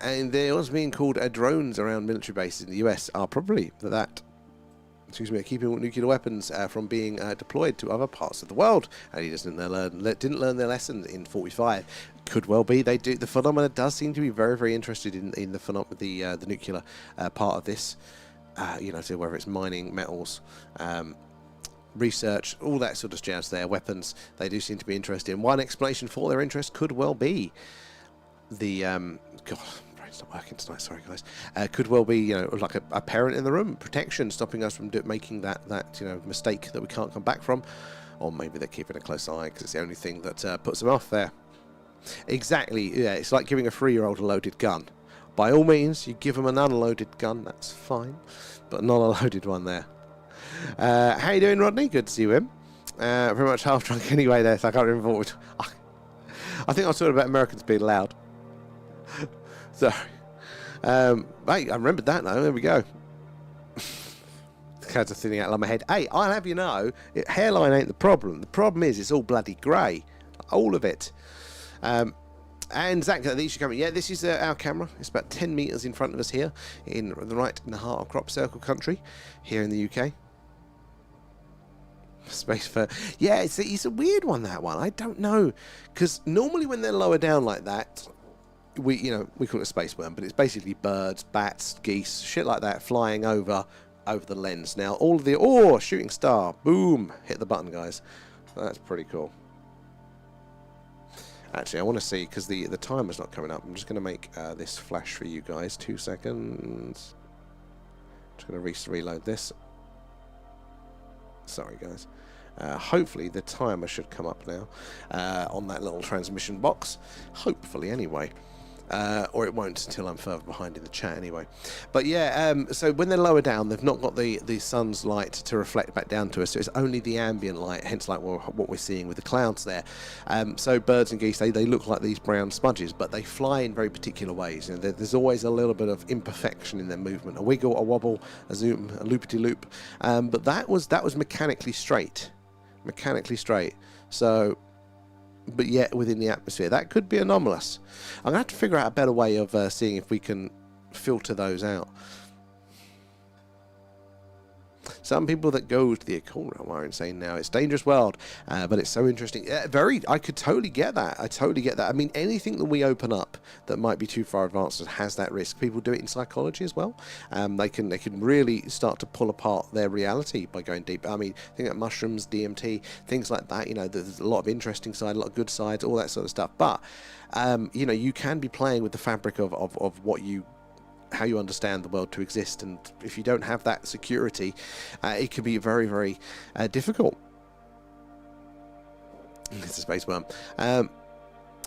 And they're also being called drones around military bases in the US are probably that. Excuse me, keeping nuclear weapons from being deployed to other parts of the world. And he didn't learn their lesson in 45. Could well be they do. The phenomena does seem to be very, very interested in the nuclear part of this. You know, so whether it's mining, metals, research, all that sort of jazz there, weapons, they do seem to be interested in. One explanation for their interest could well be the God, brain's not working tonight, sorry guys. Could well be, you know, like a parent in the room, protection, stopping us from making that you know, mistake that we can't come back from. Or maybe they're keeping a close eye because it's the only thing that puts them off there. Exactly, yeah, it's like giving a 3-year-old a loaded gun. By all means, you give them an unloaded gun, that's fine, but not a loaded one there. How you doing, Rodney? Good to see you in. Very much half drunk anyway there, so I can't remember what I think I was talking about Americans being loud. So, hey, I remembered that now, there we go. Cats are thinning out of my head. Hey, I'll have you know, hairline ain't the problem. The problem is it's all bloody grey. All of it. And Zach, these are coming. Yeah, this is our camera. It's about 10 metres in front of us here, right in the heart of crop circle country, here in the UK. Space for, yeah, it's a weird one, that one. I don't know, because normally when they're lower down like that, we call it a space worm, but it's basically birds, bats, geese, shit like that flying over the lens. Now all of the shooting star, boom, hit the button, guys. That's pretty cool. Actually, I want to see, because the timer's not coming up. I'm just going to make this flash for you guys. 2 seconds. Just going to reload this. Sorry, guys. Hopefully, the timer should come up now on that little transmission box. Hopefully, anyway. Or it won't until I'm further behind in the chat anyway. But yeah, so when they're lower down, they've not got the sun's light to reflect back down to us, so it's only the ambient light, hence like what we're seeing with the clouds there. So birds and geese, they look like these brown smudges, but they fly in very particular ways. You know, there's always a little bit of imperfection in their movement, a wiggle, a wobble, a zoom, a loopity-loop. But that was mechanically straight. So... but yet within the atmosphere. That could be anomalous. I'm going to have to figure out a better way of seeing if we can filter those out. Some people that go to the occult realm are insane now. It's a dangerous world, but it's so interesting. I could totally get that. I mean, anything that we open up that might be too far advanced has that risk. People do it in psychology as well. They can really start to pull apart their reality by going deep. I mean, think about mushrooms, DMT, things like that. You know, there's a lot of interesting side, a lot of good sides, all that sort of stuff. But you know, you can be playing with the fabric of how you understand the world to exist, and if you don't have that security, it can be very, very difficult. It's a space worm.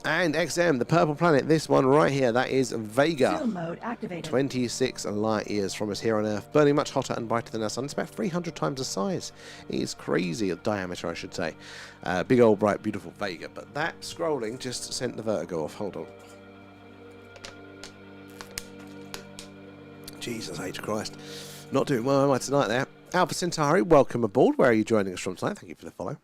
And XM, the purple planet, this one right here, that is Vega.
Zoom mode activated.
26 light years from us here on Earth, burning much hotter and brighter than our sun. It's about 300 times the size. It is crazy, the diameter, I should say. Big old, bright, beautiful Vega. But that scrolling just sent the vertigo off. Hold on. Jesus H. Christ. Not doing well, am I, tonight there? Alpha Centauri, welcome aboard. Where are you joining us from tonight? Thank you for the follow.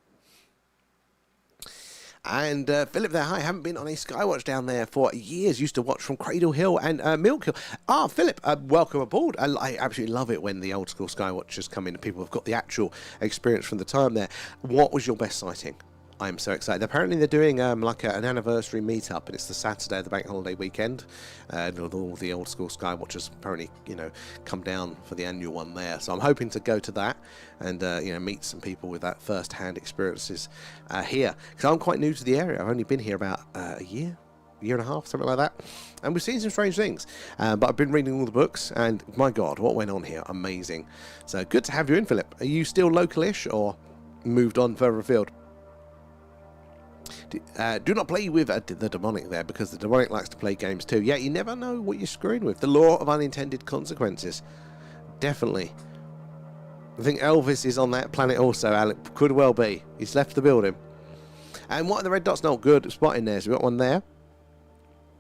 And Philip there, hi, haven't been on a Skywatch down there for years. Used to watch from Cradle Hill and Milk Hill. Philip, welcome aboard. I absolutely love it when the old school Skywatchers come in and people have got the actual experience from the time there. What was your best sighting? I'm so excited. Apparently they're doing like an anniversary meetup, and it's the Saturday of the bank holiday weekend. And all the old school Skywatchers apparently, you know, come down for the annual one there. So I'm hoping to go to that and you know, meet some people with that first-hand experiences here. Because I'm quite new to the area. I've only been here about a year and a half, something like that. And we've seen some strange things. But I've been reading all the books, and my God, what went on here? Amazing. So good to have you in, Philip. Are you still local-ish, or? moved on further afield. Do not play with the demonic there, because the demonic likes to play games too. Yeah, you never know what you're screwing with. The law of unintended consequences. Definitely. I think Elvis is on that planet also, Alec. Could well be. He's left the building. And what are the red dots? Not good. Spotting there. So we've got one there.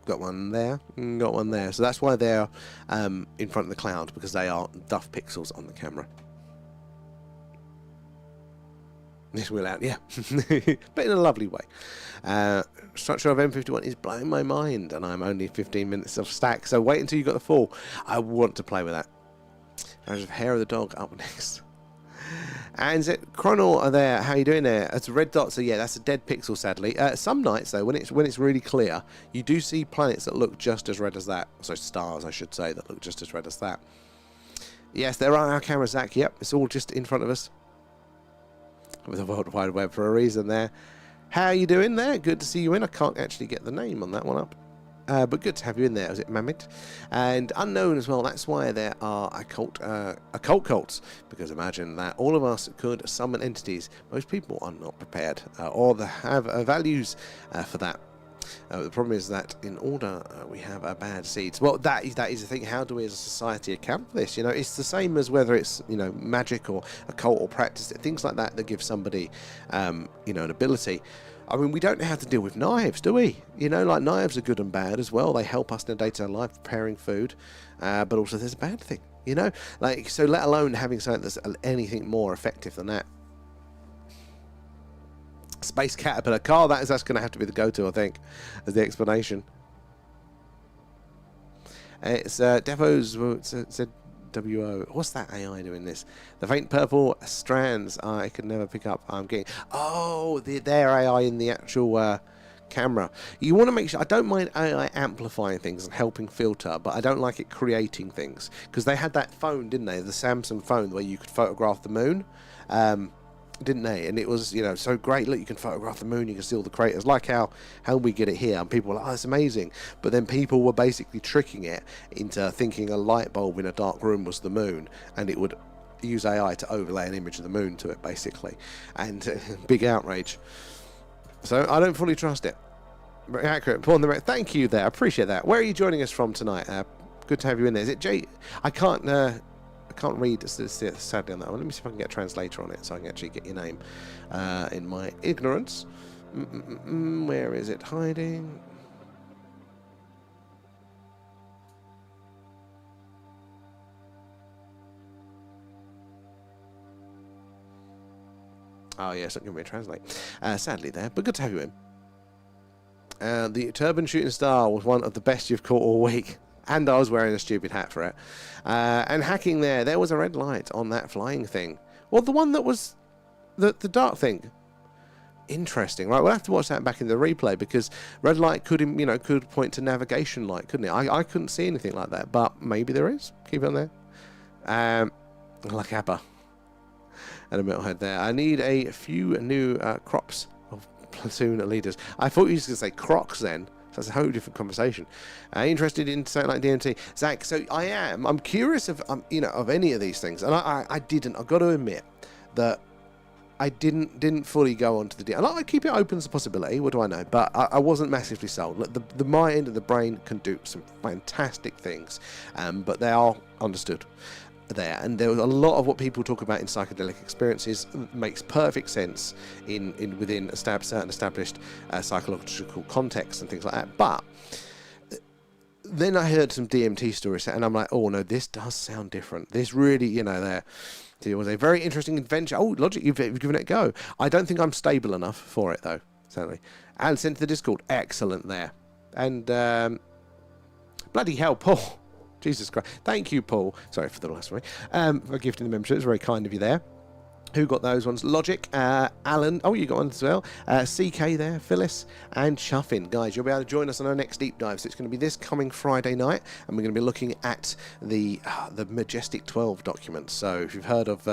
Got one there. Got one there. So that's why they're in front of the cloud, because they are duff pixels on the camera. This will out, yeah. But in a lovely way. Structure of M51 is blowing my mind, and I'm only 15 minutes off stack, so wait until you got the full. I want to play with that. There's hair of the dog up next. And Chronal are there. How are you doing there? It's red dots, so yeah, that's a dead pixel, sadly. Some nights, though, when it's really clear, you do see planets that look just as red as that. So stars, I should say, that look just as red as that. Yes, there are our cameras, Zach. Yep, it's all just in front of us. With the World Wide Web for a reason there. How are you doing there? Good to see you in. I can't actually get the name on that one up. But good to have you in there. Is it Mammoth? And unknown as well. That's why there are occult cults. Because imagine that all of us could summon entities. Most people are not prepared or they have values for that. The problem is that in order we have bad seeds. Well, that is the thing. How do we as a society account for this? You know, it's the same as whether it's, you know, magic or occult or practice, things like that give somebody, you know, an ability. I mean, we don't know how to deal with knives, do we? You know, like knives are good and bad as well. They help us in our day-to-day life preparing food, but also there's a bad thing. You know, like, so let alone having something that's anything more effective than that. Space Caterpillar. Carl, that's going to have to be the go-to, I think, as the explanation. It's Devos said WO. What's that AI doing this? The faint purple strands I could never pick up. I'm getting... Oh, their AI in the actual camera. You want to make sure... I don't mind AI amplifying things and helping filter, but I don't like it creating things. Because they had that phone, didn't they? The Samsung phone where you could photograph the moon. Didn't they? And it was, you know, so great. Look, you can photograph the moon, you can see all the craters, like how we get it here. And people were like, oh, that's amazing. But then people were basically tricking it into thinking a light bulb in a dark room was the moon, and it would use AI to overlay an image of the moon to it, basically. And big outrage. So I don't fully trust it. Very accurate. Paul on the thank you there. I appreciate that. Where are you joining us from tonight? Good to have you in there. Is it Jay? I can't read sadly on that one. Let me see if I can get a translator on it so I can actually get your name in my ignorance. Where is it hiding? Oh yeah, it's not going to be a translate. Sadly there, but good to have you in. The turban shooting star was one of the best you've caught all week. And I was wearing a stupid hat for it. And hacking there was a red light on that flying thing. Well, the one that was the dark thing. Interesting, right? We'll have to watch that back in the replay, because red light could, you know, could point to navigation light, couldn't it? I couldn't see anything like that, but maybe there is. Keep it on there. Like Abba. And a metalhead there. I need a few new crops of platoon leaders. I thought you were going to say crocs then. That's a whole different conversation. Interested in something like DMT, Zach? So I am. I'm curious of you know, of any of these things, and I've got to admit that I didn't fully go on to the deal. I keep it open as a possibility. What do I know? But I wasn't massively sold. Look, the mind and the brain can do some fantastic things, but they are understood there, and there was a lot of what people talk about in psychedelic experiences makes perfect sense within certain established psychological contexts and things like that. But then I heard some DMT stories, and I'm like, oh no, this does sound different. This really, you know, it was a very interesting adventure. Oh, logic, you've given it a go. I don't think I'm stable enough for it though, certainly. And sent to the Discord, excellent there. And bloody hell, Paul. Jesus Christ. Thank you, Paul. Sorry for the last one. For gifting the membership. It's very kind of you there. Who got those ones? Logic, Alan. Oh, you got one as well. CK there, Phyllis, and Chuffin. Guys, you'll be able to join us on our next deep dive. So it's going to be this coming Friday night, and we're going to be looking at the Majestic 12 documents. So if you've heard of,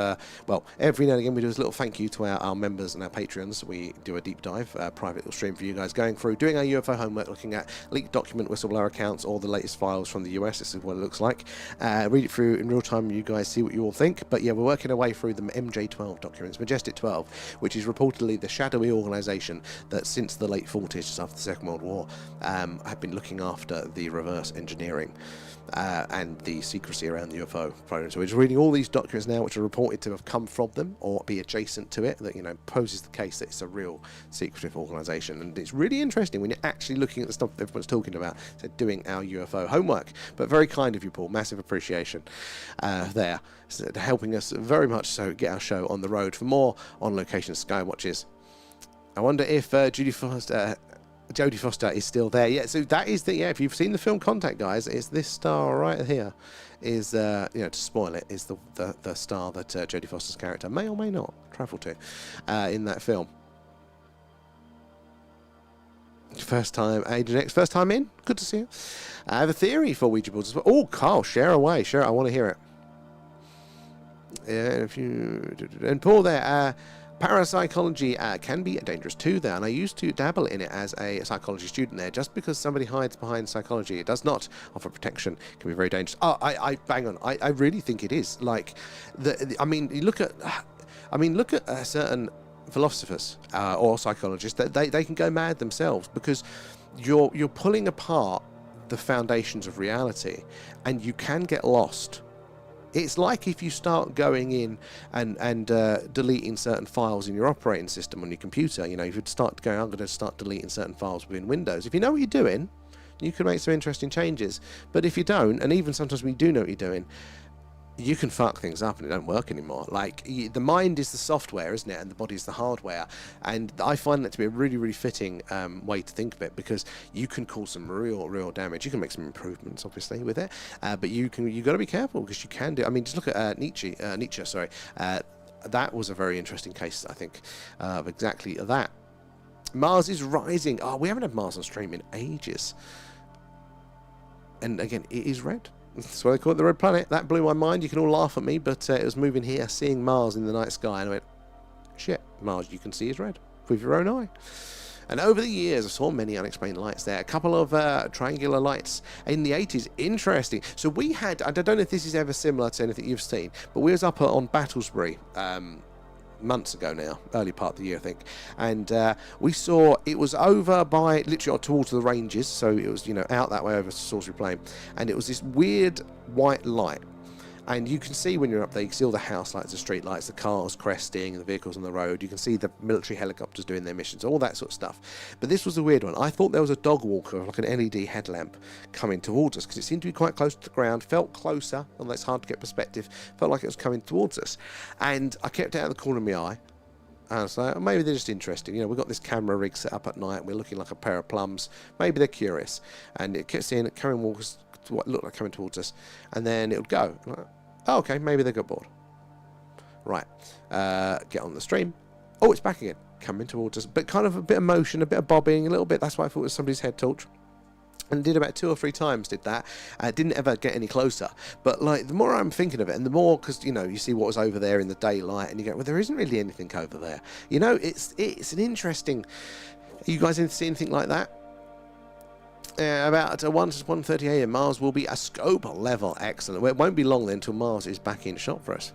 well, every now and again we do a little thank you to our members and our Patreons. We do a deep dive, private little stream for you guys, going through, doing our UFO homework, looking at leaked document whistleblower accounts, or the latest files from the US. This is what it looks like. Read it through in real time. You guys see what you all think. But yeah, we're working our way through the MJ12 12 documents, Majestic 12, which is reportedly the shadowy organisation that since the late 40s, just after the Second World War, have been looking after the reverse engineering and the secrecy around the UFO program. So we're just reading all these documents now which are reported to have come from them or be adjacent to it, that, you know, poses the case that it's a real secretive organisation. And it's really interesting when you're actually looking at the stuff that everyone's talking about, so doing our UFO homework. But very kind of you, Paul, massive appreciation there, so helping us very much so get our show on the road. For more on location Skywatches, I wonder if Jodie Foster is still there. Yeah, so that is the, if you've seen the film Contact, guys, it's this star right here is, to spoil it, is the star that Jodie Foster's character may or may not travel to in that film. First time, Agent X, first time in. Good to see you. I have a theory for Ouija boards as well. Oh, Carl, share away. Share, I want to hear it. Yeah, if you... And Paul there, parapsychology can be dangerous too there, and I used to dabble in it as a psychology student there. Just because somebody hides behind psychology, it does not offer protection. It can be very dangerous. Oh, I bang on. I really think it is. Like, you look at certain philosophers or psychologists, that they can go mad themselves because you're pulling apart the foundations of reality, and you can get lost. It's like if you start going in and deleting certain files in your operating system on your computer. You know, if you start going, I'm going to start deleting certain files within Windows. If you know what you're doing, you can make some interesting changes. But if you don't, and even sometimes when you do know what you're doing, you can fuck things up and it don't work anymore. Like, the mind is the software, isn't it? And the body is the hardware. And I find that to be a really, really fitting way to think of it, because you can cause some real damage. You can make some improvements, obviously, with it. But you got to be careful, because you can do... I mean, just look at Nietzsche. That was a very interesting case, I think, of exactly that. Mars is rising. Oh, we haven't had Mars on stream in ages. And again, it is red. That's why they call it the Red Planet. That blew my mind. You can all laugh at me, but it was moving here, seeing Mars in the night sky, and I went, shit, Mars you can see is red with your own eye. And over the years, I saw many unexplained lights there. A couple of triangular lights in the 80s. Interesting. So we had, I don't know if this is ever similar to anything you've seen, but we was up on Battlesbury months ago now, early part of the year, I think, and we saw it was over by literally towards the ranges, so it was, you know, out that way over Salisbury Plain, and it was this weird white light. And you can see when you're up there, you can see all the house lights, the street lights, the cars cresting, the vehicles on the road. You can see the military helicopters doing their missions, all that sort of stuff. But this was a weird one. I thought there was a dog walker, like an LED headlamp, coming towards us, because it seemed to be quite close to the ground, felt closer, although it's hard to get perspective, felt like it was coming towards us. And I kept it out of the corner of my eye. And I was like, oh, maybe they're just interested. You know, we've got this camera rig set up at night, and we're looking like a pair of plums. Maybe they're curious. And it kept seeing it coming towards, what looked like coming towards us. And then it would go. Oh, okay, maybe they got bored. Right, get on the stream. Oh, it's back again, coming towards us. But kind of a bit of motion, a bit of bobbing, a little bit. That's why I thought it was somebody's head torch. And did about 2 or 3 times, did that. Didn't ever get any closer. But, like, the more I'm thinking of it, and the more, because, you know, you see what was over there in the daylight, and you go, well, there isn't really anything over there. You know, it's an interesting... You guys see anything like that? About 1 to 1:30 a.m. Mars will be a scope level. Excellent. Well, it won't be long then until Mars is back in shot for us.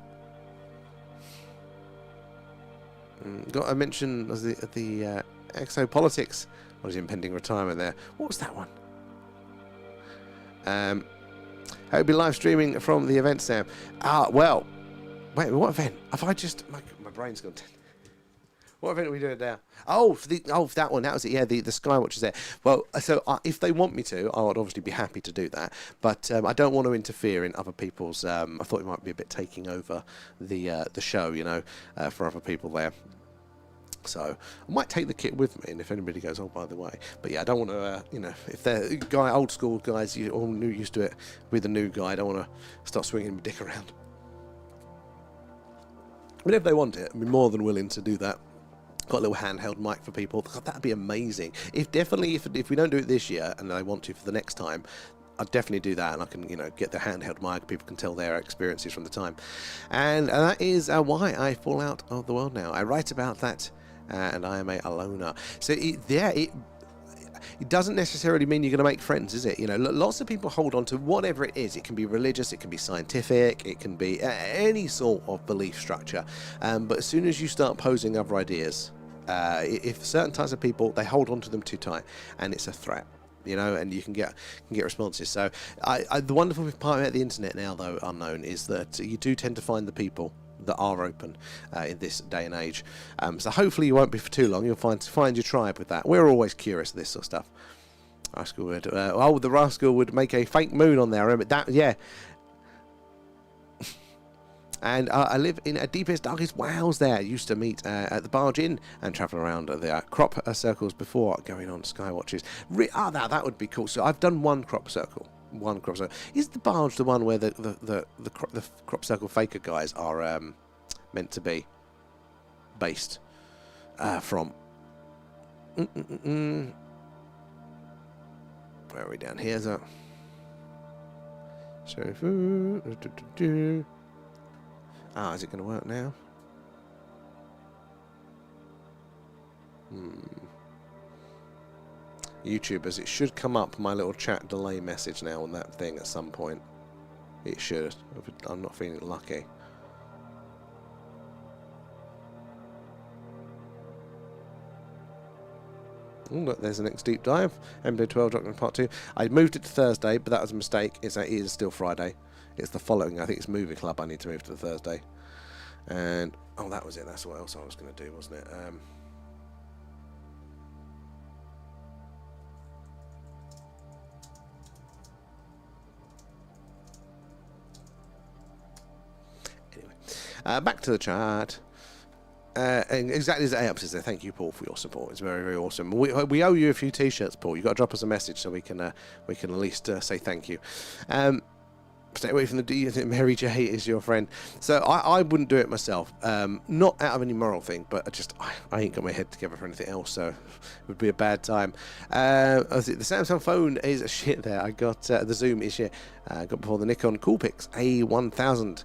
Got to mention the exopolitics. What is impending retirement there? What was that one? I'll be live streaming from the event, Sam. Well, wait, what event? Have I just... My brain's gone... What event are we doing now? Oh, for that one. That was it. Yeah, the Skywatch is there. Well, so if they want me to, I would obviously be happy to do that. But I don't want to interfere in other people's... I thought it might be a bit taking over the show, you know, for other people there. So I might take the kit with me, and if anybody goes, oh, by the way. But yeah, I don't want to, you know, if they're old school guys, you all used to it with the new guy, I don't want to start swinging my dick around. But if they want it, I'd be more than willing to do that. Got a little handheld mic for people. God, that'd be amazing. If we don't do it this year, and I want to for the next time, I'd definitely do that, and I can, you know, get the handheld mic. People can tell their experiences from the time, and that is why I fall out of the world now. I write about that, and I am a loner. So it doesn't necessarily mean you're going to make friends, is it? You know, lots of people hold on to whatever it is. It can be religious, it can be scientific, it can be any sort of belief structure. But as soon as you start posing other ideas, if certain types of people, they hold on to them too tight, and it's a threat. You know, and you can get responses. So the wonderful part about the internet now, though, Unknown, is that you do tend to find the people that are open in this day and age. So hopefully you won't be for too long. You'll find your tribe with that. We're always curious of this sort of stuff. Rascal would, the rascal would make a fake moon on there. Remember that? Yeah. And I live in a deepest, darkest Wales there. I used to meet at the Barge Inn and travel around the crop circles before going on Skywatches. That would be cool. So I've done one crop circle. Is the Barge the one where the crop circle faker guys are meant to be based from? Where are we down here? So is it going to work now? YouTubers, it should come up my little chat delay message now on that thing at some point. It should. I'm not feeling lucky. Oh, look, there's the next deep dive. MD12 Doctor Part 2. I moved it to Thursday, but that was a mistake. It is still Friday. It's the following. I think it's Movie Club I need to move to the Thursday. And, that was it. That's what else I was going to do, wasn't it? Anyway, back to the chat. And exactly as AOP says there, thank you, Paul, for your support. It's very, very awesome. We owe you a few t-shirts, Paul. You've got to drop us a message so we can at least say thank you. Stay away from the D. You think Mary J is your friend. So I wouldn't do it myself. Not out of any moral thing, but I ain't got my head together for anything else, so it would be a bad time. The Samsung phone is shit there. I got the Zoom is shit. I got before the Nikon Coolpix A1000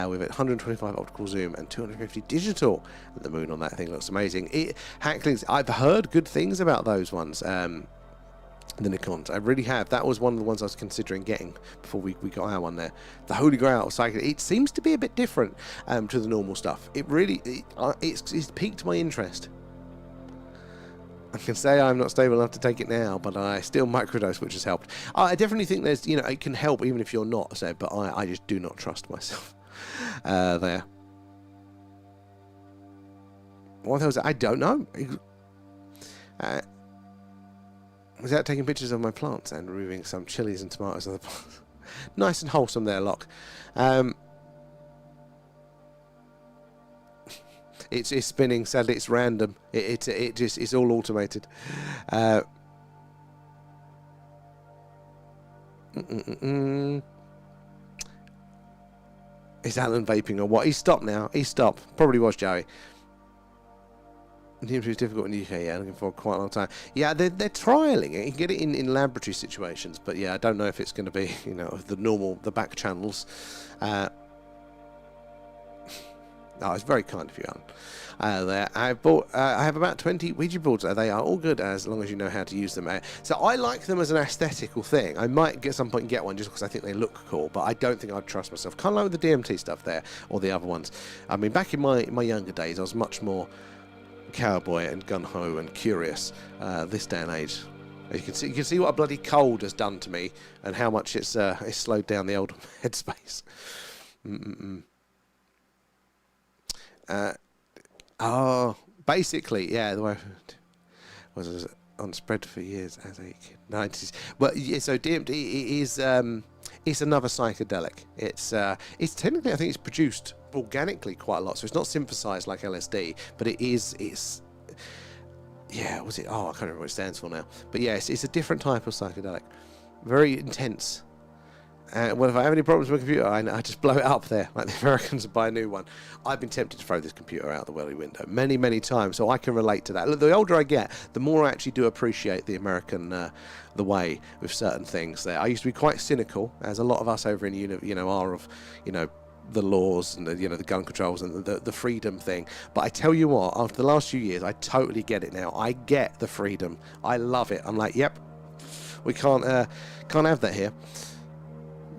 with a 125 optical zoom and 250 digital. The moon on that thing looks amazing. Hacklinks, I've heard good things about those ones. The Nikons, I really have. That was one of the ones I was considering getting before we got our one there. The Holy Grail cycle. It seems to be a bit different to the normal stuff. It really, it's piqued my interest. I can say I'm not stable enough to take it now, but I still microdose, which has helped. I definitely think there's, it can help even if you're not. So, but I just do not trust myself there. What else? I don't know. Without taking pictures of my plants and removing some chilies and tomatoes of the plants. Nice and wholesome there, Locke. It's spinning. Sadly, it's random. It's all automated. Is Alan vaping or what? He's stopped now. He's stopped. Probably was Joey. It seems to be difficult in the UK, looking for quite a long time. Yeah, they're trialling it. You can get it in laboratory situations, but yeah, I don't know if it's going to be, the back channels. It's very kind of you, Alan. There, I have about 20 Ouija boards. They are all good as long as you know how to use them. So I like them as an aesthetical thing. I might at some point get one just because I think they look cool, but I don't think I'd trust myself. Kind of like with the DMT stuff there, or the other ones. I mean, back in my younger days, I was much more cowboy and gun-ho and curious. This day and age, you can see what a bloody cold has done to me and how much it's slowed down the old headspace. Basically, yeah, the way was on spread for years as a kid. 90s. But yeah, so DMT is it's another psychedelic. It's technically, I think it's produced organically quite a lot, so it's not synthesized like LSD, but it's yeah, was it? I can't remember what it stands for now. But yes, it's a different type of psychedelic, very intense. Well, if I have any problems with my computer, I just blow it up there, like the Americans, and buy a new one. I've been tempted to throw this computer out the welly window many, many times, so I can relate to that. Look, the older I get, the more I actually do appreciate the American the way with certain things there. I used to be quite cynical, as a lot of us over in are of, the laws and the gun controls and the freedom thing. But I tell you what, after the last few years, I totally get it now. I get the freedom. I love it. I'm like, yep, we can't have that here.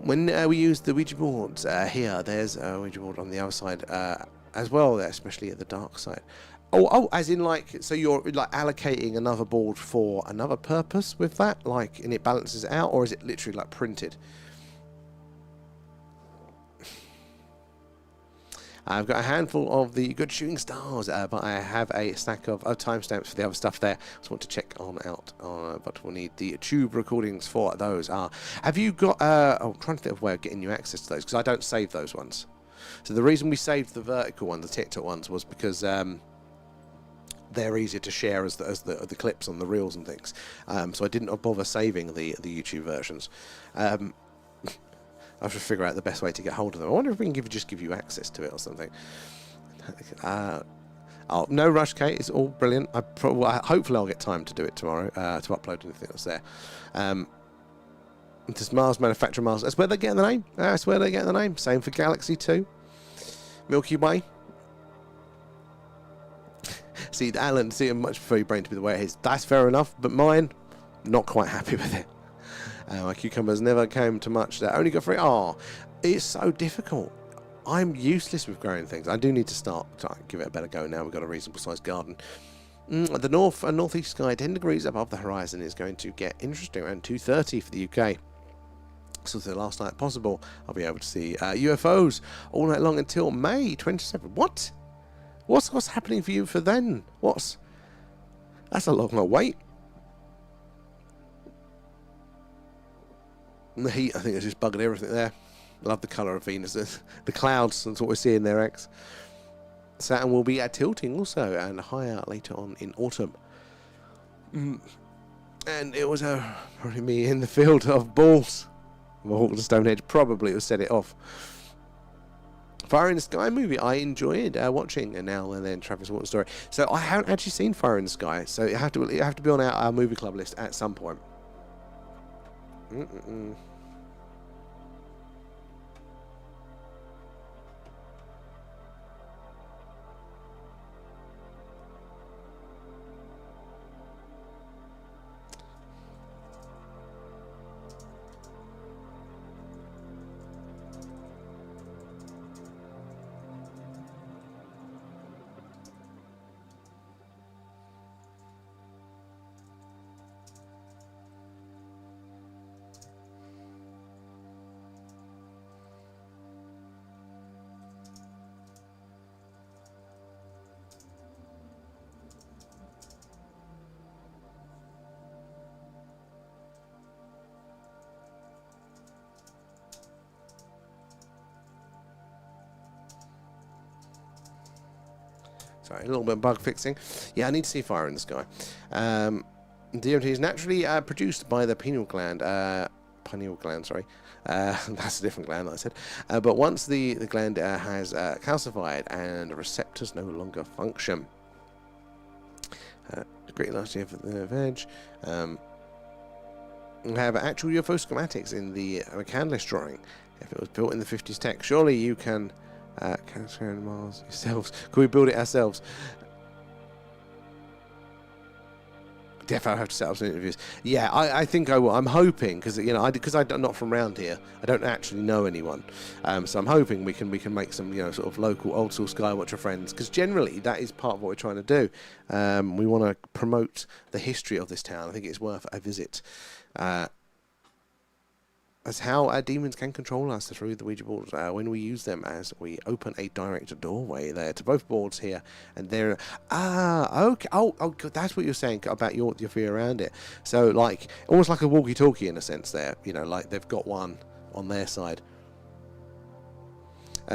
When we use the Ouija boards here, there's a Ouija board on the other side as well, especially at the dark side. Oh, as in like, so you're like allocating another board for another purpose with that, like, and it balances it out, or is it literally like printed? I've got a handful of the good shooting stars, but I have a stack of timestamps for the other stuff there. So I want to check on out, but we'll need the tube recordings for those. Have you got, I'm trying to think of a way of getting you access to those, because I don't save those ones. So the reason we saved the vertical ones, the TikTok ones, was because they're easier to share as the clips on the reels and things. So I didn't bother saving the YouTube versions. I have to figure out the best way to get hold of them. I wonder if we can just give you access to it or something. No rush, Kate. It's all brilliant. Hopefully I'll get time to do it tomorrow, to upload anything that's there. Does Mars manufacture Mars? That's where they get the name. That's where they get the name. Same for Galaxy 2. Milky Way. See, Alan, I much prefer your brain to be the way it is. That's fair enough, but mine, not quite happy with it. My cucumbers never came to much. They only got 3. It's so difficult. I'm useless with growing things. I do need to start to give it a better go now. We've got a reasonable sized garden. The north and northeast sky, 10 degrees above the horizon, is going to get interesting around 2:30 for the UK. So the last night possible, I'll be able to see UFOs all night long until May 27th. What? What's happening for you for then? That's a long wait. And the heat, I think, has just buggered everything there. Love the colour of Venus. The clouds, that's what we're seeing there, X. Saturn will be tilting also, and higher later on in autumn. And it was probably me in the field of balls. Walk to Stone Henge, probably will set it off. Fire in the Sky movie, I enjoyed watching, and now and then Travis Walton story. So I haven't actually seen Fire in the Sky, so it have to be on our movie club list at some point. Sorry, a little bit of bug fixing. Yeah, I need to see Fire in the Sky. DMT is naturally produced by the pineal gland. Pineal gland, sorry. That's a different gland, like I said. But once the gland has calcified and receptors no longer function. Great last year for the veg. We have actual UFO schematics in the McCandless drawing. If it was built in the 50s tech, surely you can... Cancer and Mars yourselves. Can we build it ourselves? Definitely have to set up some interviews. Yeah, I think I will. I'm hoping because I'm not from around here. I don't actually know anyone. So I'm hoping we can make some sort of local old school Skywatcher friends, because generally that is part of what we're trying to do. We want to promote the history of this town. I think it's worth a visit. That's how our demons can control us through the Ouija boards when we use them, as we open a direct doorway there to both boards here and there. Okay. Oh, that's what you're saying about your fear around it. So, like, almost like a walkie-talkie in a sense there. Like they've got one on their side.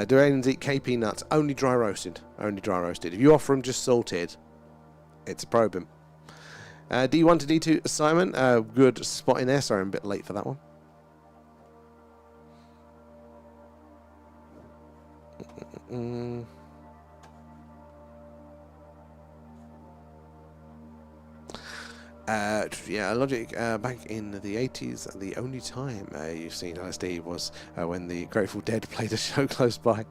Do aliens eat KP nuts? Only dry roasted. Only dry roasted. If you offer them just salted, it's a problem. D1 to D2, Simon. Good spot in there. Sorry, I'm a bit late for that one. Yeah, logic. Back in the 80s, the only time you've seen LSD was when the Grateful Dead played a show close by.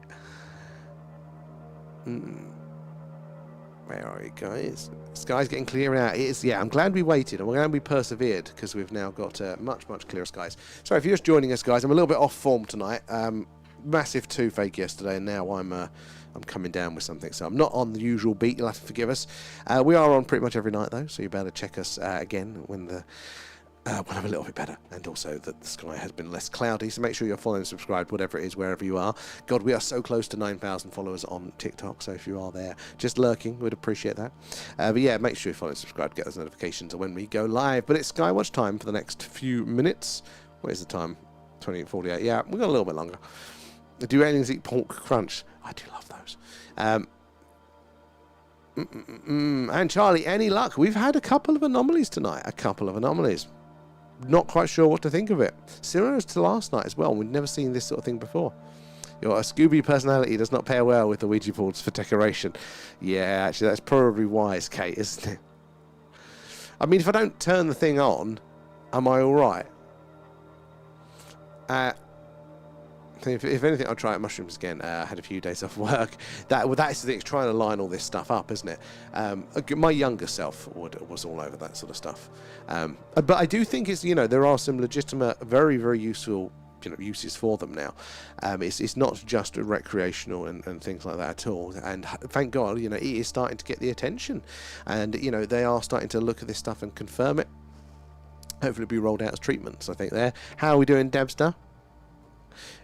Where are you guys? Sky's getting clearer now. It is, yeah, I'm glad we waited. I'm glad we persevered because we've now got much clearer skies. Sorry if you're just joining us, guys. I'm a little bit off form tonight. Massive toothache yesterday, and now I'm coming down with something, so I'm not on the usual beat. You'll have to forgive us. We are on pretty much every night though, so you better check us again when I'm a little bit better, and also that the sky has been less cloudy. So make sure you're following and subscribed, whatever it is, wherever you are. God, we are so close to 9,000 followers on TikTok, so if you are there just lurking, we'd appreciate that. But yeah, make sure you follow and subscribe, get those notifications when we go live. But it's Skywatch time for the next few minutes. What is the time? 20:48. Yeah, we've got a little bit longer. Do aliens eat pork crunch? I do love those. And Charlie, any luck? We've had a couple of anomalies tonight. Not quite sure what to think of it. Similar to last night as well. We've never seen this sort of thing before. Your Scooby personality does not pair well with the Ouija boards for decoration. Yeah, actually, that's probably wise, Kate, isn't it? I mean, if I don't turn the thing on, am I all right? If anything, I'll try out mushrooms again. I had a few days off work. That's the thing. It's trying to line all this stuff up, isn't it? My younger self was all over that sort of stuff. But I do think there are some legitimate, very, very useful uses for them now. It's not just recreational and things like that at all. And thank God, it is starting to get the attention. And they are starting to look at this stuff and confirm it. Hopefully, it'll be rolled out as treatments. I think there. How are we doing, Debster?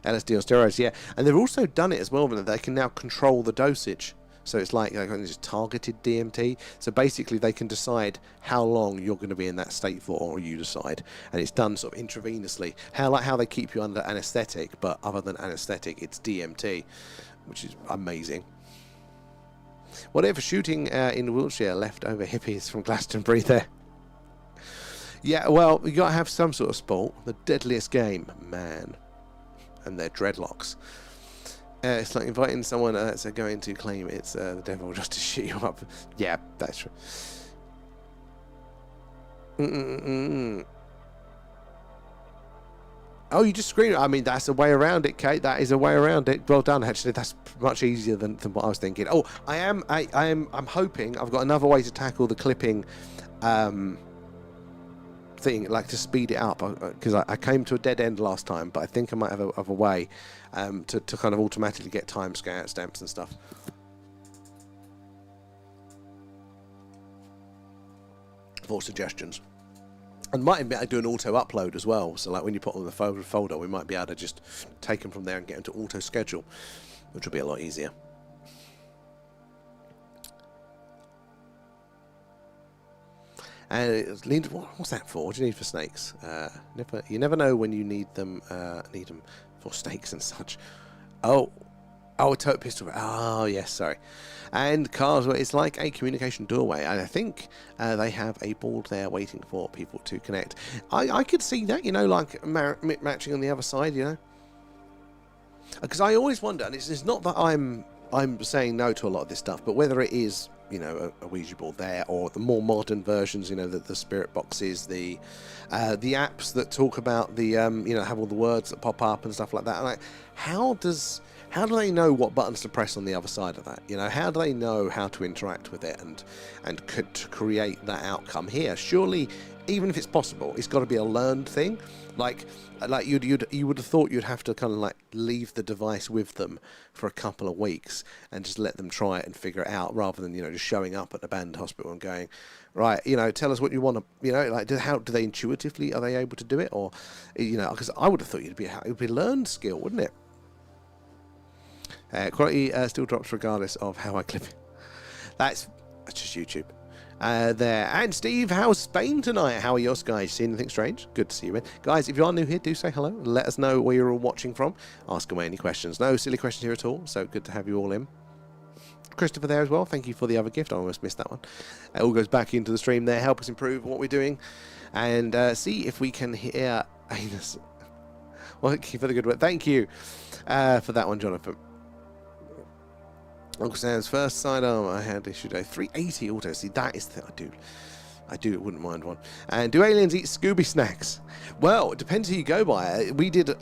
LSD or steroids, yeah, and they've also done it as well. That they can now control the dosage, so it's like just targeted DMT. So basically, they can decide how long you're going to be in that state for, or you decide, and it's done sort of intravenously. How they keep you under anaesthetic, but other than anaesthetic, it's DMT, which is amazing. Whatever shooting in Wiltshire, leftover hippies from Glastonbury there. Yeah, well, you got to have some sort of sport. The deadliest game, man. And their dreadlocks. It's like inviting someone that's going to claim it's the devil just to shoot you up. Yeah, that's true. Oh, you just screamed. I mean, that's a way around it, Kate. That is a way around it. Well done, actually. That's much easier than what I was thinking. Oh, I'm hoping I've got another way to tackle the clipping thing, like to speed it up, because I came to a dead end last time, but I think I might have a way to kind of automatically get time stamps and stuff. For suggestions. And might be able to do an auto upload as well, so like when you put on the folder, we might be able to just take them from there and get into auto schedule, which will be a lot easier. And what's that for? What do you need for snakes? You never know when you need them for snakes and such. Oh, a tote pistol. Oh, yes, sorry. And cars, it's like a communication doorway. And I think they have a board there waiting for people to connect. I could see that, like matching on the other side, Because I always wonder, and it's not that I'm saying no to a lot of this stuff, but whether it is a Ouija board there, or the more modern versions, the spirit boxes, the apps that talk about the have all the words that pop up and stuff like that. And like, how do they know what buttons to press on the other side of that? How do they know how to interact with it and to create that outcome here? Surely, even if it's possible, it's got to be a learned thing. Like you would have thought you'd have to kind of like leave the device with them for a couple of weeks and just let them try it and figure it out, rather than just showing up at the abandoned hospital and going, right, tell us what you want to, how do they intuitively, are they able to do it, or because I would have thought it would be a learned skill, wouldn't it? Quality still drops regardless of how I clip it. That's just YouTube. There. And Steve, how's Spain tonight? How are yours, guys? See anything strange? Good to see you, man. Guys, if you are new here, do say hello. Let us know where you're all watching from. Ask away any questions. No silly questions here at all, so good to have you all in. Christopher there as well. Thank you for the other gift. I almost missed that one. It all goes back into the stream there. Help us improve what we're doing and see if we can hear anus. Well, thank you for the good work. Thank you for that one, Jonathan. Uncle Sam's first sidearm I had issued a 380 auto. See, that is the thing I do. I wouldn't mind one. And do aliens eat Scooby snacks? Well, it depends who you go by. We did a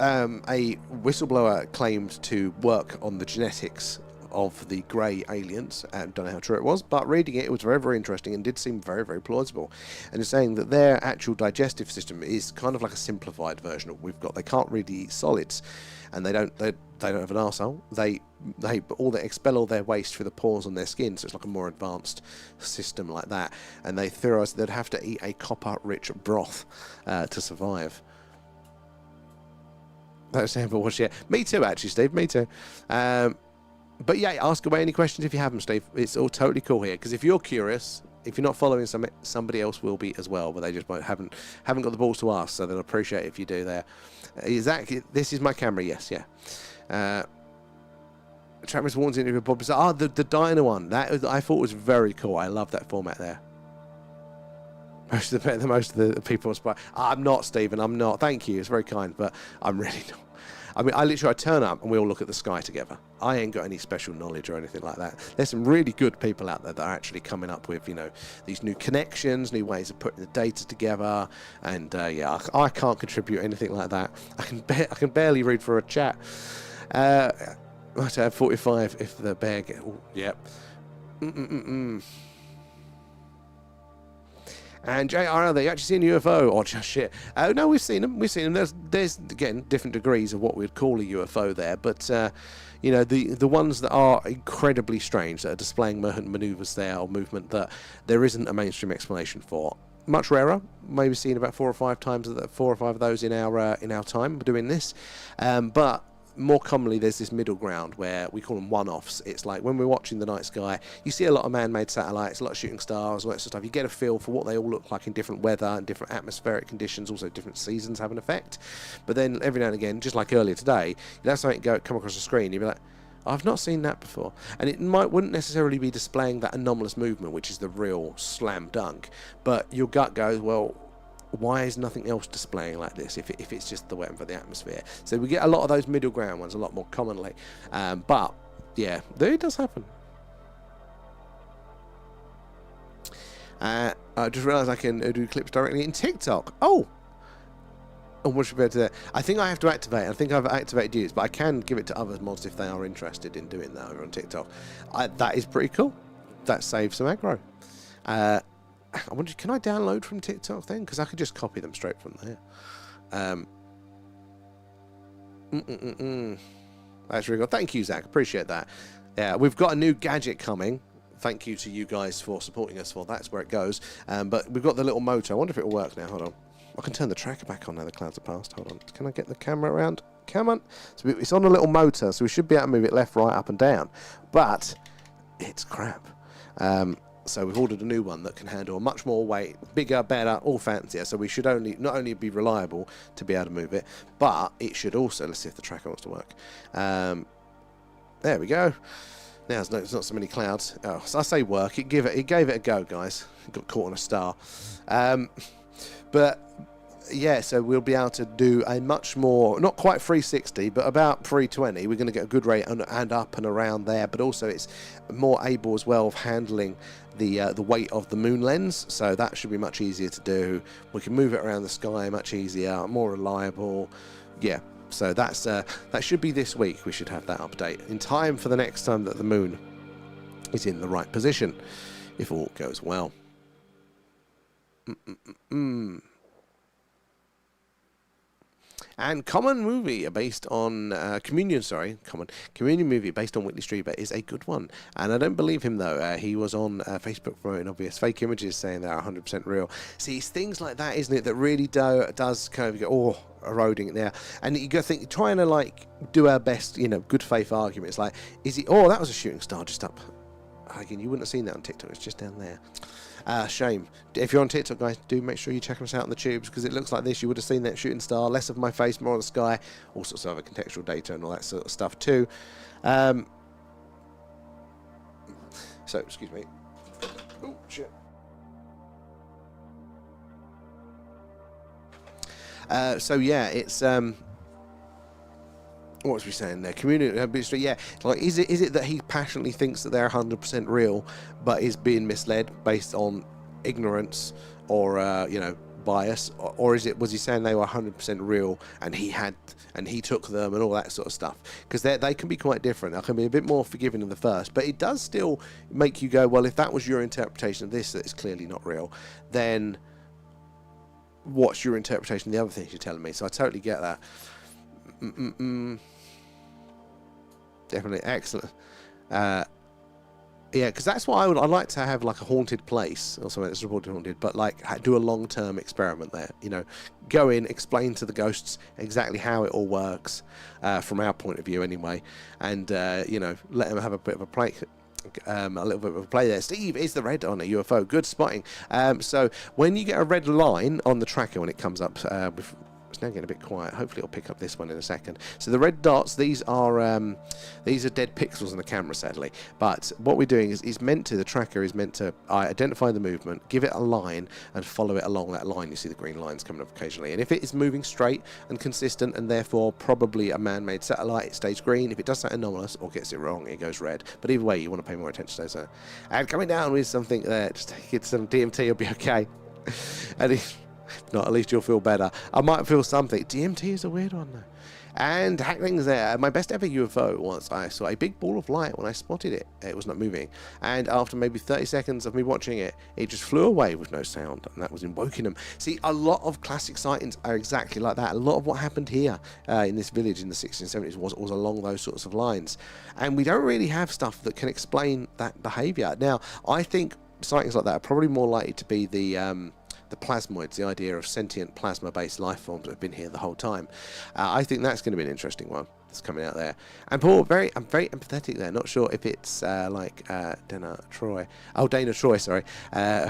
whistleblower claimed to work on the genetics of the grey aliens. Don't know how true it was, but reading it was very, very interesting and did seem very, very plausible. And it's saying that their actual digestive system is kind of like a simplified version of what we've got. They can't really eat solids, and they don't have an arsehole. They expel all their waste through the pores on their skin, so it's like a more advanced system like that. And they theorised they'd have to eat a copper-rich broth to survive. That's ever watched yet. Me too, actually, Steve. Me too. But yeah, ask away any questions if you have them, Steve. It's all totally cool here, because if you're curious, if you're not following somebody else will be as well, but they just haven't got the balls to ask, so they'll appreciate it if you do there. Exactly. This is my camera, yes, yeah. Travis warns into Bob. The diner one. That I thought was very cool. I love that format there. Most of the people are I'm not, Stephen. I'm not. Thank you. It's very kind, but I'm really not. I mean, I turn up and we all look at the sky together. I ain't got any special knowledge or anything like that. There's some really good people out there that are actually coming up with, these new connections, new ways of putting the data together. And yeah, I can't contribute anything like that. I can barely read for a chat. Right, I have 45 if the bear get. Oh, yep. And JR, are they actually seen a UFO or just shit? No, we've seen them. There's again different degrees of what we'd call a UFO there, but the ones that are incredibly strange, that are displaying manoeuvres there or movement that there isn't a mainstream explanation for. Much rarer. Maybe seen about 4 or 5 of those in our time doing this, but more commonly there's this middle ground where we call them one-offs. It's like when we're watching the night sky, you see a lot of man-made satellites, a lot of shooting stars, all that sort of stuff. You get a feel for what they all look like in different weather and different atmospheric conditions. Also different seasons have an effect. But then every now and again, just like earlier today, you'd have something come across the screen, you'd be like, I've not seen that before. And it wouldn't necessarily be displaying that anomalous movement, which is the real slam dunk, but your gut goes, well, why is nothing else displaying like this if it's just the weapon for the atmosphere? So we get a lot of those middle ground ones a lot more commonly. But yeah, it does happen. I just realised I can do clips directly in TikTok. Oh, what should we do that? I think I have to activate. I think I've activated use, but I can give it to other mods if they are interested in doing that over on TikTok. That is pretty cool. That saves some aggro. I wonder, can I download from TikTok then? Because I could just copy them straight from there. That's really good. Thank you, Zach. Appreciate that. Yeah, we've got a new gadget coming. Thank you to you guys for supporting us for that's where it goes. But we've got the little motor. I wonder if it will work now. Hold on. I can turn the tracker back on now the clouds are past. Hold on. Can I get the camera around? Come on. So it's on a little motor, so we should be able to move it left, right, up and down. But it's crap. So we've ordered a new one that can handle much more weight, bigger, better, all fancier. So we should not only be reliable to be able to move it, but it should also, let's see if the tracker wants to work. There we go. Now there's not so many clouds. Oh, so I say work. It gave it a go, guys. It got caught on a star. But yeah, so we'll be able to do a much more, not quite 360, but about 320. We're going to get a good rate and up and around there, but also it's more able as well of handling the weight of the moon lens, so that should be much easier to do. We can move it around the sky much easier, more reliable. Yeah, so that should be this week. We should have that update in time for the next time that the moon is in the right position, if all goes well. And Communion movie based on Communion movie based on Whitley Strieber is a good one. And I don't believe him though. He was on Facebook promoting obvious fake images saying they're 100% real. See, it's things like that, isn't it, that really does kind of go, eroding it now. And you got to think, trying to like do our best, good faith arguments. Like, is it? Oh, that was a shooting star just up. Again, you wouldn't have seen that on TikTok. It's just down there. Shame. If you're on TikTok, guys, do make sure you check us out on the tubes, because it looks like this. You would have seen that shooting star, less of my face, more of the sky, all sorts of other contextual data and all that sort of stuff too. So, excuse me. Oh, shit. So yeah, it's what was we saying there? Community, yeah. Like, is it that he passionately thinks that they're 100% real, but is being misled based on ignorance or bias, or was he saying they were 100% real and he took them and all that sort of stuff? Because they can be quite different. I can be a bit more forgiving than the first, but it does still make you go, well, if that was your interpretation of this that is clearly not real, then what's your interpretation of the other things you're telling me? So I totally get that. Definitely excellent. Yeah, because that's what I'd like to have, like a haunted place or something that's reported haunted, but like do a long-term experiment there. Go in, explain to the ghosts exactly how it all works from our point of view anyway, and let them have a bit of a play. A little bit of a play there. Steve is the red on a UFO. Good spotting. So when you get a red line on the tracker when it comes up, it's now getting a bit quiet. Hopefully it'll pick up this one in a second. So the red dots, these are dead pixels in the camera, sadly. But what we're doing is the tracker is meant to identify the movement, give it a line, and follow it along that line. You see the green lines coming up occasionally. And if it is moving straight and consistent, and therefore probably a man-made satellite, it stays green. If it does something anomalous or gets it wrong, it goes red. But either way, you want to pay more attention to those. And coming down with something there, just get some DMT, you'll be okay. And if not, at least you'll feel better. I might feel something. DMT is a weird one though. And hackling's there. My best ever UFO was I saw a big ball of light when I spotted it. It was not moving. And after maybe 30 seconds of me watching it, it just flew away with no sound. And that was in Wokingham. See, a lot of classic sightings are exactly like that. A lot of what happened here in this village in the 1670s was along those sorts of lines. And we don't really have stuff that can explain that behaviour. Now, I think sightings like that are probably more likely to be the plasmoids, the idea of sentient plasma-based life forms that have been here the whole time. I think that's going to be an interesting one that's coming out there. And Paul, I'm very empathetic there. Not sure if it's Dana Troy, sorry,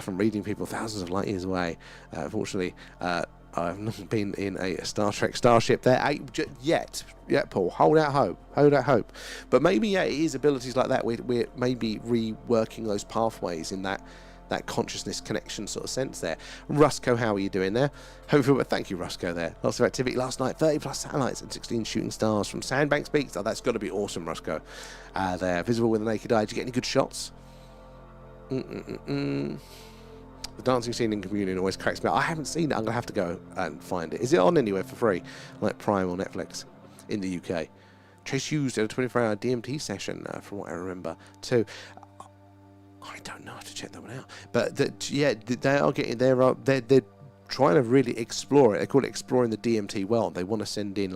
from reading people thousands of light years away. Unfortunately, I've not been in a Star Trek starship there yet. Yeah, Paul, hold out hope. But maybe, it is abilities like that. We're maybe reworking those pathways in that consciousness connection sort of sense there. Rusco, how are you doing there? Hopefully, thank you, Rusco, there. Lots of activity last night. 30 plus satellites and 16 shooting stars from Sandbanks Peaks. Oh, that's got to be awesome, Rusco. There, visible with the naked eye. Did you get any good shots? The dancing scene in Communion always cracks me up. I haven't seen it. I'm going to have to go and find it. Is it on anywhere for free? Like Prime or Netflix in the UK? Chase Hughes did a 24-hour DMT session, from what I remember, too. I don't know how to check that one out, but they're trying to really explore it. They call it exploring the DMT world. They want to send in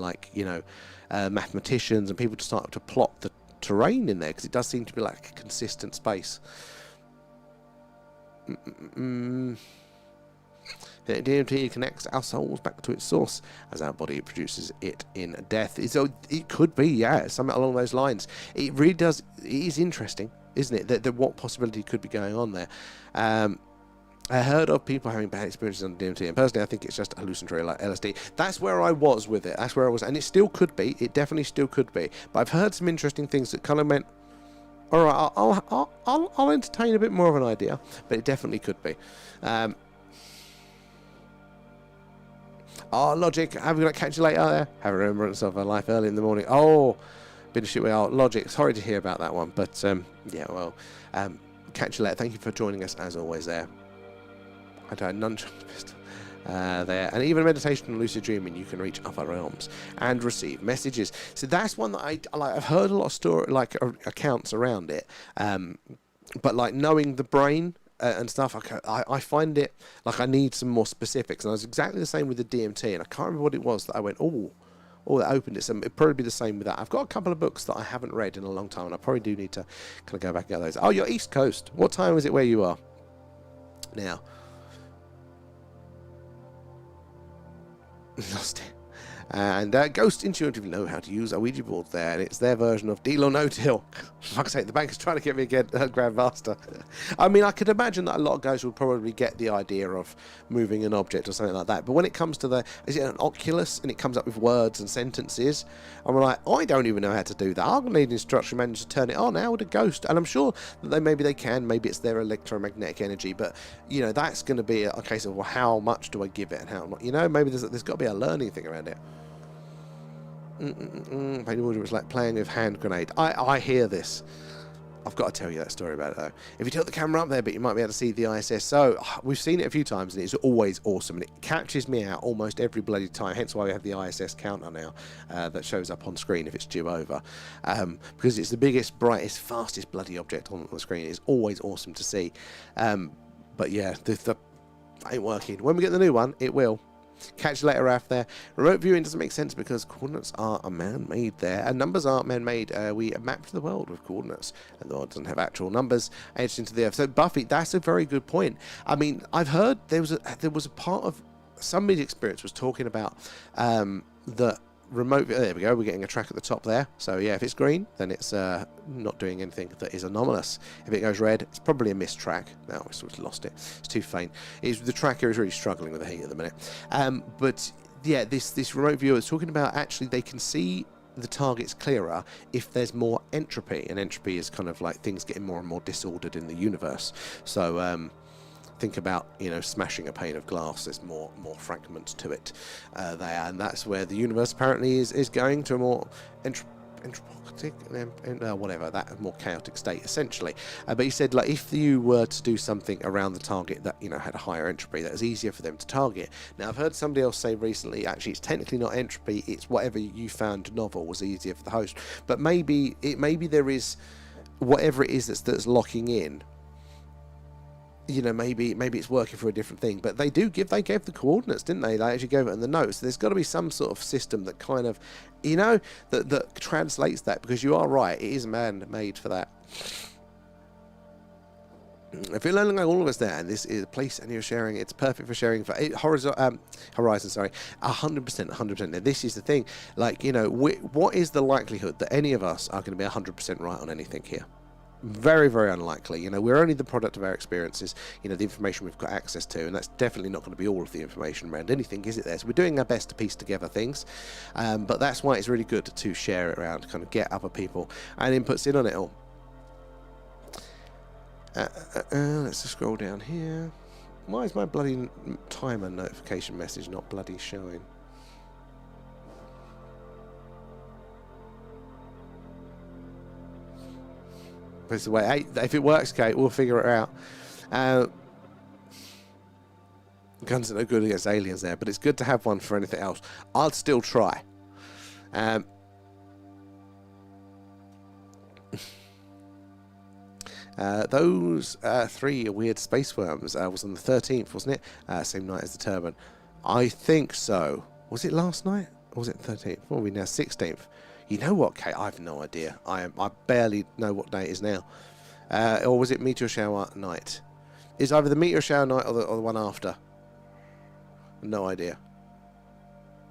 mathematicians and people to start to plot the terrain in there, because it does seem to be like a consistent space. The DMT connects our souls back to its source as our body produces it in death. So it could be, something along those lines. It really does. It is interesting, isn't it? That what possibility could be going on there. I heard of people having bad experiences on DMT, and personally I think it's just hallucinatory like LSD. That's where I was with it. That's where I was, and it still could be. It definitely still could be. But I've heard some interesting things that kind of meant, all right, I'll entertain a bit more of an idea, but it definitely could be. Logic, have we got to catch you later there? Have a remembrance of a life early in the morning. Oh, been a shit with Logic. Sorry to hear about that one, but catch you later. Thank you for joining us as always there. I died none there, and even meditation and lucid dreaming, you can reach other realms and receive messages. So that's one that I've heard a lot of accounts around it, but like knowing the brain and stuff, I find it like I need some more specifics. And I was exactly the same with the DMT, and I can't remember what it was that I went, that opened it. So it'd probably be the same with that. I've got a couple of books that I haven't read in a long time, and I probably do need to kind of go back and get those. Oh, you're East Coast. What time is it where you are now? Lost it. And Ghost intuitively know how to use a Ouija board there, and it's their version of Deal or No Deal. For fuck's sake, the bank is trying to get me again, Grandmaster. I mean, I could imagine that a lot of ghosts would probably get the idea of moving an object or something like that. But when it comes to is it an Oculus, and it comes up with words and sentences, I'm like, I don't even know how to do that. I'm going to need an instruction manual to turn it on. How would a ghost? And I'm sure that maybe they can. Maybe it's their electromagnetic energy. But, that's going to be a case of, well, how much do I give it and how much? Maybe there's got to be a learning thing around it. It was like playing with hand grenade. I hear this. I've got to tell you that story about it though. If you tilt the camera up there, but you might be able to see the ISS. So we've seen it a few times, and it's always awesome, and it catches me out almost every bloody time. Hence why we have the ISS counter now that shows up on screen if it's due over, because it's the biggest, brightest, fastest bloody object on the screen. It's always awesome to see. But yeah, the ain't working. When we get the new one, it will. Catch you later after there. Remote viewing doesn't make sense because coordinates are man-made there, and numbers aren't man-made. We mapped the world with coordinates, and the world doesn't have actual numbers edged into the earth. So Buffy, that's a very good point. I mean, I've heard there was a part of somebody's experience was talking about the remote. There we go. We're getting a track at the top there. So yeah, if it's green, then it's not doing anything that is anomalous. If it goes red, it's probably a missed track. No, we sort of lost it. It's too faint. The tracker is really struggling with the heat at the minute. But yeah, this remote viewer is talking about actually they can see the targets clearer if there's more entropy, and entropy is kind of like things getting more and more disordered in the universe. So think about, you know, smashing a pane of glass. There's more fragments to it there, and that's where the universe apparently is going to a more entropic, whatever, that more chaotic state essentially. But he said, like, if you were to do something around the target that, you know, had a higher entropy, that was easier for them to target. Now I've heard somebody else say recently, actually it's technically not entropy, it's whatever you found novel was easier for the host. But maybe there is whatever it is that's locking in. You know, maybe it's working for a different thing, but they gave the coordinates, didn't they? They actually gave it in the notes. There's got to be some sort of system that kind of, you know, that translates that, because you are right, it is man-made for that. If you're learning like all of us there, and this is a place and you're sharing, it's perfect for sharing for Horizon, sorry, 100%. Now, this is the thing, like, you know, what is the likelihood that any of us are going to be 100% right on anything here? Very, very unlikely. You know, we're only the product of our experiences, you know, the information we've got access to, and that's definitely not going to be all of the information around anything, is it there? So we're doing our best to piece together things, but that's why it's really good to share it around, kind of get other people and inputs in on it all. Let's just scroll down here. Why is my bloody timer notification message not bloody showing? This is the way. Hey, if it works, Kate, we'll figure it out. Guns are no good against aliens there, but it's good to have one for anything else. I'd still try. Those 3 weird space worms was on the 13th, wasn't it? Same night as the turbine. I think so. Was it last night? Or was it 13th? What are we now? 16th. You know what, Kate? I have no idea. I barely know what day it is now. Or was it meteor shower night? It's either the meteor shower night or the one after. No idea.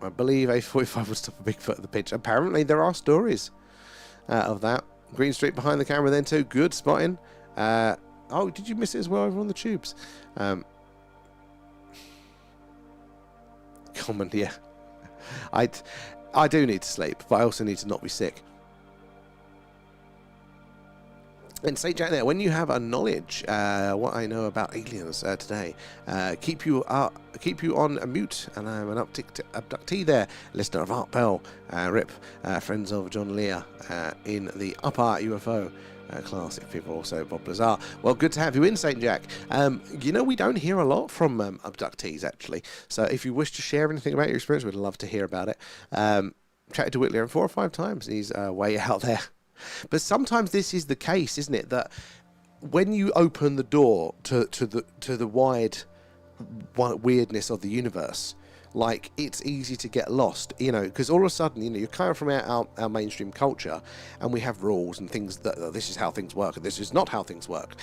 I believe A45 would stop a Bigfoot at the pitch. Apparently there are stories of that. Green Street behind the camera then too. Good spotting. Oh, did you miss it as well over on the tubes? Common, yeah. I do need to sleep, but I also need to not be sick. And say, Jack, there, when you have a knowledge, what I know about aliens today, keep you on mute. And I'm an abductee there, listener of Art Bell, RIP, friends of John Lear, in the upper UFO class, if people also Bob Lazar. Well, good to have you in, St. Jack. You know, we don't hear a lot from abductees, actually. So if you wish to share anything about your experience, we'd love to hear about it. Chatted to Whitley 4 or 5 times, and he's way out there. But sometimes this is the case, isn't it? That when you open the door to the wide weirdness of the universe, like, it's easy to get lost, you know, because all of a sudden, you know, you're kind of from our mainstream culture, and we have rules and things that this is how things work and this is not how things work.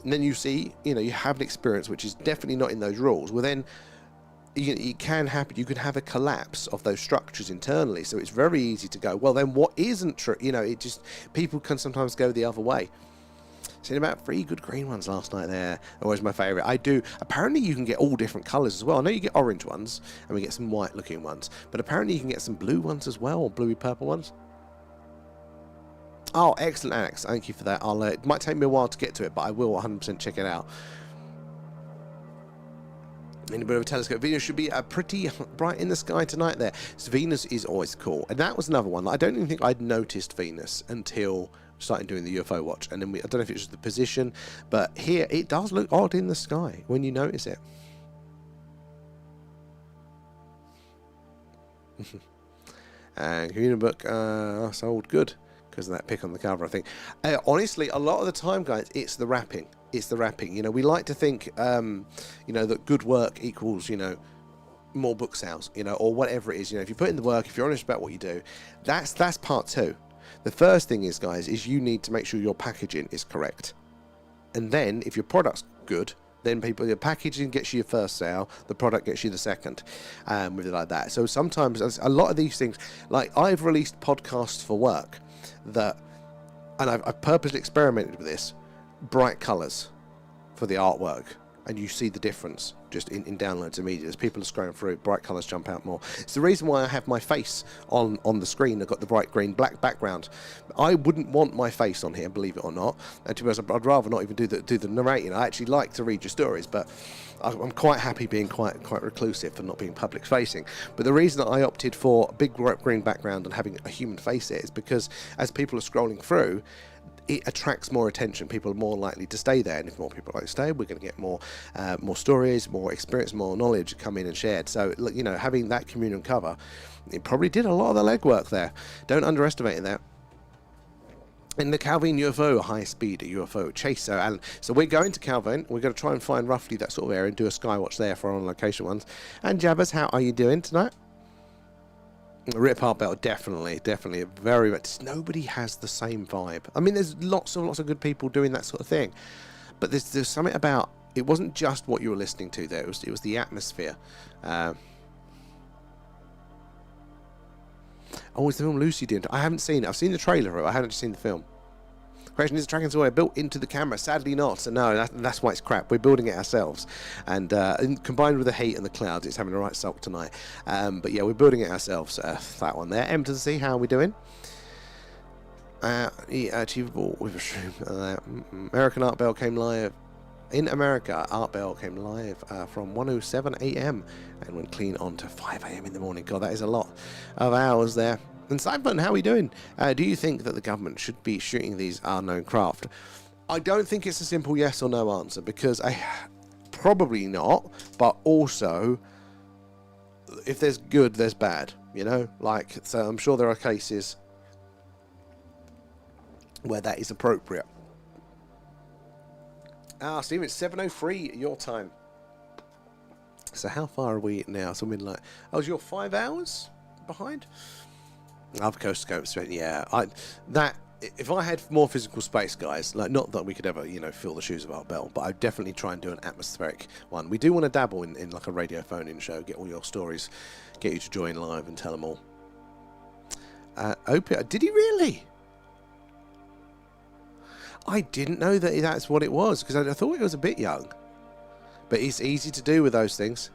And then you see, you know, you have an experience which is definitely not in those rules. Well, then it can happen. You can have a collapse of those structures internally. So it's very easy to go, well, then what isn't true? You know, it just, people can sometimes go the other way. Seen about 3 good green ones last night there. Always my favourite. I do. Apparently you can get all different colours as well. I know you get orange ones, and we get some white looking ones. But apparently you can get some blue ones as well, or bluey purple ones. Oh, excellent, Alex. Thank you for that. It might take me a while to get to it, but I will 100% check it out. In a bit of a telescope. Venus should be pretty bright in the sky tonight there. So Venus is always cool. And that was another one. I don't even think I'd noticed Venus until started doing the UFO watch, and then I don't know if it's just the position, but here it does look odd in the sky when you notice it. And community book sold good because of that pic on the cover, I think. Honestly, a lot of the time, guys, it's the wrapping. It's the wrapping. You know, we like to think, you know, that good work equals, you know, more book sales, you know, or whatever it is. You know, if you put in the work, if you're honest about what you do, that's part two. The first thing is, guys, is you need to make sure your packaging is correct. And then, if your product's good, then your packaging gets you your first sale, the product gets you the second, with it like that. So sometimes, a lot of these things, like I've released podcasts for work that, and I've purposely experimented with this, bright colours for the artwork, and you see the difference just in downloads immediately. As people are scrolling through, bright colours jump out more. It's the reason why I have my face on the screen. I've got the bright green black background. I wouldn't want my face on here, believe it or not. And to be honest, I'd rather not even do the narrating. I actually like to read your stories, but I'm quite happy being quite reclusive and not being public facing. But the reason that I opted for a big green background and having a human face is because as people are scrolling through, it attracts more attention. People are more likely to stay there, and if more people like to stay, we're going to get more stories, more experience, more knowledge come in and shared. So, you know, having that communal cover, it probably did a lot of the legwork there. Don't underestimate that. In the Calvin UFO, high-speed UFO chaser, and so we're going to Calvin. We're going to try and find roughly that sort of area and do a skywatch there for our on-location ones. And Jabbers, how are you doing tonight? Rip Art Belt, definitely very much. Nobody has the same vibe. I mean, there's lots of good people doing that sort of thing, but there's something about it. Wasn't just what you were listening to there. It was the atmosphere. Oh, it's the film Lucy did. I haven't seen it. I've seen the trailer for it. I haven't seen the film. Question, is the tracking software built into the camera? Sadly not. So no, that's why it's crap. We're building it ourselves, and combined with the heat and the clouds, it's having the right sulk tonight. But yeah, we're building it ourselves. That one there. M to the C, how are we doing? Achievable with a shroom. American Art Bell came live. In America, Art Bell came live from 1:07 a.m. and went clean on to 5 a.m. in the morning. God, that is a lot of hours there. And Cyberman, how are we doing? Do you think that the government should be shooting these unknown craft? I don't think it's a simple yes or no answer, because probably not, but also if there's good, there's bad, you know? Like, so I'm sure there are cases where that is appropriate. Steve, it's 7:03 your time. So how far are we now? Something like, oh, you're 5 hours behind? I've coast scopes, yeah. If I had more physical space, guys, like, not that we could ever, you know, fill the shoes of Art Bell, but I'd definitely try and do an atmospheric one. We do want to dabble in like a radio phone-in show, get all your stories, get you to join live and tell them all. Opia, did he really? I didn't know that that's what it was, because I thought it was a bit young. But it's easy to do with those things.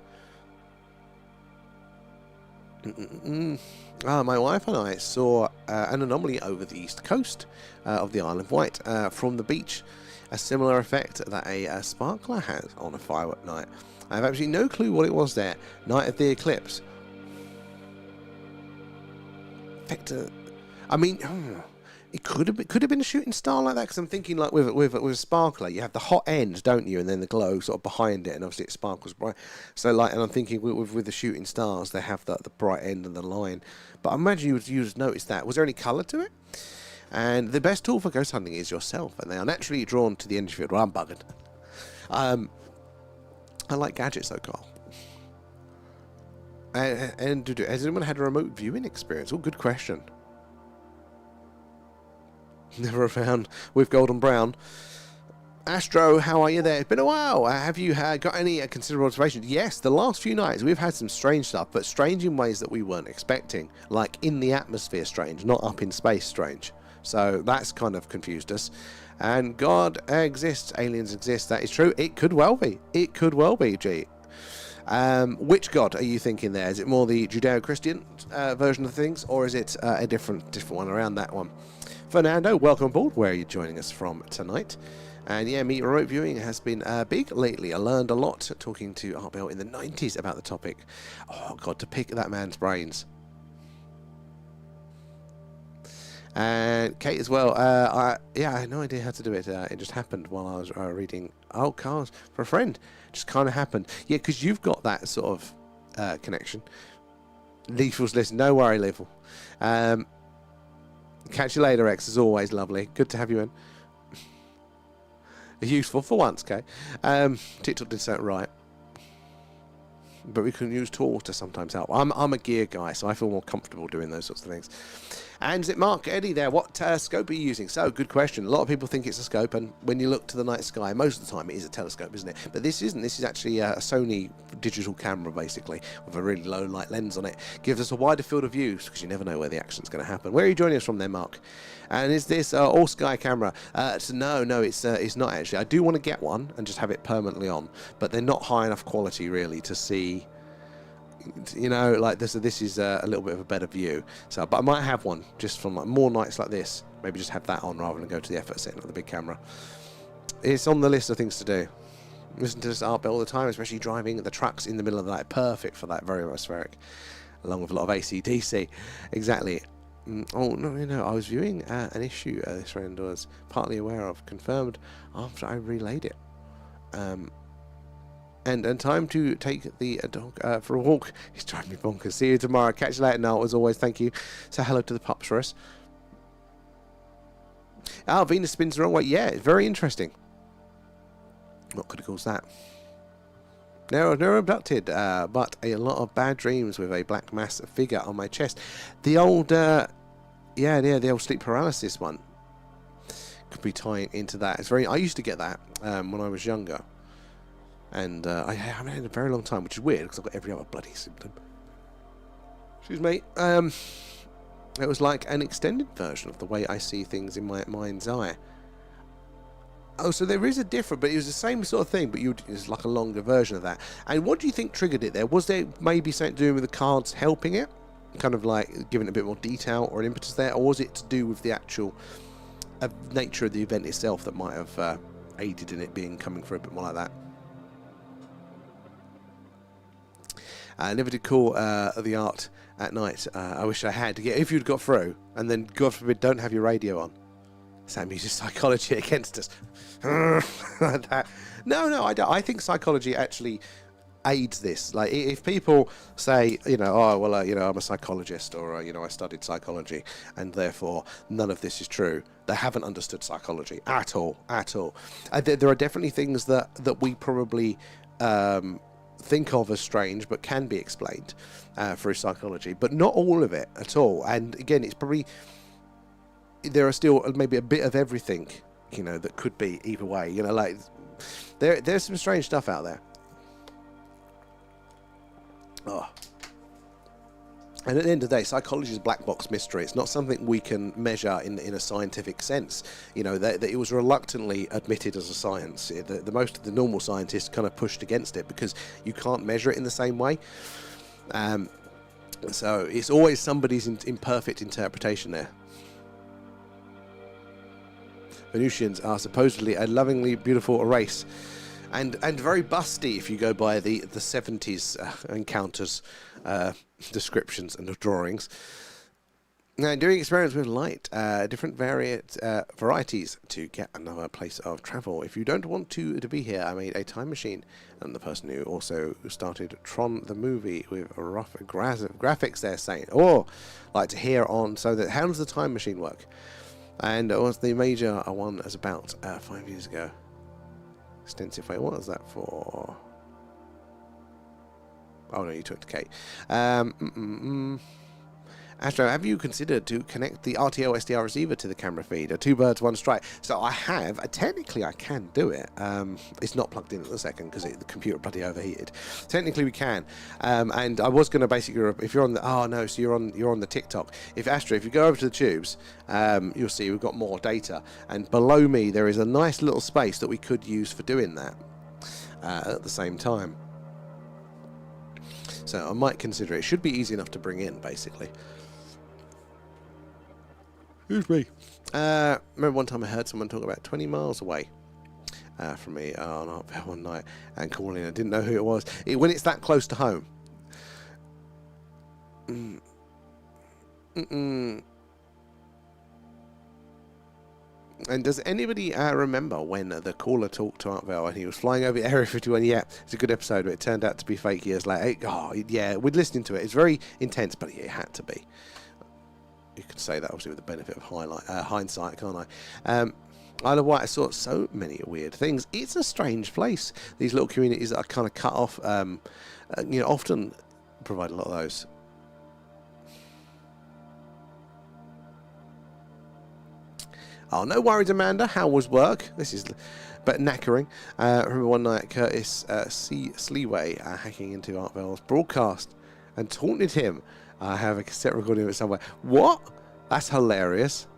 My wife and I saw an anomaly over the east coast of the Isle of Wight from the beach. A similar effect that a sparkler has on a firework night. I have absolutely no clue what it was there. Night of the eclipse. I mean, it could have been a shooting star like that, because I'm thinking like with a sparkler, you have the hot end, don't you, and then the glow sort of behind it, and obviously it sparkles bright. So like, and I'm thinking with the shooting stars, they have the bright end and the line. But I imagine you would notice that. Was there any colour to it? And the best tool for ghost hunting is yourself, and they are naturally drawn to the energy field. Well, I'm buggered. I like gadgets though, Carl. And has anyone had a remote viewing experience? Oh, good question. Never found with Golden Brown. Astro, how are you there? It's been a while. Have you got any considerable observations? Yes, the last few nights we've had some strange stuff, but strange in ways that we weren't expecting. Like in the atmosphere strange, not up in space strange. So that's kind of confused us. And God exists, aliens exist, that is true. It could well be. It could well be, G. Which God are you thinking there? Is it more the Judeo-Christian version of things, or is it a different one around that one? Fernando, welcome aboard. Where are you joining us from tonight? And yeah, remote viewing has been big lately. I learned a lot talking to Art Bell in the 90s about the topic. Oh God, to pick that man's brains. And Kate as well. Yeah, I had no idea how to do it. It just happened while I was reading. Oh, cars for a friend. Just kind of happened. Yeah, because you've got that sort of connection. Lethal's listen. No worry, Lethal. Catch you later, X. As always, lovely. Good to have you in. Useful for once, Kate. TikTok did something right. But we can use tools to sometimes help. I'm a gear guy, so I feel more comfortable doing those sorts of things. And is it Mark Eddie there? What scope are you using? So, good question. A lot of people think it's a scope, and when you look to the night sky, most of the time it is a telescope, isn't it? But this isn't. This is actually a Sony digital camera, basically, with a really low light lens on it. Gives us a wider field of view, because you never know where the action's going to happen. Where are you joining us from there, Mark? And is this all sky camera? So no, it's not actually. I do want to get one and just have it permanently on, but they're not high enough quality, really, to see... You know, like this is a little bit of a better view. So, but I might have one just from like more nights like this. Maybe just have that on rather than go to the effort of setting up the big camera. It's on the list of things to do. Listen to this art bit all the time, especially driving the trucks in the middle of the night. Perfect for that, very atmospheric, along with a lot of AC/DC. Exactly. Oh no! I was viewing an issue this friend was partly aware of, confirmed after I relayed it. And time to take the dog for a walk. He's driving me bonkers. See you tomorrow. Catch you later. Now, as always, thank you. Say hello to the pups for us. Oh, Venus spins the wrong way. Yeah, it's very interesting. What could have caused that? Never abducted, but a lot of bad dreams with a black mass figure on my chest. The old, the old sleep paralysis one could be tying into that. It's very. I used to get that when I was younger. And I haven't had it in a very long time, which is weird because I've got every other bloody symptom. Excuse me. It was like an extended version of the way I see things in my mind's eye. Oh, so there is a difference, but it was the same sort of thing, but it's like a longer version of that. And what do you think triggered it there? Was there maybe something to do with the cards helping it? Kind of like giving it a bit more detail or an impetus there? Or was it to do with the actual nature of the event itself that might have aided in it coming through a bit more like that? I never did call the art at night. I wish I had. Yeah, if you'd got through, and then, God forbid, don't have your radio on. Sam uses psychology against us. That. No, I don't. I think psychology actually aids this. Like, if people say, I'm a psychologist, or, I studied psychology, and therefore none of this is true, they haven't understood psychology at all. There are definitely things that we probably... think of as strange but can be explained through psychology, but not all of it at all. And again, it's probably there are still maybe a bit of everything that could be either way. Like there's some strange stuff out there. And at the end of the day, psychology is a black box mystery. It's not something we can measure in a scientific sense. That it was reluctantly admitted as a science. The most of the normal scientists kind of pushed against it because you can't measure it in the same way. So it's always somebody's imperfect interpretation there. Venusians are supposedly a lovingly beautiful race. And very busty if you go by the 70s encounters descriptions and drawings. Now, doing experiments with light, different varieties to get another place of travel. If you don't want to be here, I made a time machine. And the person who also started Tron the movie with rough graphics, they're saying, like to hear on. So that how does the time machine work? And it was the major one as about 5 years ago. Extensive way. What was that for? Oh no, you took the Kate. Astro, have you considered to connect the RTO SDR receiver to the camera feed? Two birds, one strike. So I have. Technically, I can do it. It's not plugged in at the second because the computer bloody overheated. Technically, we can. And I was going to basically, if you're on the, so you're on the TikTok. If you go over to the tubes, you'll see we've got more data. And below me, there is a nice little space that we could use for doing that at the same time. So I might consider it. It should be easy enough to bring in, basically. Excuse me. Remember one time I heard someone talk about 20 miles away from me one night and calling. I didn't know who it was. When it's that close to home. And does anybody remember when the caller talked to Art Bell and he was flying over Area 51? Yeah, it's a good episode, but it turned out to be fake years later. Oh, yeah, we're listening to it. It's very intense, but it had to be. You could say that obviously with the benefit of hindsight, can't I? Isle of Wight, I saw so many weird things. It's a strange place. These little communities that are kind of cut off, often provide a lot of those. Oh, no worries, Amanda. How was work? This is but knackering. Remember one night Curtis Sleeway hacking into Art Bell's broadcast and taunted him. I have a cassette recording of it somewhere. What? That's hilarious.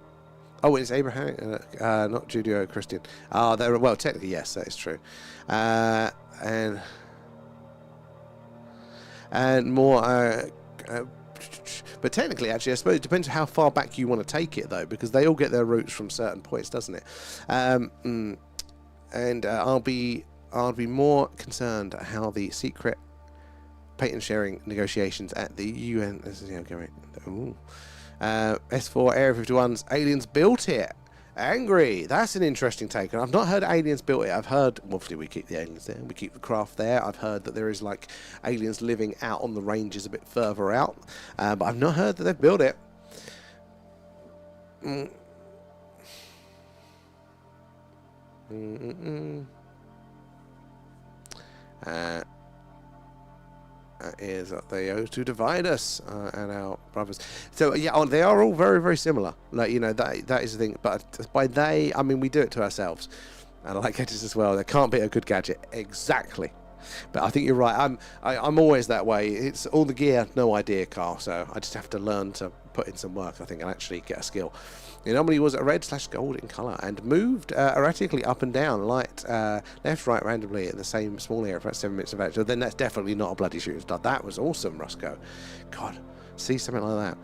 Oh, it's Abraham, not Judeo-Christian. Oh, well, technically, yes, that is true. And more... but technically, actually, I suppose it depends how far back you want to take it, though, because they all get their roots from certain points, doesn't it? And I'll be more concerned at how the secret patent sharing negotiations at the UN. S4 Area 51's aliens built it. Angry. That's an interesting take. And I've not heard aliens built it. I've heard, obviously, we keep the aliens there. We keep the craft there. I've heard that there is like aliens living out on the ranges a bit further out. But I've not heard that they've built it. Is that they owe to divide us and our brothers. So yeah, they are all very, very similar. Like, you know, that is the thing. But by they, I mean we do it to ourselves. And I like gadgets as well. There can't be a good gadget. Exactly. But I think you're right. I'm always that way. It's all the gear, no idea, Carl. So I just have to learn to put in some work, I think, and actually get a skill. The anomaly was a red/gold in colour and moved erratically up and down, light, left, right, randomly in the same small area for about 7 minutes of action. So then that's definitely not a bloody shooting star. That was awesome, Roscoe. God, see something like that.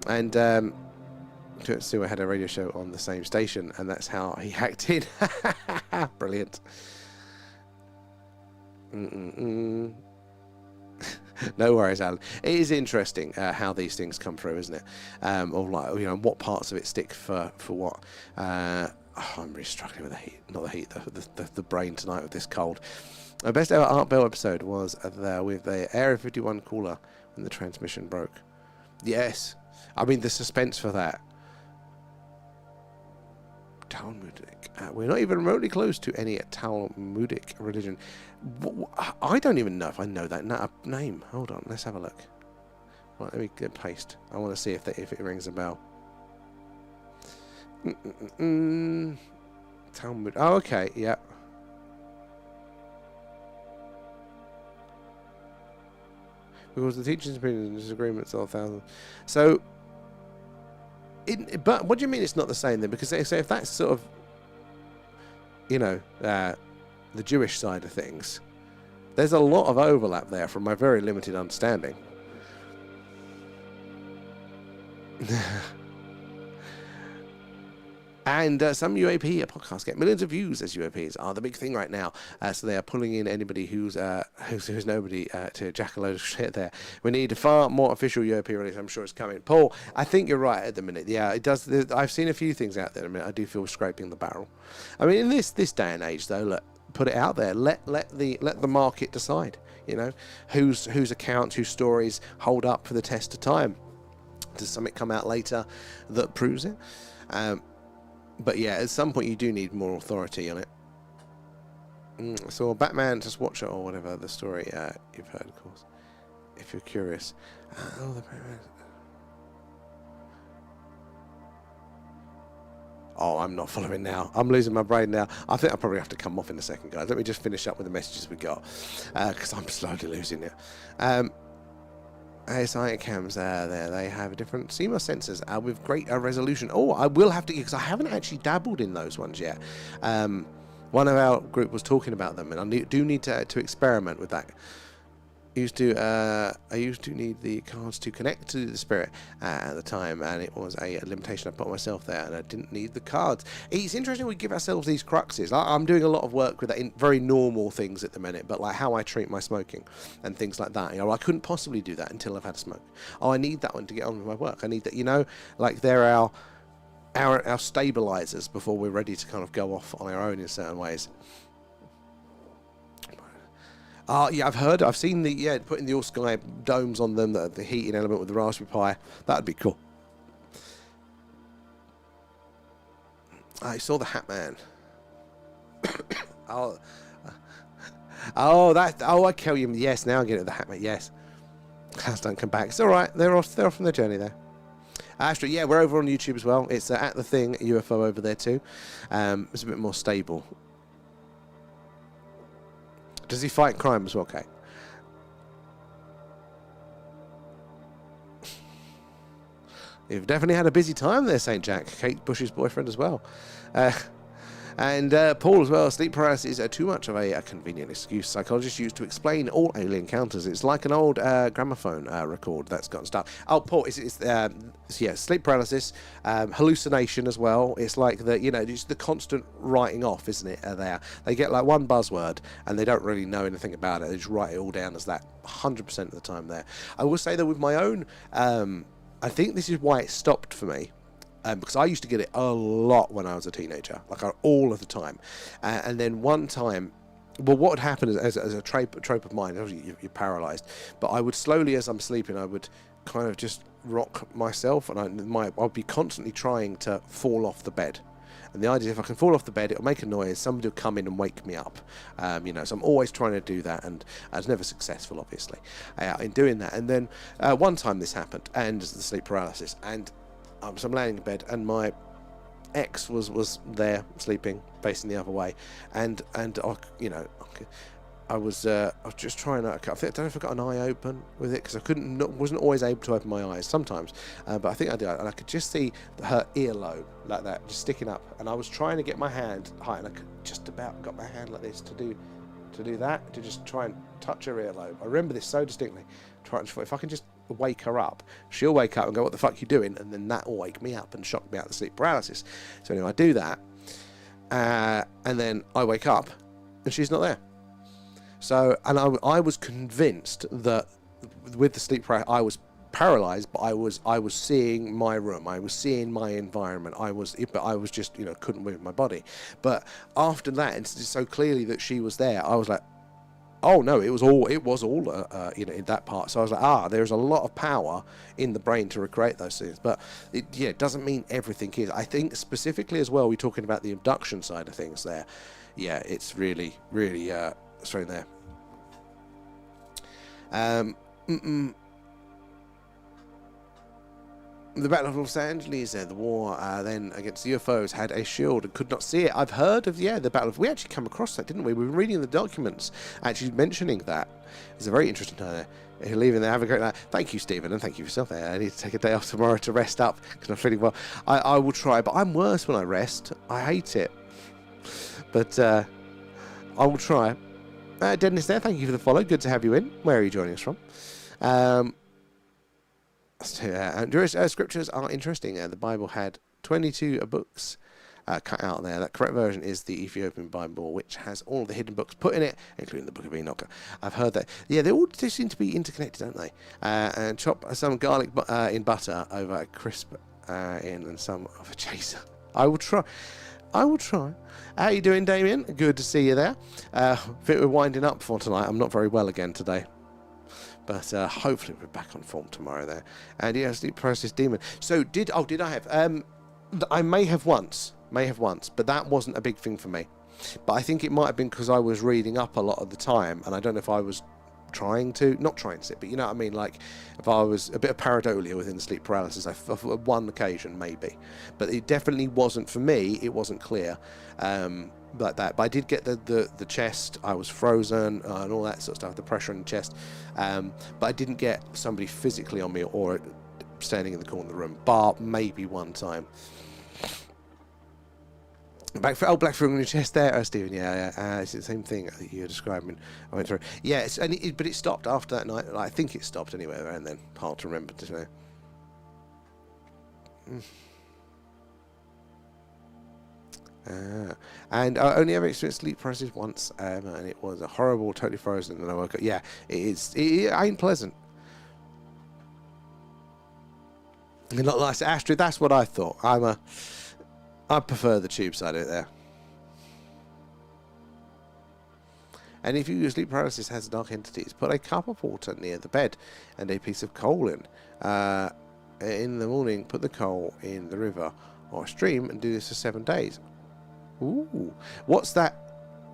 And Stewart had a radio show on the same station, and that's how he hacked in. Brilliant. No worries, Alan. It is interesting how these things come through, isn't it? Or like, you know, what parts of it stick for what. I'm really struggling with the heat, not the heat, the brain tonight with this cold. Our best ever Art Bell episode was with the Area 51 caller when the transmission broke. Yes, I mean the suspense for that. Talmudic. We're not even remotely close to any Talmudic religion. I don't even know if I know that name. Hold on, let's have a look. Right, let me get paste. I want to see if it rings a bell. Talmud. Oh, okay, yeah. Because the teachings, opinions, and disagreements are thousands. So, but what do you mean it's not the same then? Because they say if that's sort of, you know, the Jewish side of things, there's a lot of overlap there from my very limited understanding. And some UAP podcasts get millions of views as UAPs are the big thing right now. So they are pulling in anybody who's nobody to jack a load of shit there. We need a far more official UAP release. I'm sure it's coming. Paul, I think you're right at the minute. Yeah, it does. I've seen a few things out there. I mean, I do feel scraping the barrel. I mean, in this day and age, though, look, put it out there. Let the market decide. You know, whose accounts, whose stories hold up for the test of time. Does something come out later that proves it? But yeah, at some point you do need more authority on it. So Batman, just watch it or whatever the story you've heard, of course, if you're curious. Oh, the Batman. Oh, I'm not following now. I'm losing my brain now. I think I'll probably have to come off in a second, guys. Let me just finish up with the messages we got, because I'm slowly losing it. ASI cams there, they have different CMOS sensors with great resolution. Oh, I will have to, because I haven't actually dabbled in those ones yet. One of our group was talking about them, and I do need to experiment with that. I used to need the cards to connect to the spirit at the time, and it was a limitation I put myself there, and I didn't need the cards. It's interesting we give ourselves these cruxes. I'm doing a lot of work with that in very normal things at the minute, but like how I treat my smoking and things like that. You know, I couldn't possibly do that until I've had a smoke. Oh, I need that one to get on with my work. I need that, you know, like they're our our stabilizers before we're ready to kind of go off on our own in certain ways. Yeah, I've seen putting the all sky domes on them, the heating element with the Raspberry Pi. That'd be cool. I saw the Hat Man. I kill you. Yes, now I get it. The Hat Man. Yes, has don't come back. It's all right. They're off on their journey there. Astrid, yeah, we're over on YouTube as well. It's at the thing UFO over there too. It's a bit more stable. Does he fight crime as well, Kate? You've definitely had a busy time there, St. Jack. Kate Bush's boyfriend as well. And Paul as well. Sleep paralysis is too much of a convenient excuse psychologists use to explain all alien encounters. It's like an old gramophone record that's gotten stuck. Oh, Paul, sleep paralysis, hallucination as well. It's like it's the constant writing off, isn't it? They get like one buzzword and they don't really know anything about it. They just write it all down as that 100% of the time there. I will say that with my own, I think this is why it stopped for me. Because I used to get it a lot when I was a teenager, like all of the time. And then one time, well, what would happen as a trope of mine, obviously you're paralysed, but I would slowly, as I'm sleeping, I would kind of just rock myself, and I'll be constantly trying to fall off the bed. And the idea is if I can fall off the bed, it'll make a noise, somebody will come in and wake me up. So I'm always trying to do that, and I was never successful, obviously, in doing that. And then one time this happened, and the sleep paralysis, and so I'm laying in bed, and my ex was there sleeping, facing the other way, and I was just trying to. I don't know if I got an eye open with it because I wasn't always able to open my eyes sometimes, but I think I did, and I could just see her earlobe like that, just sticking up, and I was trying to get my hand high, and I could just about got my hand like this to do that, to just try and touch her earlobe. I remember this so distinctly. If I can just wake her up, she'll wake up and go, "What the fuck you doing?" And then that will wake me up and shock me out of the sleep paralysis. So anyway, I do that, and then I wake up, and she's not there. So, and I was convinced that with the sleep paralysis, I was paralyzed, but I was seeing my room, I was seeing my environment, but I was just couldn't move my body. But after that, and so clearly that she was there, I was like, oh no, it was all in that part. So I was like, there's a lot of power in the brain to recreate those things, but it doesn't mean everything is. I think specifically as well, we're talking about the abduction side of things there. Yeah, it's really straight there. The Battle of Los Angeles, the war then against the UFOs, had a shield and could not see it. I've heard of the Battle of. We actually come across that, didn't we? We were reading the documents, actually mentioning that. It's a very interesting time there. If you're leaving there, have a great night. Thank you, Stephen, and thank you for yourself there. I need to take a day off tomorrow to rest up because I'm feeling well. I will try, but I'm worse when I rest. I hate it, but I will try. Dennis there, thank you for the follow. Good to have you in. Where are you joining us from? Scriptures are interesting. The Bible had 22 books cut out there. That correct version is the Ethiopian Bible, which has all the hidden books put in it, including the Book of Enoch. I've heard that. Yeah, they all just seem to be interconnected, don't they? And chop some garlic in butter over a crisp and some of a chaser. I will try. How you doing, Damien? Good to see you there. I think we're winding up for tonight. I'm not very well again today, but hopefully we're back on form tomorrow there. And yeah, sleep paralysis demon. So did I have? I may have once, but that wasn't a big thing for me. But I think it might have been because I was reading up a lot of the time, and I don't know if I was not trying to sit, but you know what I mean, like if I was a bit of pareidolia within the sleep paralysis, one occasion maybe, but it definitely wasn't for me. It wasn't clear like that, but I did get the chest. I was frozen and all that sort of stuff, the pressure in the chest, but I didn't get somebody physically on me or standing in the corner of the room, bar maybe one time. Black through on your chest there, Stephen. Yeah. It's the same thing that you're describing. I went through. Yeah, but it stopped after that night. I think it stopped anyway, and then hard to remember to know. And I only ever experienced sleep paralysis once, and it was a horrible, totally frozen, and I woke up. Yeah, it ain't pleasant. And not like Astrid. That's what I thought. I prefer the tube side of it there. And if you sleep paralysis has dark entities, put a cup of water near the bed and a piece of coal in. In the morning, put the coal in the river or a stream and do this for 7 days. Ooh. What's that?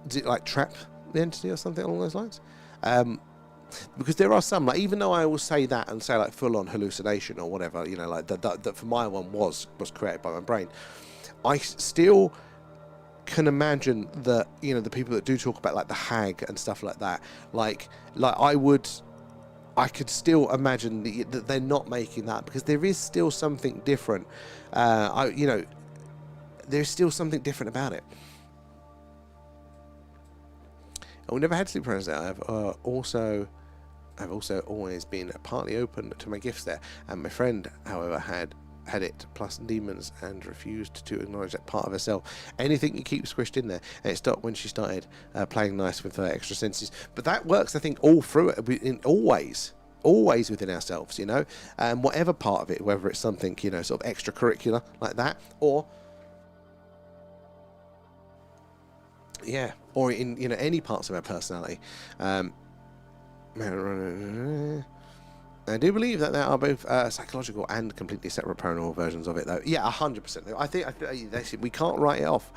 Is it like trap the entity or something along those lines? Because there are some, like, even though I will say that and say like full-on hallucination or whatever, you know, like that for my one was created by my brain, I still can imagine that, you know, the people that do talk about like the hag and stuff like that, like I could still imagine that they're not making that, because there is still something different. You know, there's still something different about it. We never had sleep paralysis. I've also always been partly open to my gifts there, and my friend, however, had it plus demons and refused to acknowledge that part of herself. Anything you keep squished in there, and it stopped when she started playing nice with her extra senses. But that works, I think, all through it, always within ourselves, you know, whatever part of it, whether it's something, you know, sort of extracurricular like that, or yeah, or in, you know, any parts of our personality. I do believe that there are both psychological and completely separate paranormal versions of it, though. Yeah, 100%. I think we can't write it off.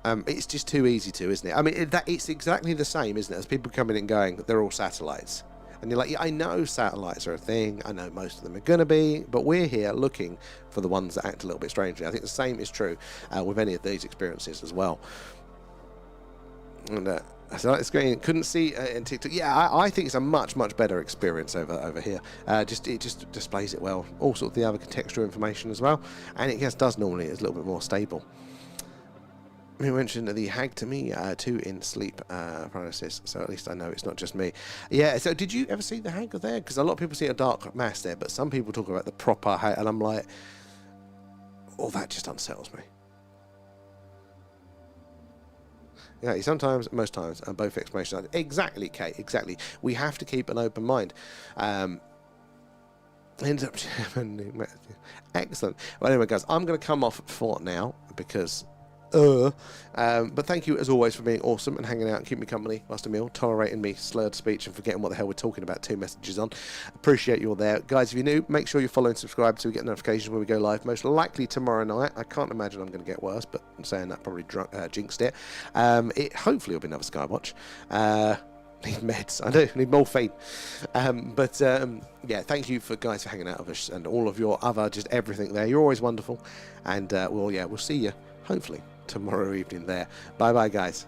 It's just too easy to, isn't it? I mean, it's exactly the same, isn't it? As people coming and going, they're all satellites. And you're like, yeah, I know satellites are a thing. I know most of them are going to be. But we're here looking for the ones that act a little bit strangely. I think the same is true with any of these experiences as well. And so it's great. Couldn't see in TikTok. Yeah, I think it's a much better experience over here. It just displays it well. All sorts of the other contextual information as well, and it just does normally. It's a little bit more stable. We mentioned the hag to me too in sleep paralysis, so at least I know it's not just me. Yeah. So did you ever see the hag there? Because a lot of people see a dark mass there, but some people talk about the proper hag, and I'm like, oh, that just unsettles me. Yeah, sometimes, most times, and both explanations. Exactly, Kate, exactly. We have to keep an open mind. Ends up excellent. Well, anyway, guys, I'm going to come off for now because but thank you as always for being awesome and hanging out and keeping me company whilst a meal, tolerating me slurred speech and forgetting what the hell we're talking about 2 messages on. Appreciate you all there, guys. If you're new, make sure you follow and subscribe so we get notifications when we go live, most likely tomorrow night. I can't imagine I'm going to get worse, but I'm saying that probably jinxed it. It hopefully will be another Skywatch. Need meds. I do need morphine. Yeah, thank you for guys for hanging out with us and all of your other, just everything there. You're always wonderful, and we'll see you hopefully tomorrow evening there. Bye bye, guys.